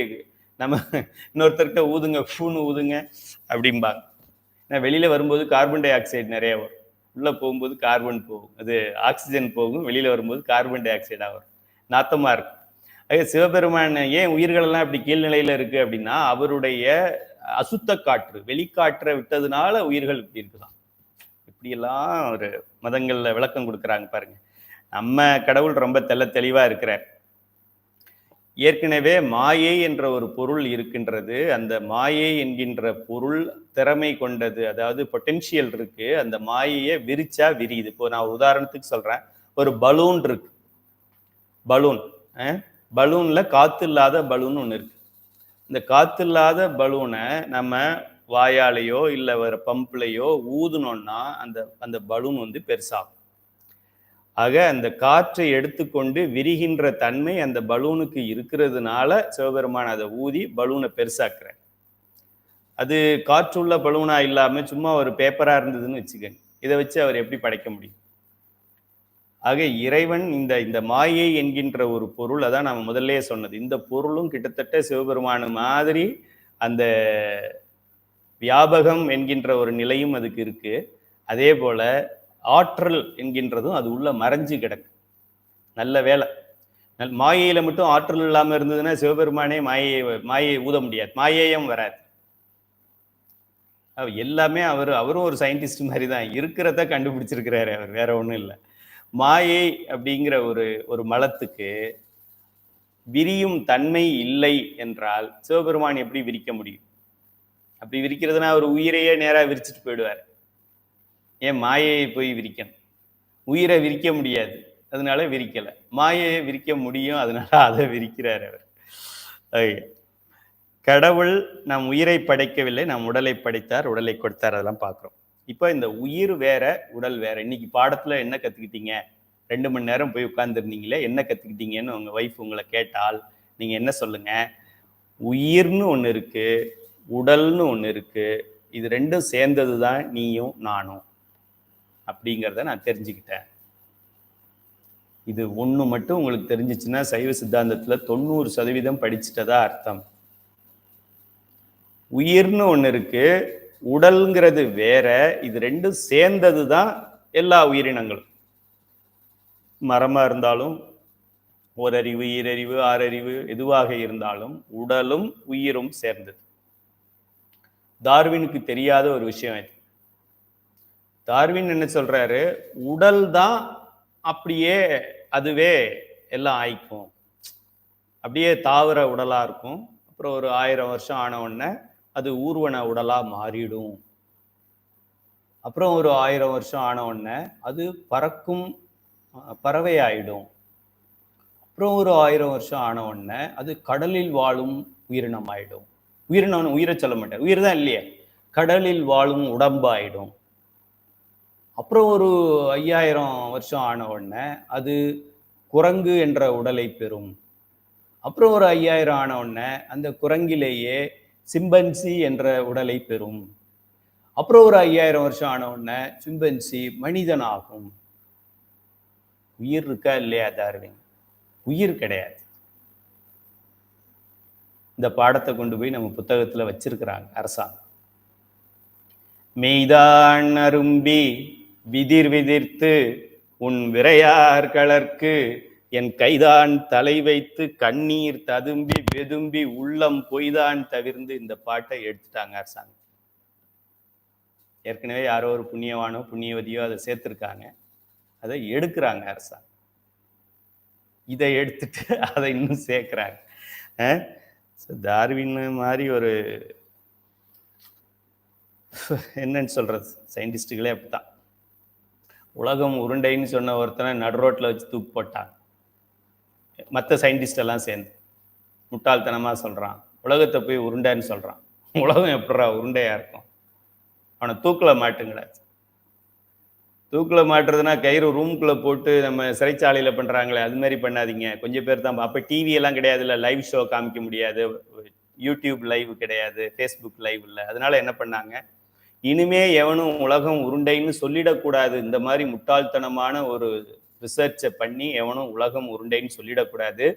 நம்ம இன்னொருத்தர்கிட்ட ஊதுங்க, ஃபூன்னு ஊதுங்க அப்படிம்பாங்க. ஏன்னா வெளியில வரும்போது கார்பன் டை ஆக்சைடு நிறைய வரும், உள்ள போகும்போது கார்பன் போகும், அது ஆக்சிஜன் போகும், வெளியில வரும்போது கார்பன் டை ஆக்சைடா வரும், நாத்தமா இருக்கும். சிவபெருமான் ஏன் உயிர்கள் எல்லாம் இப்படி கீழ்நிலையில இருக்கு அப்படின்னா, அவருடைய அசுத்த காற்று, வெளிக்காற்றை விட்டதுனால உயிர்கள் இப்படி இருக்குதான். இப்படியெல்லாம் ஒரு மதங்கள்ல விளக்கம் கொடுக்குறாங்க பாருங்க. நம்ம கடவுள் ரொம்ப தெளிவா இருக்கிறார். ஏற்கனவே மாயை என்ற ஒரு பொருள் இருக்கின்றது. அந்த மாயை என்கின்ற பொருள் திறமை கொண்டது. அதாவது பொட்டென்ஷியல் இருக்கு. அந்த மாயையை விரிச்சா விரியுது. இப்போ நான் உதாரணத்துக்கு சொல்றேன். ஒரு பலூன் இருக்கு. பலூன் பலூன்ல காத்து இல்லாத பலூன் ஒன்று இருக்கு. இந்த காத்து இல்லாத பலூனை நம்ம வாயாலேயோ இல்லை வேற பம்ப்லையோ ஊதுனோம்னா அந்த அந்த பலூன் வந்து பெருசாகும். ஆக அந்த காற்றை எடுத்துக்கொண்டு விரிகின்ற தன்மை அந்த பலூனுக்கு இருக்கிறதுனால சிவபெருமான் அதை ஊதி பலூனை பெருசாக்குறார். அது காற்றுள்ள பலூனா இல்லாம சும்மா ஒரு பேப்பரா இருந்ததுன்னு வச்சுக்கோங்க, இதை வச்சு அவர் எப்படி படைக்க முடியும்? ஆக இறைவன் இந்த இந்த மாயை என்கின்ற ஒரு பொருள், அதான் நம்ம முதல்ல சொன்னது, இந்த பொருளும் கிட்டத்தட்ட சிவபெருமான மாதிரி அந்த வியாபகம் என்கின்ற ஒரு நிலையும் அதுக்கு இருக்கு. அதே போல ஆற்றல் என்கின்றதும் அது உள்ள மறைஞ்சு கிடக்கு. நல்ல வேலை, மாயையில மட்டும் ஆற்றல் இல்லாம இருந்ததுன்னா சிவபெருமானே மாயை ஊத முடியாது, மாயையும் வராது. எல்லாமே அவரும் ஒரு சயின்டிஸ்ட் மாதிரி தான், இருக்கிறத கண்டுபிடிச்சிருக்கிறாரு அவர், வேற ஒன்றும் இல்லை. மாயை அப்படிங்கிற ஒரு மலத்துக்கு விரியும் தன்மை இல்லை என்றால் சிவபெருமான் எப்படி விரிக்க முடியும்? அப்படி விரிக்கிறதுனா அவர் உயிரையே நேராக விரிச்சிட்டு போயிடுவார். ஏன் மாயையை போய் விரிக்கணும்? உயிரை விரிக்க முடியாது, அதனால விரிக்கலை. மாயையை விரிக்க முடியும், அதனால அதை விரிக்கிறார் அவர். கடவுள் நம் உயிரை படைக்கவில்லை, நம் உடலை படைத்தார், உடலை கொடுத்தார், அதெல்லாம் பார்க்குறோம். இப்போ இந்த உயிர் வேற, உடல் வேற. இன்னைக்கு பாடத்தில் என்ன கற்றுக்கிட்டீங்க? 2 மணி நேரம் போய் உட்கார்ந்துருந்தீங்களே, என்ன கற்றுக்கிட்டீங்கன்னு உங்கள் ஒய்ஃப் உங்களை கேட்டால் நீங்கள் என்ன சொல்லுங்க? உயிர்னு ஒன்று இருக்கு, உடல்னு ஒன்று இருக்கு, இது ரெண்டும் சேர்ந்தது தான் நீயும் நானும் அப்படிங்கிறத நான் தெரிஞ்சுக்கிட்டேன். இது ஒன்று மட்டும் உங்களுக்கு தெரிஞ்சிச்சுன்னா சைவ சித்தாந்தத்தில் 90% படிச்சுட்டதா அர்த்தம். உயிர்னு ஒன்று இருக்கு, உடல்ங்கிறது வேற, இது ரெண்டும் சேர்ந்தது தான் எல்லா உயிரினங்களும். மரமா இருந்தாலும், ஓரறிவு, ஈரறிவு, ஆறறிவு எதுவாக இருந்தாலும் உடலும் உயிரும் சேர்ந்தது. டார்வினுக்கு தெரியாத ஒரு விஷயம் இது. டார்வின் என்ன சொல்றாரு? உடல் தான் அப்படியே அதுவே எல்லாம் ஆயிக்கும், அப்படியே தாவர உடலா இருக்கும். அப்புறம் ஒரு 1000 வருஷம் ஆன உடனே அது ஊர்வன உடலா மாறிடும். அப்புறம் ஒரு 1000 வருஷம் ஆன உடனே அது பறக்கும் பறவை ஆயிடும். அப்புறம் ஒரு 1000 வருஷம் ஆன உடனே அது கடலில் வாழும் உயிரினம் ஆயிடும். உயிரினம் உயிரை சொல்ல மாட்டேன், உயிர் தான் இல்லையே, கடலில் வாழும் உடம்பு ஆயிடும். அப்புறம் ஒரு 5000 வருஷம் ஆன உடனே அது குரங்கு என்ற உடலை பெறும். அப்புறம் ஒரு 5000 ஆன உடனே அந்த குரங்கிலேயே சிம்பன்சி என்ற உடலை பெறும். அப்புறம் ஒரு 5000 வருஷம் ஆன உடனே சிம்பன்சி மனிதனாகும். உயிர் இருக்கா இல்லையா டார்வின்? உயிர் கிடையாது. இந்த பாடத்தை கொண்டு போய் நம்ம புத்தகத்துல வச்சிருக்கிறாங்க அரசாங்கம். மெய்தான் அரும்பி விதிர் விதிர்த்து உன் விரையார் கலர்க்கு என் கைதான் தலை வைத்து கண்ணீர் ததும்பி வெதும்பி உள்ளம் பொய்தான் தவிர்ந்து இந்த பாட்டை எடுத்துட்டாங்க அரசாங்கம். ஏற்கனவே யாரோ ஒரு புண்ணியவானோ புண்ணியவதியோ அதை சேர்த்திருக்காங்க, அதை எடுக்கிறாங்க அரசாங்கம். இதை எடுத்துட்டு அதை இன்னும் சேர்க்கிறாங்க. டார்வின் மாதிரி ஒரு என்னன்னு சொல்றது, சயின்டிஸ்டுகளே அப்படித்தான். உலகம் உருண்டைன்னு சொன்ன ஒருத்தனை நடு ரோட்டில் வச்சு தூக்கு போட்டாங்க. மற்ற சயின்டிஸ்ட் எல்லாம் சேர்ந்து முட்டாள்தனமா சொல்றான், உலகத்தை போய் உருண்டைன்னு சொல்றான். உலகம் எப்படா உருண்டையா இருக்கும்? அவனை தூக்கில் மாட்டுங்கடாது. தூக்கில் மாட்டுறதுனா கயிறு ரூம்குள்ளே போட்டு நம்ம சிறைச்சாலையில் பண்ணுறாங்களே அது மாதிரி பண்ணாதீங்க. கொஞ்சம் பேர் தான். அப்போ டிவி எல்லாம் கிடையாது, இல்லை லைவ் ஷோ காமிக்க முடியாது, யூடியூப் லைவ் கிடையாது, ஃபேஸ்புக் லைவ் இல்லை. அதனால என்ன பண்ணாங்க, இனிமே எவனும் உலகம் உருண்டைன்னு சொல்லிடக்கூடாது, இந்த மாதிரி முட்டாள்தனமான ஒரு ரிசர்ச்சை பண்ணி எவனும் உலகம் உருண்டைன்னு சொல்லிடக்கூடாது,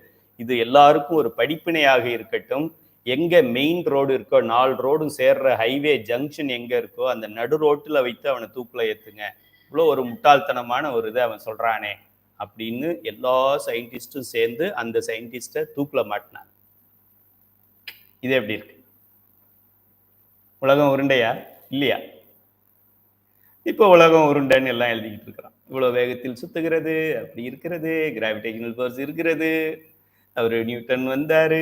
இது எல்லாருக்கும் ஒரு படிப்பினையாக இருக்கட்டும். எங்க மெயின் ரோடு இருக்கோ, 4 ரோடும் சேர்ற ஹைவே ஜங்ஷன் எங்க இருக்கோ அந்த நடு ரோட்டில் வைத்து அவனை தூக்கில் ஏற்றுங்க. இவ்வளோ ஒரு முட்டாள்தனமான ஒரு இதை அவன் சொல்றானே அப்படின்னு எல்லா சயின்டிஸ்டும் சேர்ந்து அந்த சயின்டிஸ்டை தூக்கில் மாட்டினாங்க. இது எப்படி இருக்கு? உலகம் உருண்டையா இல்லையா? இப்போ உலகம் உருண்டைன்னு எல்லாம் எழுதிக்கிட்டு இருக்கிறான். இவ்வளோ வேகத்தில் சுத்துகிறது, அப்படி இருக்கிறது, கிராவிடேஷனல் ஃபோர்ஸ் இருக்கிறது. அவர் நியூட்டன் வந்தாரு,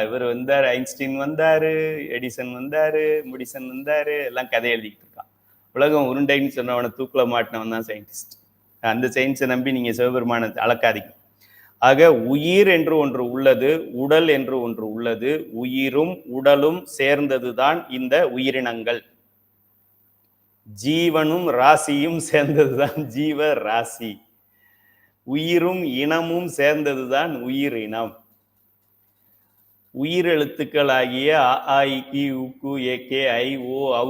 இவர் வந்தாரு, ஐன்ஸ்டீன் வந்தாரு, எடிசன் வந்தாரு, முடிசன் வந்தாரு, எல்லாம் கதை எழுதிட்டு இருக்கான். உலகம் உருண்டைன்னு சொன்னவனை தூக்குல மாட்டினவன் தான் சயின்டிஸ்ட். அந்த சயின்ஸை நம்பி நீங்க சிவபெருமான அளக்காதீங்க. ஆக உயிர் என்று ஒன்று உள்ளது, உடல் என்று ஒன்று உள்ளது. உயிரும் உடலும் சேர்ந்ததுதான் இந்த உயிரினங்கள். ஜீவனும் ராசியும் சேர்ந்ததுதான் ஜீவ ராசி. உயிரும் இனமும் சேர்ந்ததுதான் உயிரினம். உயிரெழுத்துக்கள் ஆகிய அ இ கி உ கு ஏ கே ஐ ஓ ஔ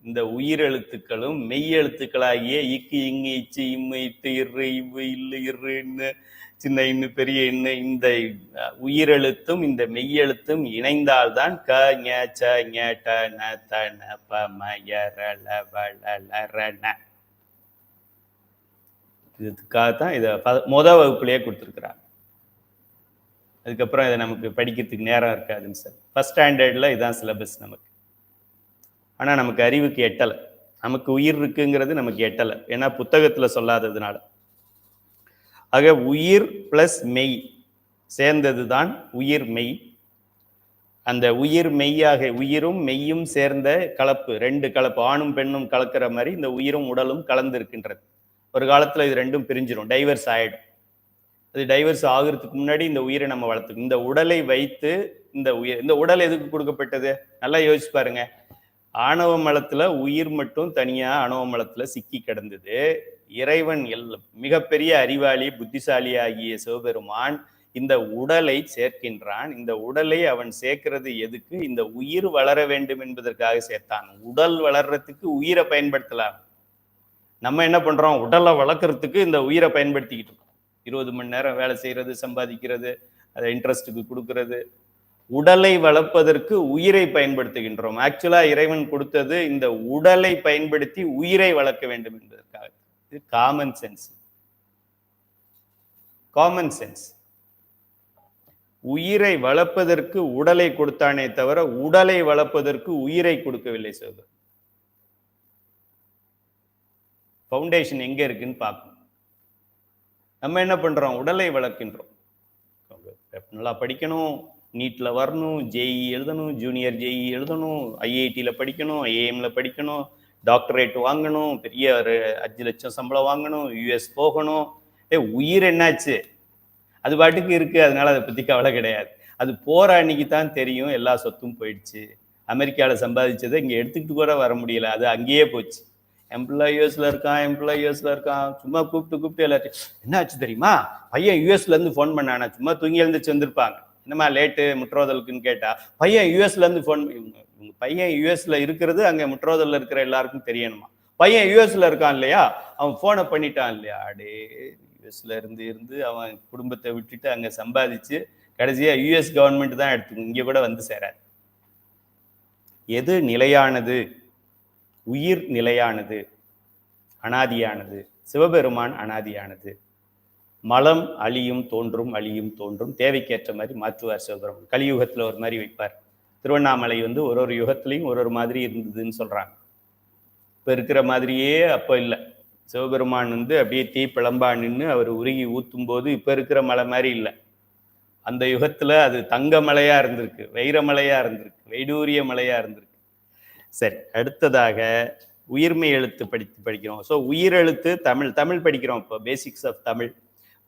இந்த உயிரெழுத்துக்களும் மெய்யெழுத்துக்களாகிய இக்கு இங்கு இச்சு இம்மு இட்டு இரு இவ்வு இல்லு இரு இன்னு சின்ன இன்னு பெரிய இன்னு இந்த உயிரெழுத்தும் இந்த மெய்யெழுத்தும் இணைந்தால்தான் க ஞ ச ஞ ட ந த ந ப ம ய ர ல வ ள ல ர ந. இதுக்காகத்தான் இதை வகுப்புலயே கொடுத்துருக்குறாங்க. அதுக்கப்புறம் இதை நமக்கு படிக்கிறதுக்கு நேரம் இருக்காதுன்னு சார். ஃபர்ஸ்ட் ஸ்டாண்டர்டில் இதுதான் சிலபஸ் நமக்கு. ஆனால் நமக்கு அறிவுக்கு எட்டலை. நமக்கு உயிர் இருக்குங்கிறது நமக்கு எட்டலை, ஏன்னா புத்தகத்தில் சொல்லாததுனால. ஆக உயிர் பிளஸ் மெய் சேர்ந்தது தான் உயிர் மெய். அந்த உயிர் மெய்யாக உயிரும் மெய்யும் சேர்ந்த கலப்பு, ரெண்டு கலப்பு, ஆணும் பெண்ணும் கலக்கிற மாதிரி இந்த உயிரும் உடலும் கலந்து இருக்கின்றது. ஒரு காலத்தில் இது ரெண்டும் பிரிஞ்சிடும், டைவர்ஸ் ஆகிடும். அது டைவர்ஸ் ஆகுறதுக்கு முன்னாடி இந்த உயிரை நம்ம வளர்த்துக்கணும். இந்த உடலை வைத்து இந்த உடல் எதுக்கு கொடுக்கப்பட்டது? நல்லா யோசிச்சு பாருங்க. ஆணவ மலத்துல உயிர் மட்டும் தனியா ஆணவ மலத்துல சிக்கி கிடந்தது. இறைவன் மிகப்பெரிய அறிவாளி புத்திசாலி ஆகிய சிவபெருமான் இந்த உடலை சேர்க்கின்றான். இந்த உடலை அவன் சேர்க்கிறது எதுக்கு? இந்த உயிர் வளர வேண்டும் என்பதற்காக சேர்த்தான். உடல் வளர்றதுக்கு உயிரை பயன்படுத்தலாம். நம்ம என்ன பண்றோம்? உடலை வளர்க்கறதுக்கு இந்த உயிரை பயன்படுத்திக்கிட்டு இருக்கோம். 20 மணி நேரம் வேலை செய்யறது, சம்பாதிக்கிறது, அதை இன்ட்ரெஸ்ட்டுக்கு கொடுக்கறது. உடலை வளர்ப்பதற்கு உயிரை பயன்படுத்துகின்றோம். ஆக்சுவலா இறைவன் கொடுத்தது இந்த உடலை பயன்படுத்தி உயிரை வளர்க்க வேண்டும் என்பதற்காக. இது காமன் சென்ஸ். Common sense. உயிரை வளர்ப்பதற்கு உடலை கொடுத்தானே தவிர உடலை வளர்ப்பதற்கு உயிரை கொடுக்கவில்லை. சிவபெருமான் ஃபவுண்டேஷன் எங்க இருக்குன்னு பார்க்கணும். நம்ம என்ன பண்றோம்? உடலை வளர்க்கின்றோம். நல்லா படிக்கணும், நீட்ல வரணும், ஜேஇ எழுதணும், ஜூனியர் ஜேஇ எழுதணும், ஐஐடியில் படிக்கணும், ஐஏஎம்ல படிக்கணும், டாக்டரேட் வாங்கணும், பெரிய ஒரு 5 லட்சம் சம்பளம் வாங்கணும், யூஎஸ் போகணும். உயிர் என்னாச்சு? அது பாட்டுக்கு இருக்கு, அதனால அதை பத்தி கவலை கிடையாது. அது போற அன்னைக்கு தான் தெரியும் எல்லா சொத்தும் போயிடுச்சு. அமெரிக்காவில் சம்பாதிச்சதை இங்கே எடுத்துக்கிட்டு கூட வர முடியல, அது அங்கேயே போச்சு. எம்ப்ளாய் யூஎஸ்ல இருக்கான், சும்மா கூப்பிட்டு எல்லாத்தையும் என்ன ஆச்சு தெரியுமா, பையன் யூஎஸ்ல இருந்து ஃபோன் பண்ணானா, சும்மா தூங்கி எழுந்துச்சு வந்திருப்பாங்க, என்னமா லேட்டு முற்றோதலுக்குன்னு கேட்டா, பையன் யூஎஸ்ல இருந்து ஃபோன். இவங்க பையன் யூஎஸ்ல இருக்கிறது அங்க முற்றோதல்ல இருக்கிற எல்லாருக்கும் தெரியணுமா? பையன் யூஎஸ்ல இருக்கான் இல்லையா, அவன் போனை பண்ணிட்டான் இல்லையா, அடே யூஎஸ்ல இருந்து அவன் குடும்பத்தை விட்டுட்டு அங்க சம்பாதிச்சு கடைசியா யூஎஸ் கவர்மெண்ட் தான் எடுத்துக்கும், இங்க கூட வந்து சேராது. எது நிலையானது? உயிர் நிலையானது, அனாதியானது. சிவபெருமான் அனாதியானது. மலம் அழியும் தோன்றும், அழியும் தோன்றும், தேவைக்கேற்ற மாதிரி மாற்றுவார் சிவபெருமான். கலியுகத்துல ஒரு மாதிரி வைப்பார். திருவண்ணாமலை ஒரு யுகத்திலையும் ஒரு மாதிரி இருந்ததுன்னு சொல்றாங்க. இப்ப இருக்கிற மாதிரியே அப்போ இல்லை. சிவபெருமான் அப்படியே தீ பிளம்பா நின்று அவர் உருகி ஊத்தும் போது இப்ப இருக்கிற மலை மாதிரி இல்லை. அந்த யுகத்துல அது தங்க மலையா இருந்திருக்கு, வைரமலையா இருந்திருக்கு, வைடூரிய மலையா இருந்திருக்கு. சரி, அடுத்ததாக உயிர்மை எழுத்து படிக்கிறோம். ஸோ உயிரெழுத்து தமிழ் படிக்கிறோம். இப்போ பேசிக்ஸ் ஆஃப் தமிழ்.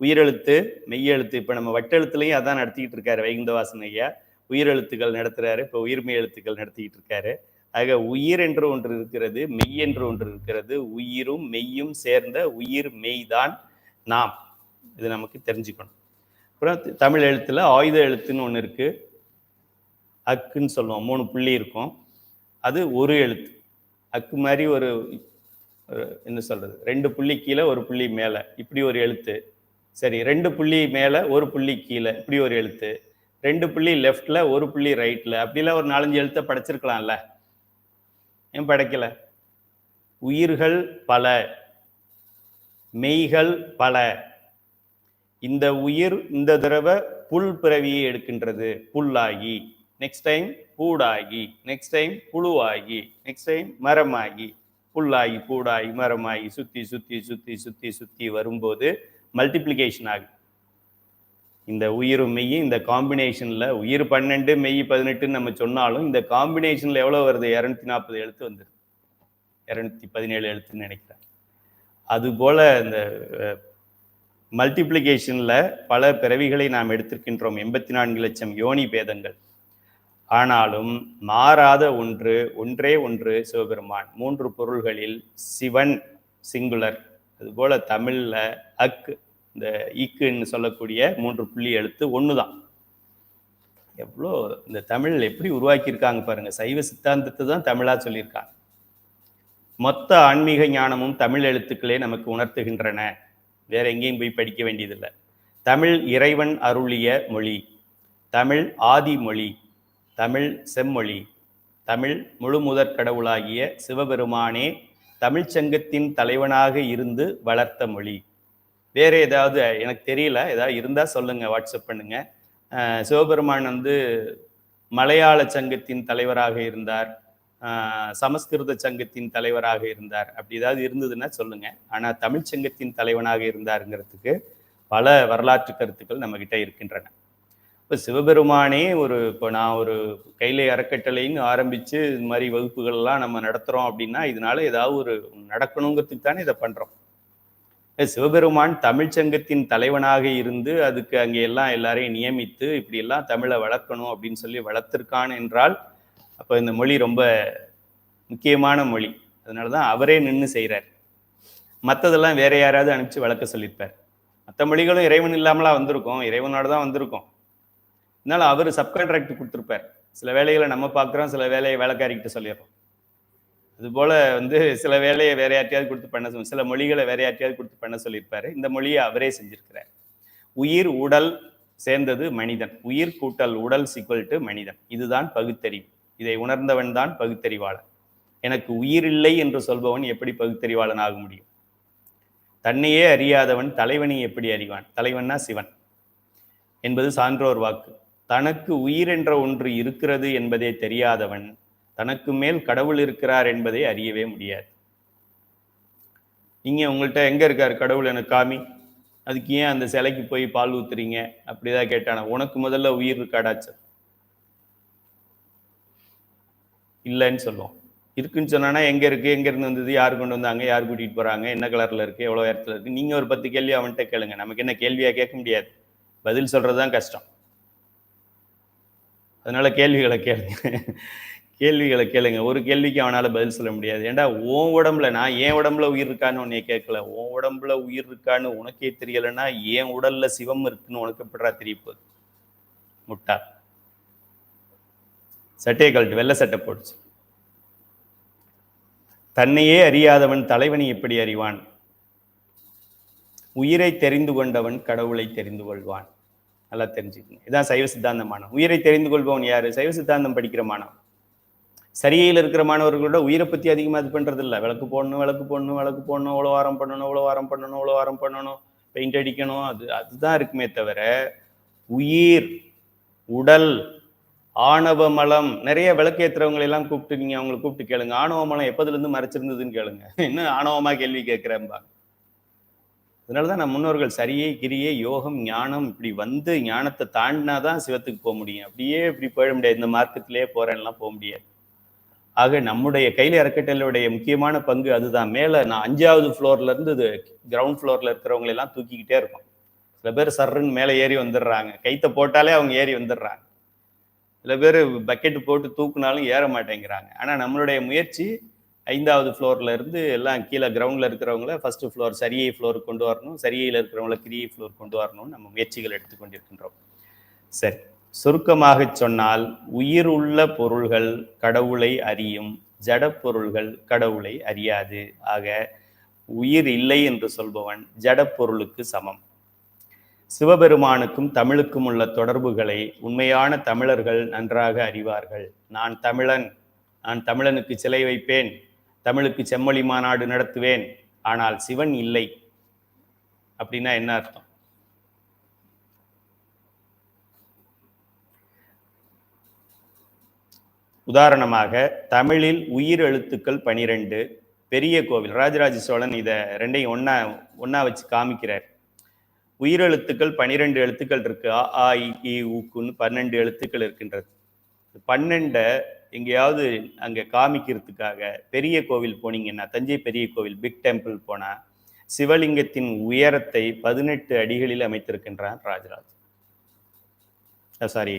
உயிரெழுத்து, மெய்யெழுத்து. இப்போ நம்ம வட்டெழுத்துலையும் அதான் நடத்திக்கிட்டு இருக்காரு வைகுந்தவாசன் ஐயா. உயிரெழுத்துக்கள் நடத்துறாரு, இப்போ உயிர்மை எழுத்துக்கள் நடத்திக்கிட்டு இருக்காரு. ஆக உயிர் என்று ஒன்று இருக்கிறது, மெய் என்று ஒன்று இருக்கிறது. உயிரும் மெய்யும் சேர்ந்த உயிர் மெய் தான் நாம். இது நமக்கு தெரிஞ்சுக்கணும். அப்புறம் தமிழ் எழுத்துல ஆயுத எழுத்துன்னு ஒன்று இருக்கு. அக்குன்னு சொல்லுவோம், 3 புள்ளி இருக்கும். அது ஒரு எழுத்து. அக்கு மாதிரி ஒரு என்ன சொல்றது, 2 புள்ளி கீழே 1 புள்ளி மேல, இப்படி ஒரு எழுத்து. சரி, 2 புள்ளி மேல 1 புள்ளி கீழே, இப்படி ஒரு எழுத்து. 2 புள்ளி லெஃப்ட்ல 1 புள்ளி ரைட்ல, அப்படிலாம் ஒரு 4-5 எழுத்தை படைச்சிருக்கலாம்ல, ஏன் படைக்கல? உயிர்கள் பல, மெய்கள் பல. இந்த உயிர் இந்த தடவை புல் பிறவியை எடுக்கின்றது, புல்லாகி, நெக்ஸ்ட் டைம் பூடாகி, நெக்ஸ்ட் டைம் புழுவாகி, நெக்ஸ்ட் டைம் மரமாகி. புல்லாகி பூடாகி மரமாகி சுற்றி சுற்றி சுற்றி சுற்றி சுற்றி வரும்போது மல்டிப்ளிகேஷன் ஆகுது. இந்த உயிரும் மெய்யும் இந்த காம்பினேஷனில் உயிர் 12 மெய் 18ன்னு நம்ம சொன்னாலும் இந்த காம்பினேஷனில் எவ்வளோ வருது? 240 எழுத்து வந்துடுது, 217 எழுத்துன்னு நினைக்கிறேன். அதுபோல் இந்த மல்டிப்ளிகேஷனில் பல பிறவிகளை நாம் எடுத்திருக்கின்றோம், 84 லட்சம் யோனி பேதங்கள். ஆனாலும் மாறாத ஒன்றே ஒன்று சிவபெருமான். 3 பொருள்களில் சிவன் சிங்குலர். அதுபோல தமிழில் அக்கு, இந்த ஈக்குன்னு சொல்லக்கூடிய 3 புள்ளி எழுத்து ஒன்று தான். எவ்வளோ இந்த தமிழ் எப்படி உருவாக்கியிருக்காங்க பாருங்க. சைவ சித்தாந்தத்தை தான் தமிழா சொல்லியிருக்காங்க. மொத்த ஆன்மீக ஞானமும் தமிழ் எழுத்துக்களே நமக்கு உணர்த்துகின்றன. வேற எங்கேயும் போய் படிக்க வேண்டியதில்லை. தமிழ் இறைவன் அருளிய மொழி, தமிழ் ஆதி மொழி, தமிழ் செம்மொழி, தமிழ் முழு முதற் கடவுளாகிய சிவபெருமானே தமிழ்ச்சங்கத்தின் தலைவனாக இருந்து வளர்த்த மொழி. வேறு ஏதாவது எனக்கு தெரியல, ஏதாவது இருந்தால் சொல்லுங்கள், வாட்ஸ்அப் பண்ணுங்க. சிவபெருமான் மலையாள சங்கத்தின் தலைவராக இருந்தார், சமஸ்கிருத சங்கத்தின் தலைவராக இருந்தார், அப்படி ஏதாவது இருந்ததுன்னா சொல்லுங்க. ஆனால் தமிழ் சங்கத்தின் தலைவனாக இருந்தாருங்கிறதுக்கு பல வரலாற்று கருத்துக்கள் நம்மகிட்ட இருக்கின்றன. இப்போ சிவபெருமானே இப்போ நான் ஒரு கைலை அறக்கட்டளைன்னு ஆரம்பித்து இது மாதிரி வகுப்புகள்லாம் நம்ம நடத்துகிறோம் அப்படின்னா இதனால ஏதாவது ஒரு நடக்கணுங்கிறதுக்கு தானே இதை பண்ணுறோம். சிவபெருமான் தமிழ்ச்சங்கத்தின் தலைவனாக இருந்து அதுக்கு அங்கே எல்லாரையும் நியமித்து இப்படியெல்லாம் தமிழை வளர்க்கணும் அப்படின்னு சொல்லி வளர்த்திருக்கான் என்றால் அப்போ இந்த மொழி ரொம்ப முக்கியமான மொழி. அதனால தான் அவரே நின்று செய்கிறார். மற்றதெல்லாம் வேற யாராவது அனுப்பிச்சு வளர்க்க சொல்லியிருப்பார். மற்ற மொழிகளும் இறைவன் இல்லாமலாம் வந்திருக்கும், இறைவனோட தான் வந்திருக்கும். அதனால அவர் சப்கான்ட்ராக்ட் கொடுத்துருப்பார். சில வேலைகளை நம்ம பார்க்குறோம், சில வேலையை வேலைக்காரிக்கிட்ட சொல்லிடுறோம். அதுபோல் சில வேலையை வேற யார்ட்டையாவது கொடுத்து பண்ண, சில மொழிகளை வேற யார்ட்டையாவது கொடுத்து பண்ண சொல்லியிருப்பாரு. இந்த மொழியை அவரே செஞ்சிருக்கிறார். உயிர் உடல் சேர்ந்தது மனிதன். உயிர் கூட்டல் உடல் = மனிதன். இதுதான் பகுத்தறிவு. இதை உணர்ந்தவன் தான் பகுத்தறிவாளன். எனக்கு உயிர் இல்லை என்று சொல்பவன் எப்படி பகுத்தறிவாளன் ஆக முடியும்? தன்னையே அறியாதவன் தலைவனை எப்படி அறிவான்? தலைவன்னா சிவன் என்பது சான்றோர் வாக்கு. தனக்கு உயிர் என்ற ஒன்று இருக்கிறது என்பதே தெரியாதவன் தனக்கு மேல் கடவுள் இருக்கிறார் என்பதை அறியவே முடியாது. நீங்க உங்கள்கிட்ட எங்க இருக்கார் கடவுள், எனக்கு காமி, அதுக்கு ஏன் அந்த சிலைக்கு போய் பால் ஊத்துறீங்க அப்படிதான் கேட்டான. உனக்கு முதல்ல உயிர் இருக்காடாச்சு? இல்லைன்னு சொல்லுவோம். இருக்குன்னு சொன்னா எங்க இருக்கு, எங்க இருந்து வந்தது, யார் கொண்டு வந்தாங்க, யார் கூட்டிட்டு போறாங்க, என்ன கலர்ல இருக்கு, எவ்வளவு இடத்துல இருக்கு, நீங்க ஒரு 10 கேள்வி அவன்கிட்ட கேளுங்க. நமக்கு என்ன கேள்வியா கேட்க முடியாது, பதில் சொல்றதுதான் கஷ்டம். அதனால கேள்விகளை கேளுங்க. ஒரு கேள்விக்கு அவனால பதில் சொல்ல முடியாது. ஏன்டா உன் உடம்புல, நான் என் உடம்புல உயிர் இருக்கான்னு உன்னைய கேட்கல. உன் உடம்புல உயிர் இருக்கான்னு உனக்கே தெரியலைன்னா என் உடல்ல சிவம் இருக்குன்னு உனக்கு எப்படா தெரிய போகுது? முட்டா. சட்டையை கழட்டு, வெள்ளை சட்டை போடுச்சு. தன்னையே அறியாதவன் தலைவனை எப்படி அறிவான்? உயிரை தெரிந்து கொண்டவன் கடவுளை தெரிந்து கொள்வான். நல்லா தெரிஞ்சுக்கணும். இதான் சைவ சித்தாந்த மாணவன். உயிரை தெரிந்து கொள்பவன் யாரு? சைவ சித்தாந்தம் படிக்கிற மாணவன். சரியில் இருக்கிற மாணவர்களோட உயிரை பத்தி அதிகமா இது பண்றது இல்லை. விளக்கு போடணும், இவ்வளோ வாரம் பண்ணணும், பெயிண்ட் அடிக்கணும், அதுதான் இருக்குமே தவிர உயிர், உடல், ஆணவ மலம். நிறைய விளக்கு ஏற்றுறவங்களை எல்லாம் கூப்பிட்டு நீங்க அவங்களை கூப்பிட்டு கேளுங்க, ஆணவ மலம் எப்பதுல இருந்து மறைச்சிருந்ததுன்னு கேளுங்க. இன்னும் ஆணவமா கேள்வி கேட்கிறேன்பா. அதனாலதான் நம்ம முன்னோர்கள் சரியை, கிரியை, யோகம், ஞானம் இப்படி ஞானத்தை தாண்டினாதான் சிவத்துக்கு போக முடியும். அப்படியே இப்படி போயிட முடியாது, இந்த மார்க்கத்திலேயே போறேன்லாம் போக முடியாது. ஆக நம்முடைய கைலை அறக்கட்டளையுடைய முக்கியமான பங்கு அதுதான். மேலே நான் 5வது ஃப்ளோர்ல இருந்து கிரவுண்ட் ஃப்ளோர்ல இருக்கிறவங்களை எல்லாம் தூக்கிக்கிட்டே இருக்கும். சில பேர் சர்ன்னு மேலே ஏறி வந்துடுறாங்க, கைத்தை போட்டாலே அவங்க ஏறி வந்துடுறாங்க. சில பேர் பக்கெட்டு போட்டு தூக்குனாலும் ஏற மாட்டேங்கிறாங்க. ஆனால் நம்மளுடைய முயற்சி 5வது ஃப்ளோர்ல இருந்து எல்லாம் கீழே கிரவுண்டில் இருக்கிறவங்கள ஃபர்ஸ்ட் ஃப்ளோர் சரியை ஃப்ளோருக்கு கொண்டு வரணும், சரியில் இருக்கிறவங்கள கிரியை ஃப்ளோர் கொண்டு வரணும்னு நம்ம முயற்சிகள் எடுத்துக்கொண்டிருக்கின்றோம். சரி, சுருக்கமாக சொன்னால் உயிர் உள்ள பொருள்கள் கடவுளை அறியும், ஜட பொருள்கள் கடவுளை அறியாது. ஆக உயிர் இல்லை என்று சொல்பவன் ஜட பொருளுக்கு சமம். சிவபெருமானுக்கும் தமிழுக்கும் உள்ள தொடர்புகளை உண்மையான தமிழர்கள் நன்றாக அறிவார்கள். நான் தமிழன், நான் தமிழனுக்கு சிலை வைப்பேன், தமிழுக்கு செம்மொழி மாநாடு நடத்துவேன், ஆனால் சிவன் இல்லை அப்படின்னா என்ன அர்த்தம்? உதாரணமாக தமிழில் உயிர் எழுத்துக்கள் 12, பெரிய கோவில். ராஜராஜ சோழன் இதை ரெண்டையும் ஒன்னா வச்சு காமிக்கிறார். உயிரெழுத்துக்கள் 12 எழுத்துக்கள் இருக்கு. அ ஆ இ ஈ உக்குன்னு 12 எழுத்துக்கள் இருக்கின்றது. 12 எங்கேயாவது அங்க காமிக்கிறதுக்காக பெரிய கோவில் போனீங்கன்னா, தஞ்சை பெரிய கோவில் பிக் டெம்பிள் போனா சிவலிங்கத்தின் உயரத்தை 18 அடிகளில் அமைத்திருக்கின்றான் ராஜராஜ. சாரி,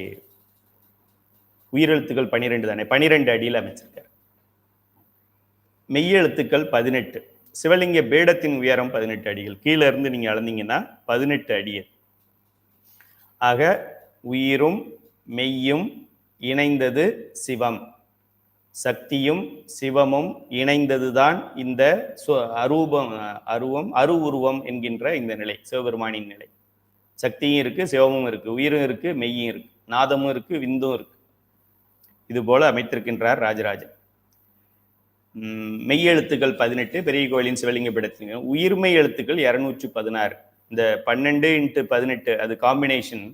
உயிரெழுத்துக்கள் 12 தானே, 12 அடியில் அமைச்சிருக்கார். மெய்யெழுத்துக்கள் 18. சிவலிங்க பீடத்தின் உயரம் 18 அடிகள். கீழே இருந்து நீங்க அளந்தீங்கன்னா 18 அடிகள். ஆக உயிரும் மெய்யும் இணைந்தது சிவம், சக்தியும் சிவமும் இணைந்ததுதான் இந்த அரு உருவம் என்கின்ற இந்த நிலை, சிவபெருமானின் நிலை. சக்தியும் இருக்கு, சிவமும் இருக்கு, உயிரும் இருக்கு, மெய்யும் இருக்கு, நாதமும் இருக்கு, விந்தும் இருக்கு. இது போல அமைத்திருக்கின்றார் ராஜராஜன். மெய்யெழுத்துக்கள் 18 பெரிய கோயிலின் சிவலிங்க பீடத்தின். உயிர்மை எழுத்துக்கள் 216. இந்த 12 × 18 அது காம்பினேஷன்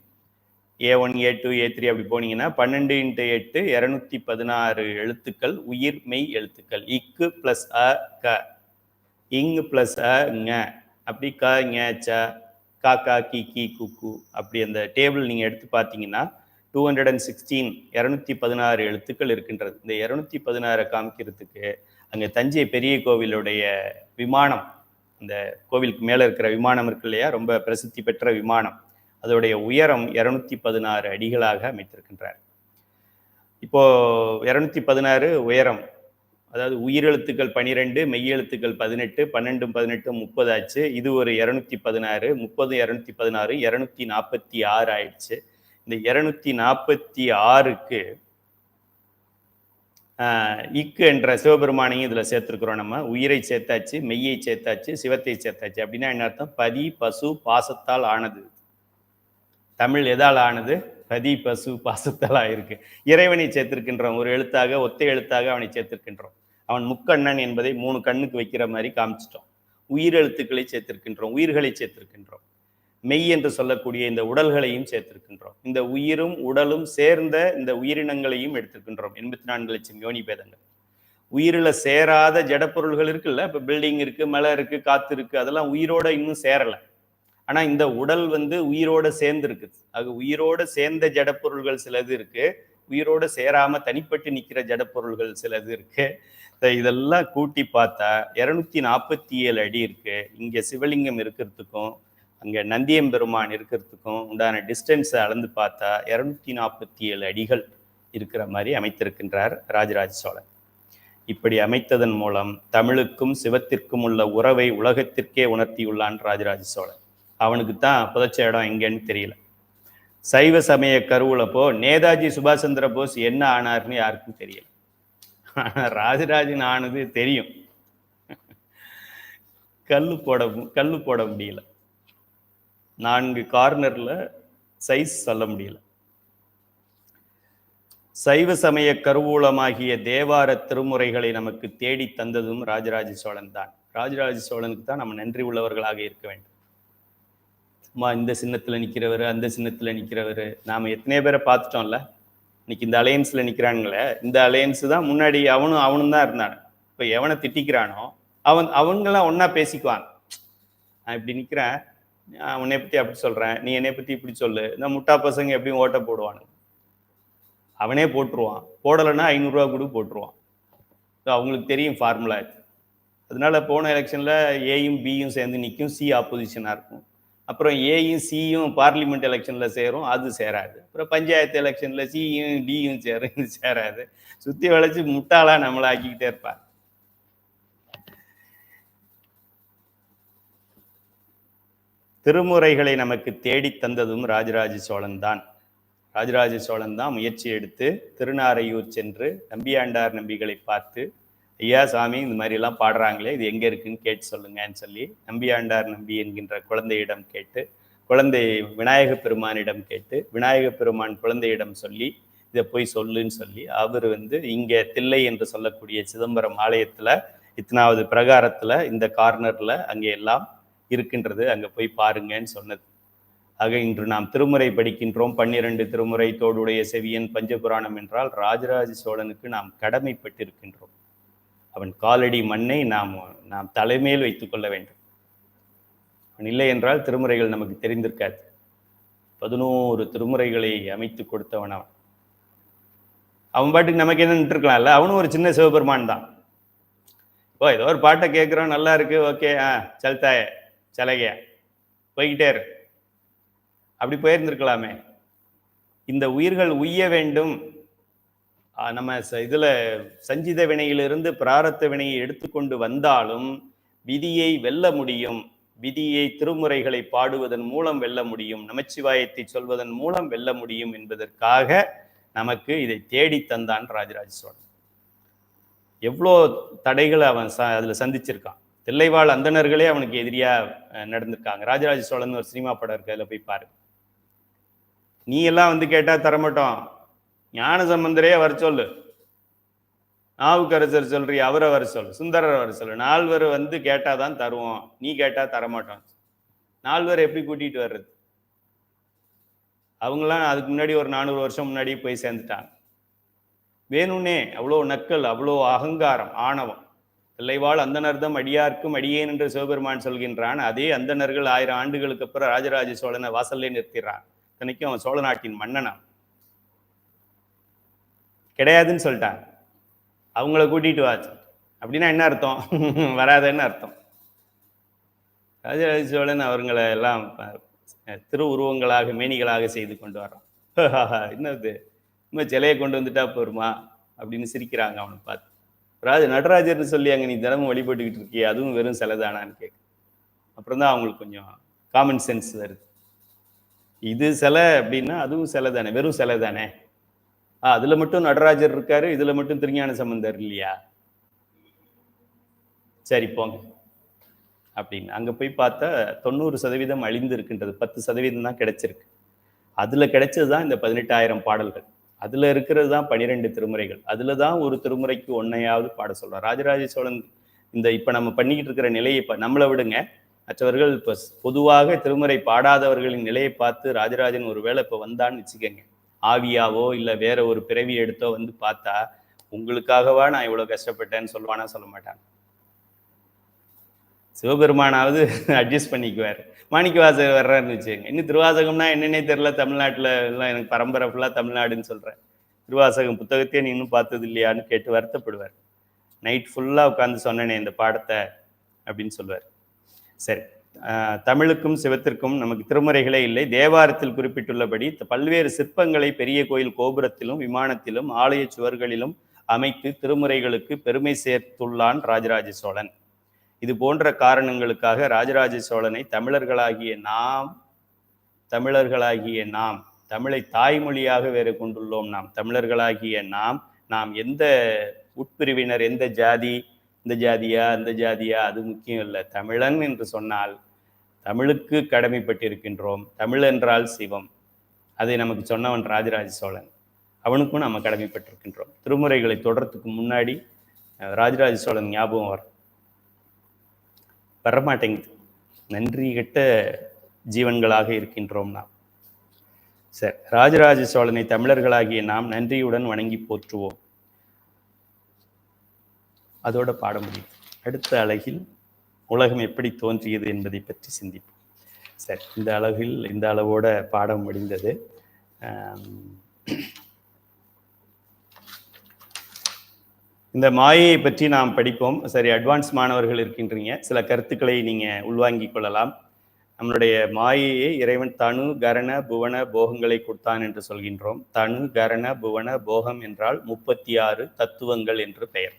A1 A2 A3 அப்படி போனீங்கன்னா 12 × 8 216 எழுத்துக்கள் உயிர் மெய் எழுத்துக்கள். இக்கு பிளஸ் அ க, இங் பிளஸ் அ ங, அப்படி க ஞ ச கா கா கி கி குக்கு, அப்படி அந்த டேபிள் நீங்க எடுத்து பார்த்தீங்கன்னா 216 216 எழுத்துக்கள் இருக்கின்றது. இந்த 216 காமிக்கிறதுக்கு அங்கே தஞ்சை பெரிய கோவிலுடைய விமானம், இந்த கோவிலுக்கு மேலே இருக்கிற விமானம் இருக்கு இல்லையா, ரொம்ப பிரசித்தி பெற்ற விமானம், அதோடைய உயரம் 216 அடிகளாக அமைத்திருக்கின்றார். இப்போ 216 உயரம், அதாவது உயிரெழுத்துக்கள் 12, மெய்யெழுத்துக்கள் 18, 12 18 30 ஆச்சு. இது ஒரு 216, 30 216 246 ஆயிடுச்சு. இந்த 246க்கு இக்கு என்ற சிவபெருமானையும் இதுல சேர்த்திருக்கிறோம். நம்ம உயிரை சேர்த்தாச்சு, மெய்யை சேர்த்தாச்சு, சிவத்தை சேர்த்தாச்சு. அப்படின்னா என்ன அர்த்தம்? பதி பசு பாசத்தால் ஆனது. தமிழ் எதால் ஆனது? பதி பசு பாசத்தால் ஆயிருக்கு. இறைவனை சேர்த்திருக்கின்றோம், ஒரு எழுத்தாக, ஒத்த எழுத்தாக அவனை சேர்த்திருக்கின்றோம். அவன் முக்கண்ணன் என்பதை 3 கண்ணுக்கு வைக்கிற மாதிரி காமிச்சிட்டோம். உயிரெழுத்துக்களை சேர்த்திருக்கின்றோம், உயிர்களை சேர்த்திருக்கின்றோம். மெய் என்று சொல்லக்கூடிய இந்த உடல்களையும் சேர்த்திருக்கின்றோம். இந்த உயிரும் உடலும் சேர்ந்த இந்த உயிரினங்களையும் எடுத்திருக்கின்றோம். 84 லட்சம் யோனி பேதங்கள். உயிரில சேராத ஜடப்பொருள்கள் இருக்குல்ல, இப்ப பில்டிங் இருக்கு, மலை இருக்கு, காத்து இருக்கு, அதெல்லாம் உயிரோட இன்னும் சேரல. ஆனா இந்த உடல் உயிரோட சேர்ந்து இருக்குது. அது உயிரோட சேர்ந்த ஜடப்பொருள்கள் சிலது இருக்கு, உயிரோட சேராம தனிப்பட்டு நிக்கிற ஜடப்பொருள்கள் சிலது இருக்கு. இதெல்லாம் கூட்டி பார்த்தா 247 அடி இருக்கு. இங்க சிவலிங்கம் இருக்கிறதுக்கும் அங்க நந்தியம்பெருமான் இருக்கிறதுக்கும் உண்டான டிஸ்டன்ஸை அளந்து பார்த்தா 247 அடிகள் இருக்கிற மாதிரி அமைத்திருக்கின்றார் ராஜராஜ சோழன். இப்படி அமைத்ததன் மூலம் தமிழுக்கும் சிவத்திற்கும் உள்ள உறவை உலகத்திற்கே உணர்த்தியுள்ளான் ராஜராஜ சோழன். அவனுக்கு தான் புதைச்ச இடம் எங்கன்னு தெரியல. சைவ சமய கருவுலப்போ நேதாஜி சுபாஷ் சந்திர போஸ் என்ன ஆனார்னு யாருக்கும் தெரியல. ராஜராஜன் ஆனது தெரியும். கல்லு போட முடியல, 4 கார்னர்ல சைஸ் சொல்ல முடியல. சைவ சமய கருவூலமாகிய தேவார திருமுறைகளை நமக்கு தேடி தந்ததும் ராஜராஜ சோழன் தான். ராஜராஜ சோழனுக்கு தான் நம்ம நன்றி உள்ளவர்களாக இருக்க வேண்டும். சும்மா இந்த சின்னத்துல நிக்கிறவர், அந்த சின்னத்துல நிக்கிறவர், நாம எத்தனையோ பேரை பார்த்துட்டோம்ல. இன்னைக்கு இந்த அலையன்ஸ்ல நிக்கிறானுங்களே, இந்த அலையன்ஸ் தான் முன்னாடி அவனும் தான் இருந்தான். இப்ப எவனை திட்டிக்கிறானோ அவங்கெல்லாம் ஒன்னா பேசிக்குவாங்க. நான் இப்படி நிக்கிறேன், உன்னை பத்தி அப்படி சொல்றேன், நீ என்னை பத்தி இப்படி சொல்லு. இந்த முட்டா பசங்க எப்படியும் ஓட்ட போடுவானு, அவனே போட்டுருவான். போடலைன்னா 500 ரூபா கூட போட்டுருவான். அவங்களுக்கு தெரியும் ஃபார்முலா. அதனால போன எலெக்ஷன்ல ஏயும் பியும் சேர்ந்து நிற்கும், சி ஆப்போசிஷனா இருக்கும். அப்புறம் ஏயும் சியும் பார்லிமெண்ட் எலெக்ஷன்ல சேரும், அது சேராது. அப்புறம் பஞ்சாயத்து எலெக்ஷன்ல சியும் டியும் சேரும், இது சேராது. சுத்தி வளைச்சு முட்டாளா நம்மளை ஆக்கிக்கிட்டே இருப்பார். திருமுறைகளை நமக்கு தேடி தந்ததும் ராஜராஜ சோழன் தான். ராஜராஜ சோழன் தான் முயற்சி எடுத்து திருநாரையூர் சென்று நம்பியாண்டார் நம்பிகளை பார்த்து, ஐயா சாமி இந்த மாதிரி எல்லாம் பாடுறாங்களே, இது எங்க இருக்குன்னு கேட்டு சொல்லுங்கன்னு சொல்லி நம்பியாண்டார் நம்பி என்கின்ற குழந்தையிடம் கேட்டு, குழந்தை விநாயக பெருமானிடம் கேட்டு, விநாயக பெருமான் குழந்தையிடம் சொல்லி இதை போய் சொல்லுன்னு சொல்லி அவர் இங்க தில்லை என்று சொல்லக்கூடிய சிதம்பரம் ஆலயத்துல இத்தனாவது பிரகாரத்துல இந்த கார்னர்ல அங்கே எல்லாம் இருக்கின்றது, அங்க போய் பாருங்கன்னு சொன்னது. ஆக இன்று நாம் திருமுறை படிக்கின்றோம். 12 திருமுறை, தோடுடைய செவியன், பஞ்சபுராணம் என்றால் ராஜராஜ சோழனுக்கு நாம் கடமைப்பட்டிருக்கின்றோம். அவன் காலடி மண்ணை நாம் தலைமையில் வைத்துக் கொள்ள வேண்டும். அவன் இல்லை என்றால் திருமுறைகள் நமக்கு தெரிந்திருக்காது. 11 திருமுறைகளை அமைத்து கொடுத்தவன் அவன். அவன் பாட்டுக்கு நமக்கு என்ன இருக்கலாம்ல, அவனும் ஒரு சின்ன சிவபெருமான் தான். ஓ ஏதோ ஒரு பாட்டை கேட்குறோம், நல்லா இருக்கு, ஓகே, சல்தாய சலகையா போய்கிட்டே இரு, அப்படி போயிருந்திருக்கலாமே. இந்த உயிர்கள் உய்ய வேண்டும். நம்ம இதுல சஞ்சித வினையிலிருந்து பிராரத்த வினையை எடுத்துக்கொண்டு வந்தாலும் விதியை வெல்ல முடியும். விதியை திருமுறைகளை பாடுவதன் மூலம் வெல்ல முடியும், நமச்சிவாயத்தை சொல்வதன் மூலம் வெல்ல முடியும் என்பதற்காக நமக்கு இதை தேடி தந்தான் ராஜராஜ சோழன். எவ்வளோ தடைகளை அவன் அதுல சந்திச்சிருக்கான். தில்லைவாழ் அந்தணர்களே அவனுக்கு எதிரியா நடந்திருக்காங்க. ராஜராஜ சோழன் ஒரு சினிமா படம் இருக்கு, அதில் போய் பாரு. நீ எல்லாம் வந்து கேட்டா தரமாட்டோம், ஞான சம்பந்தரே வர சொல்லு, நாவுக்கரசர் சொல்றீ அவரை வர சொல்லு, சுந்தரர் வர சொல்லு, 4 வந்து கேட்டாதான் தருவோம், நீ கேட்டா தரமாட்டோம். 4 எப்படி கூட்டிட்டு வர்றது? அவங்களாம் அதுக்கு முன்னாடி ஒரு 400 வருஷம் முன்னாடி போய் சேர்ந்துட்டாங்க. வேணும்னே அவ்வளோ நக்கல், அவ்வளோ அகங்காரம், ஆணவம். தில்லைவாழ் அந்தணர்தம் அடியார்க்கும் அடியேன் என்று சிவபெருமான் சொல்கின்றான். அதே அந்தணர்கள் 1000 ஆண்டுகளுக்கு அப்புறம் ராஜராஜ சோழனை வாசல்லே நிறுத்திடுறான். இத்தனைக்கும் அவன் சோழ நாட்டின் மன்னனா கிடையாதுன்னு சொல்லிட்டான். அவங்கள கூட்டிட்டு வாச்சு அப்படின்னா என்ன அர்த்தம்? வராதுன்னு அர்த்தம். ராஜராஜ சோழன் அவர்களை எல்லாம் திரு உருவங்களாக மேனிகளாக செய்து கொண்டு வர்றான். என்னது இன்னும் சிலையை கொண்டு வந்துட்டா போருமா அப்படின்னு சிரிக்கிறாங்க அவனை பார்த்து. நடராஜர்னு சொல்லி அங்கே நீ தினமும் வழிபட்டுக்கிட்டு இருக்கியே, அதுவும் வெறும் சிலை தானான்னு கேட்கு. அப்புறம் தான் அவங்களுக்கு கொஞ்சம் காமன் சென்ஸ் வருது. இது சிலை அப்படின்னா அதுவும் சிலை தானே, வெறும் சிலை தானே. அதுல மட்டும் நடராஜர் இருக்காரு, இதுல மட்டும் திருஞான சம்பந்தர் இல்லையா? சரி போங்க அப்படின்னு அங்க போய் பார்த்தா 90% அழிந்து இருக்கின்றது, 10% தான் கிடைச்சிருக்கு. அதுல கிடைச்சதுதான் இந்த 18,000 பாடல்கள். அதுல இருக்கிறது தான் 12 திருமுறைகள். அதுலதான் ஒரு திருமுறைக்கு 1ஐயாவது பாட சொல்றார் ராஜராஜ சோழன். இந்த இப்ப நம்ம பண்ணிக்கிட்டு இருக்கிற நிலையை இப்ப நம்மளை விடுங்க, மற்றவர்கள் இப்ப பொதுவாக திருமுறை பாடாதவர்களின் நிலையை பார்த்து ராஜராஜன் ஒருவேளை இப்ப வந்தான்னு வச்சுக்கோங்க, ஆவியாவோ இல்ல வேற ஒரு பிறவி எடுத்தோ வந்து பார்த்தா, உங்களுக்காகவா நான் இவ்வளவு கஷ்டப்பட்டேன்னு சொல்லுவானா? சொல்ல மாட்டான். சிவபெருமானாவது அட்ஜஸ்ட் பண்ணிக்குவார். மாணிக்க வாசகர் வர்றாருன்னு வச்சுக்கோங்க. இன்னும் திருவாசகம்னா என்னன்னே தெரியல, தமிழ்நாட்டில் எல்லாம் எனக்கு பரம்பரை ஃபுல்லாக தமிழ்நாடுன்னு சொல்கிறேன், திருவாசகம் புத்தகத்தையே நீ இன்னும் பார்த்தது இல்லையான்னு கேட்டு வருத்தப்படுவார். நைட் ஃபுல்லாக உட்காந்து சொன்னேனே இந்த பாடத்தை அப்படின்னு சொல்லுவார். சரி, தமிழுக்கும் சிவத்திற்கும் நமக்கு திருமுறைகளே இல்லை. தேவாரத்தில் குறிப்பிட்டுள்ளபடி பல்வேறு சிற்பங்களை பெரிய கோயில் கோபுரத்திலும் விமானத்திலும் ஆலய சுவர்களிலும் அமைத்து திருமுறைகளுக்கு பெருமை சேர்த்துள்ளான் ராஜராஜ சோழன். இது போன்ற காரணங்களுக்காக ராஜராஜ சோழனை தமிழர்களாகிய நாம் தமிழை தாய்மொழியாக வேறு கொண்டுள்ளோம். நாம் தமிழர்களாகிய நாம் எந்த உட்பிரிவினர், எந்த ஜாதி, இந்த ஜாதியா அந்த ஜாதியா அது முக்கியம் இல்லை. தமிழன் என்று சொன்னால் தமிழுக்கு கடமைப்பட்டிருக்கின்றோம். தமிழ் என்றால் சிவம். அதை நமக்கு சொன்னவன் ராஜராஜ சோழன். அவனுக்கும் நம்ம கடமைப்பட்டிருக்கின்றோம். திருமுறைகளை தொடர்றதுக்கு முன்னாடி ராஜராஜ சோழன் ஞாபகம் வரமாட்டேங்குது. நன்றி கெட்ட ஜீவன்களாக இருக்கின்றோம் நாம். சரி, ராஜராஜ சோழனை தமிழர்களாகிய நாம் நன்றியுடன் வணங்கி போற்றுவோம். அதோட பாட முடியும். அடுத்த அலகில் உலகம் எப்படி தோன்றியது என்பதை பற்றி சிந்திப்போம். சரி, இந்த அளவோட பாடம் முடிந்தது. இந்த மாயையை பற்றி நாம் படிப்போம். சரி, அட்வான்ஸ் மாணவர்கள் இருக்கின்றீங்க, சில கருத்துக்களை நீங்கள் உள்வாங்கிக் கொள்ளலாம். நம்மளுடைய மாயையை இறைவன் தனு கரண புவன போகங்களை கொடுத்தான் என்று சொல்கின்றோம். தனு கரண புவன போகம் என்றால் 36 தத்துவங்கள் என்று பெயர்.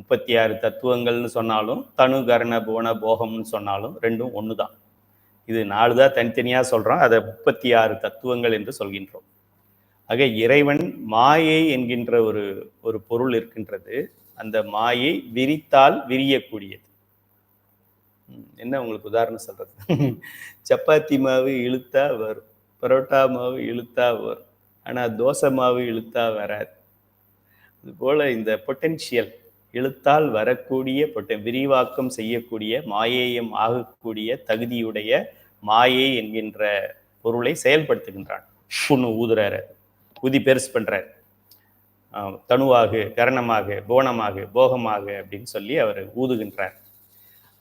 36 தத்துவங்கள்னு சொன்னாலும் தனு கரண புவன போகம்னு சொன்னாலும் ரெண்டும் ஒன்று தான். இது 4 தான் தனித்தனியாக சொல்கிறோம், அதை 36 தத்துவங்கள் என்று சொல்கின்றோம். ஆக இறைவன் மாயை என்கின்ற ஒரு பொருள் இருக்கின்றது. அந்த மாயை விரித்தால் விரியக்கூடியது. என்ன உங்களுக்கு உதாரணம் சொல்றது? சப்பாத்தி மாவு இழுத்தா வரும், பரோட்டா மாவு இழுத்தா வரும், ஆனால் தோசை மாவு இழுத்தா வராது. அதுபோல இந்த பொட்டென்ஷியல் இழுத்தால் வரக்கூடிய விரிவாக்கம் செய்யக்கூடிய மாயேயம் ஆகக்கூடிய தகுதியுடைய மாயை என்கின்ற பொருளை செயல்படுத்துகின்றான். புண்ணு ஊதுறாரு, ஊதி பெருசு பண்றாரு. தனுவாகு, கரணமாக, புவனமாக, போகமாக அப்படின்னு சொல்லி அவர் ஊதுகின்றார்.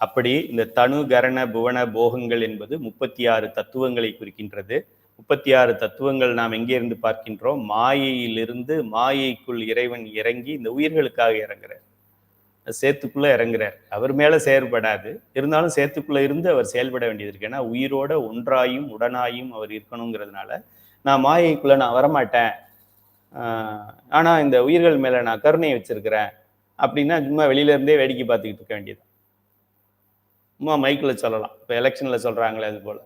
அப்படி இந்த தனு, கரண, புவன, போகங்கள் என்பது 36 தத்துவங்களை குறிக்கின்றது. 36 தத்துவங்கள் நாம் எங்கே இருந்து பார்க்கின்றோம்? மாயையிலிருந்து மாயைக்குள் இறைவன் இறங்கி இந்த உயிர்களுக்காக இறங்குறார். சேத்துக்குள்ள இறங்குறார். அவர் மேல செயற்படாது, இருந்தாலும் சேத்துக்குள்ள இருந்து அவர் செயல்பட வேண்டியது இருக்கு. ஏன்னா உயிரோட ஒன்றாயும் உடனாயும் அவர் இருக்கணுங்கிறதுனால, நான் மாயைக்குள்ள நான் வரமாட்டேன், ஆனா இந்த உயிர்கள் மேல நான் கருணையை வச்சிருக்கிறேன் அப்படின்னா சும்மா வெளியில இருந்தே வேடிக்கை பார்த்துக்கிட்டு இருக்க வேண்டியது. சும்மா மைக்கில் சொல்லலாம். இப்போ எலெக்ஷனில் சொல்கிறாங்களே அது போல்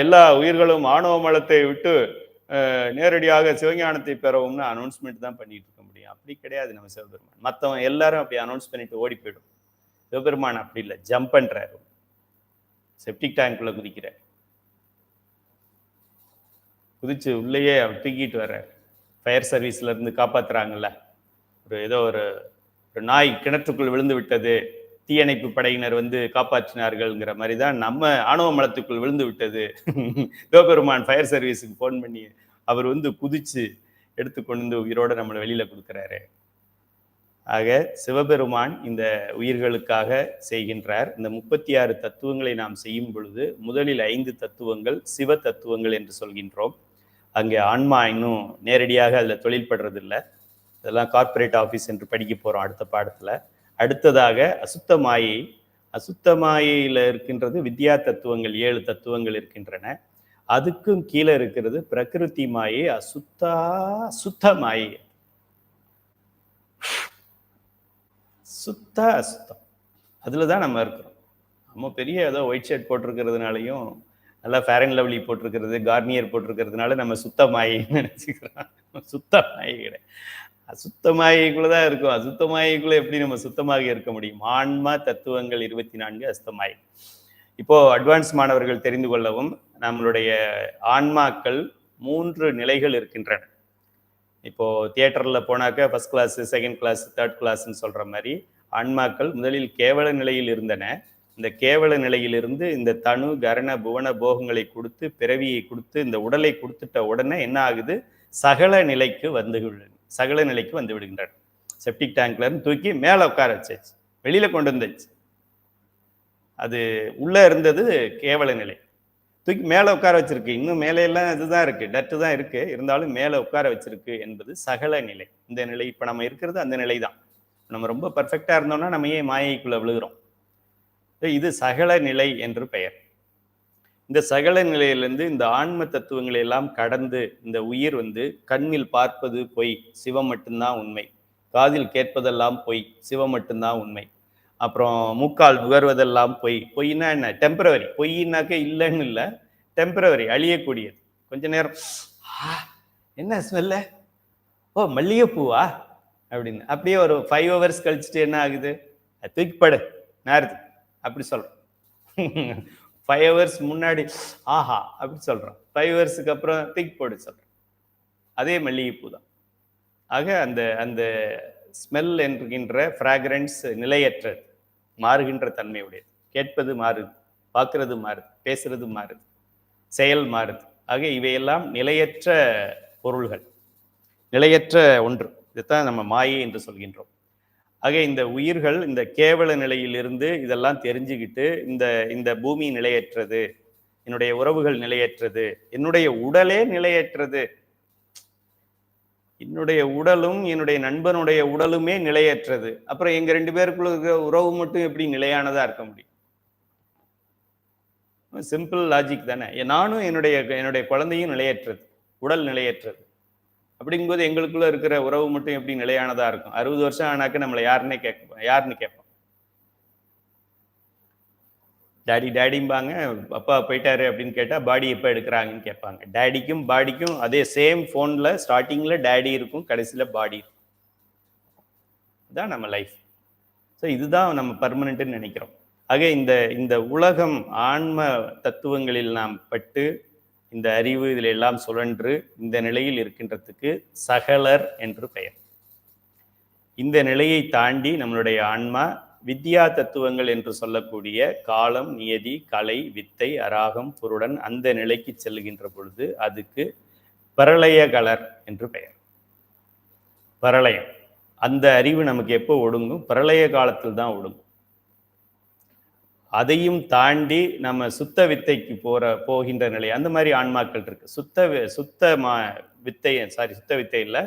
எல்லா உயிர்களும் ஆணவ மலத்தை விட்டு நேரடியாக சிவஞானத்தை பெறவும்னு அனௌன்ஸ்மெண்ட் தான் பண்ணிட்டு இருக்க முடியும். அப்படி கிடையாது நம்ம சிவபெருமான். மற்றவங்க எல்லாரும் அப்படி அனௌன்ஸ் பண்ணிட்டு ஓடி போயிடும். சிவபெருமான் அப்படி இல்லை, ஜம்ப் பண்ணுறாரு, செப்டிக் டேங்க்குள்ள குதிக்கிறார், குதிச்சு உள்ளேயே அவர் தூக்கிட்டு வர்றார். ஃபயர் சர்வீஸ்ல இருந்து காப்பாத்துறாங்கல்ல, ஏதோ ஒரு நாய் கிணற்றுக்குள் விழுந்து விட்டது, தீயணைப்பு படையினர் வந்து காப்பாற்றினார்கள்ங்கிற மாதிரி தான் நம்ம ஆணவ மலத்துக்குள் விழுந்து விட்டது, சிவபெருமான் ஃபயர் சர்வீஸுக்கு ஃபோன் பண்ணி அவர் வந்து குதிச்சு எடுத்துக்கொண்டு வந்து உயிரோட நம்மளை வெளியில கொடுக்குறாரு. ஆக சிவபெருமான் இந்த உயிர்களுக்காக செய்கின்றார். இந்த 36 தத்துவங்களை நாம் செய்யும் பொழுது முதலில் 5 தத்துவங்கள் சிவ தத்துவங்கள் என்று சொல்கின்றோம். அங்கே ஆன்மா இன்னும் நேரடியாக அதில் தொழில் படுறது இல்லை. இதெல்லாம் கார்ப்பரேட் ஆஃபீஸ் என்று படிக்க போகிறோம் அடுத்த பாடத்தில். அடுத்ததாக அசுத்த மாயை. அசுத்த மாயையில் இருக்கின்றது வித்யா தத்துவங்கள், 7 தத்துவங்கள் இருக்கின்றன. அதுக்கும் கீழே இருக்கிறது பிரகிருதி மாயை, சுத்த மாயை, சுத்த அசுத்தம். அதில் தான் நம்ம இருக்கிறோம். நம்ம பெரிய ஏதோ ஒயிட் ஷர்ட் போட்டிருக்கிறதுனாலையும் நல்லா ஃபேர் அண்ட் லவ்லி போட்டிருக்கிறது, கார்னியர் போட்டிருக்கிறதுனால நம்ம சுத்த மாயைன்னு நினச்சிக்கிறோம். சுத்த மாயை கிடையாது, அசுத்த மாயைக்குள்ளதான் இருக்கும். அசுத்த மாயைக்குள்ள எப்படி நம்ம சுத்தமாக இருக்க முடியும்? ஆன்மா தத்துவங்கள் 24 அசுத்தமாயை. இப்போ அட்வான்ஸ் மாணவர்கள் தெரிந்து கொள்ளவும், நம்மளுடைய ஆன்மாக்கள் 3 நிலைகள் இருக்கின்றன. இப்போ தியேட்டர்ல போனாக்க first class, second class, third கிளாஸ்ன்னு சொல்ற மாதிரி ஆன்மாக்கள் முதலில் கேவல நிலையில் இருந்தன. இந்த கேவல நிலையிலிருந்து இந்த தனு, கரண, புவன, போகங்களை கொடுத்து, பிறவியை கொடுத்து, இந்த உடலை கொடுத்துட்ட உடனே என்ன ஆகுது? சகல நிலைக்கு வந்து விடுகின்றன. செப்டிக் டேங்க்ல இருந்து தூக்கி மேல உட்கார வச்சாச்சு, வெளியில கொண்டு வந்துச்சு. அது உள்ள இருந்தது கேவல நிலை, தூக்கி மேல உட்கார வச்சிருக்கு. இன்னும் மேலே எல்லாம் இதுதான் இருக்கு, டட்டு தான் இருக்கு, இருந்தாலும் மேல உட்கார வச்சிருக்கு என்பது சகல நிலை. இந்த நிலை இப்ப நம்ம இருக்கிறது அந்த நிலை தான். நம்ம ரொம்ப பர்ஃபெக்டா இருந்தோம்னா நம்ம ஏன் மாயைக்குள்ள விழுகிறோம்? இது சகல நிலை என்று பெயர். இந்த சகல நிலையிலிருந்து இந்த ஆன்ம தத்துவங்களை எல்லாம் கடந்து இந்த உயிர் வந்து கண்ணில் பார்ப்பது பொய், சிவம் மட்டும்தான் உண்மை. காதில் கேட்பதெல்லாம் பொய், சிவம் மட்டும்தான் உண்மை. அப்புறம் மூக்கால் நுகர்வதெல்லாம் பொய். பொய்னா என்ன? டெம்பரவரி. பொய்னாக்க இல்லைன்னு இல்லை, டெம்பரவரி, அழியக்கூடியது. கொஞ்ச நேரம் என்ன ஸ்மெல்ல, ஓ மல்லிகைப்பூவா அப்படின்னு, அப்படியே ஒரு 5 hours கழிச்சுட்டு என்ன ஆகுது? தூக்கிப்படு நேரத்து அப்படி சொல்றோம். 5 hours முன்னாடி ஆஹா அப்படி சொல்றோம், 5 hours அப்புறம் தூக்கி போடு சொல்றோம். அதே மல்லிகைப்பூ தான். ஆக அந்த அந்த ஸ்மெல் என்கின்ற ஃப்ராக்ரன்ஸ் நிலையற்றது, மாறுகின்ற தன்மையுடையது. கேட்பது மாறுது, பார்க்கறது மாறுது, பேசுறது மாறுது, செயல் மாறுது. ஆக இவையெல்லாம் நிலையற்ற பொருள்கள், நிலையற்ற ஒன்று. இதுதான் நம்ம மாயை என்று சொல்கின்றோம். ஆக இந்த உயிர்கள் இந்த கேவல நிலையிலிருந்து இதெல்லாம் தெரிஞ்சுக்கிட்டு, இந்த இந்த பூமி நிலையற்றது, என்னுடைய உறவுகள் நிலையற்றது, என்னுடைய உடலே நிலையற்றது, என்னுடைய உடலும் என்னுடைய நண்பனுடைய உடலுமே நிலையற்றது, அப்புறம் எங்க 2 பேருக்குள்ள இருக்கிற உறவு மட்டும் எப்படி நிலையானதா இருக்க முடியும்? சிம்பிள் லாஜிக் தானே. நானும் என்னுடைய குழந்தையும் நிலையற்றது, உடல் நிலையற்றது. அப்படிங்கும்போது எங்களுக்குள்ள இருக்கிற உறவு மட்டும் எப்படி நிலையானதா இருக்கும்? 60 வருஷம் ஆனாக்க நம்மளை யாருன்னு கேட்போம். டாடி டாடிம்பாங்க, அப்பா போயிட்டாரு அப்படின்னு கேட்டா பாடி எப்போ எடுக்கிறாங்கன்னு கேட்பாங்க. டேடிக்கும் பாடிக்கும் அதே சேம் ஃபோன்ல ஸ்டார்டிங்ல டேடி இருக்கும், கடைசியில பாடி இருக்கும். இதுதான் நம்ம லைஃப். ஸோ இதுதான் நம்ம பர்மனெண்ட்னு நினைக்கிறோம். ஆக இந்த உலகம் ஆன்ம தத்துவங்களில் நாம் பட்டு, இந்த அறிவு இதில் எல்லாம் சுழன்று இந்த நிலையில் இருக்கின்றதுக்கு சகலர் என்று பெயர். இந்த நிலையை தாண்டி நம்மளுடைய ஆன்மா வித்யா தத்துவங்கள் என்று சொல்லக்கூடிய காலம், நியதி, கலை, வித்தை, அராகம், புருடன் அந்த நிலைக்கு செல்கின்ற பொழுது அதுக்கு பிரளயகலர் என்று பெயர். பிரளயம். அந்த அறிவு நமக்கு எப்போ ஒடுங்கும்? பிரளய காலத்தில் தான் ஒடுங்கும். அதையும் தாண்டி நம்ம சுத்த வித்தைக்கு போகின்ற நிலை, அந்த மாதிரி ஆன்மாக்கள் இருக்கு. சுத்த வித்தை இல்ல,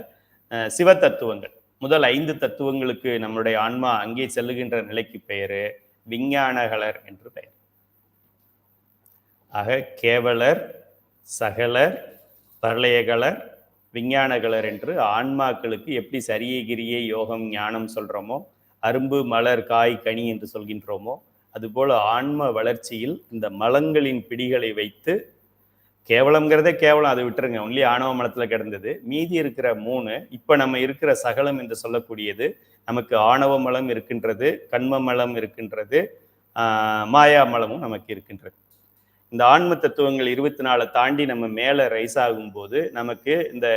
சிவ தத்துவங்கள். முதல் 5 தத்துவங்களுக்கு நம்முடைய ஆன்மா அங்கே செல்லுகின்ற நிலைக்கு பெயரு விஞ்ஞானகலர் என்று பெயர். ஆக கேவலர், சகலர், பிரளயகலர், விஞ்ஞானகலர் என்று ஆன்மாக்களுக்கு எப்படி சரியை கிரியை யோகம் ஞானம் சொல்றோமோ, அரும்பு மலர் காய் கனி என்று சொல்கின்றோமோ, அதுபோல ஆன்ம வளர்ச்சியில் இந்த மலங்களின் பிடிகளை வைத்து, கேவலம்ங்கிறதே கேவலம், அதை விட்டுருங்க, ஒன்லி ஆணவ மலத்துல கிடந்தது. மீதி இருக்கிற 3, இப்ப நம்ம இருக்கிற சகலம் என்று சொல்லக்கூடியது, நமக்கு ஆணவ மலம் இருக்கின்றது, கண்ம மலம் இருக்கின்றது, மாயா மலமும் நமக்கு இருக்கின்றது. இந்த ஆன்ம தத்துவங்கள் 24 தாண்டி நம்ம மேல ரைஸ் ஆகும்போது நமக்கு இந்த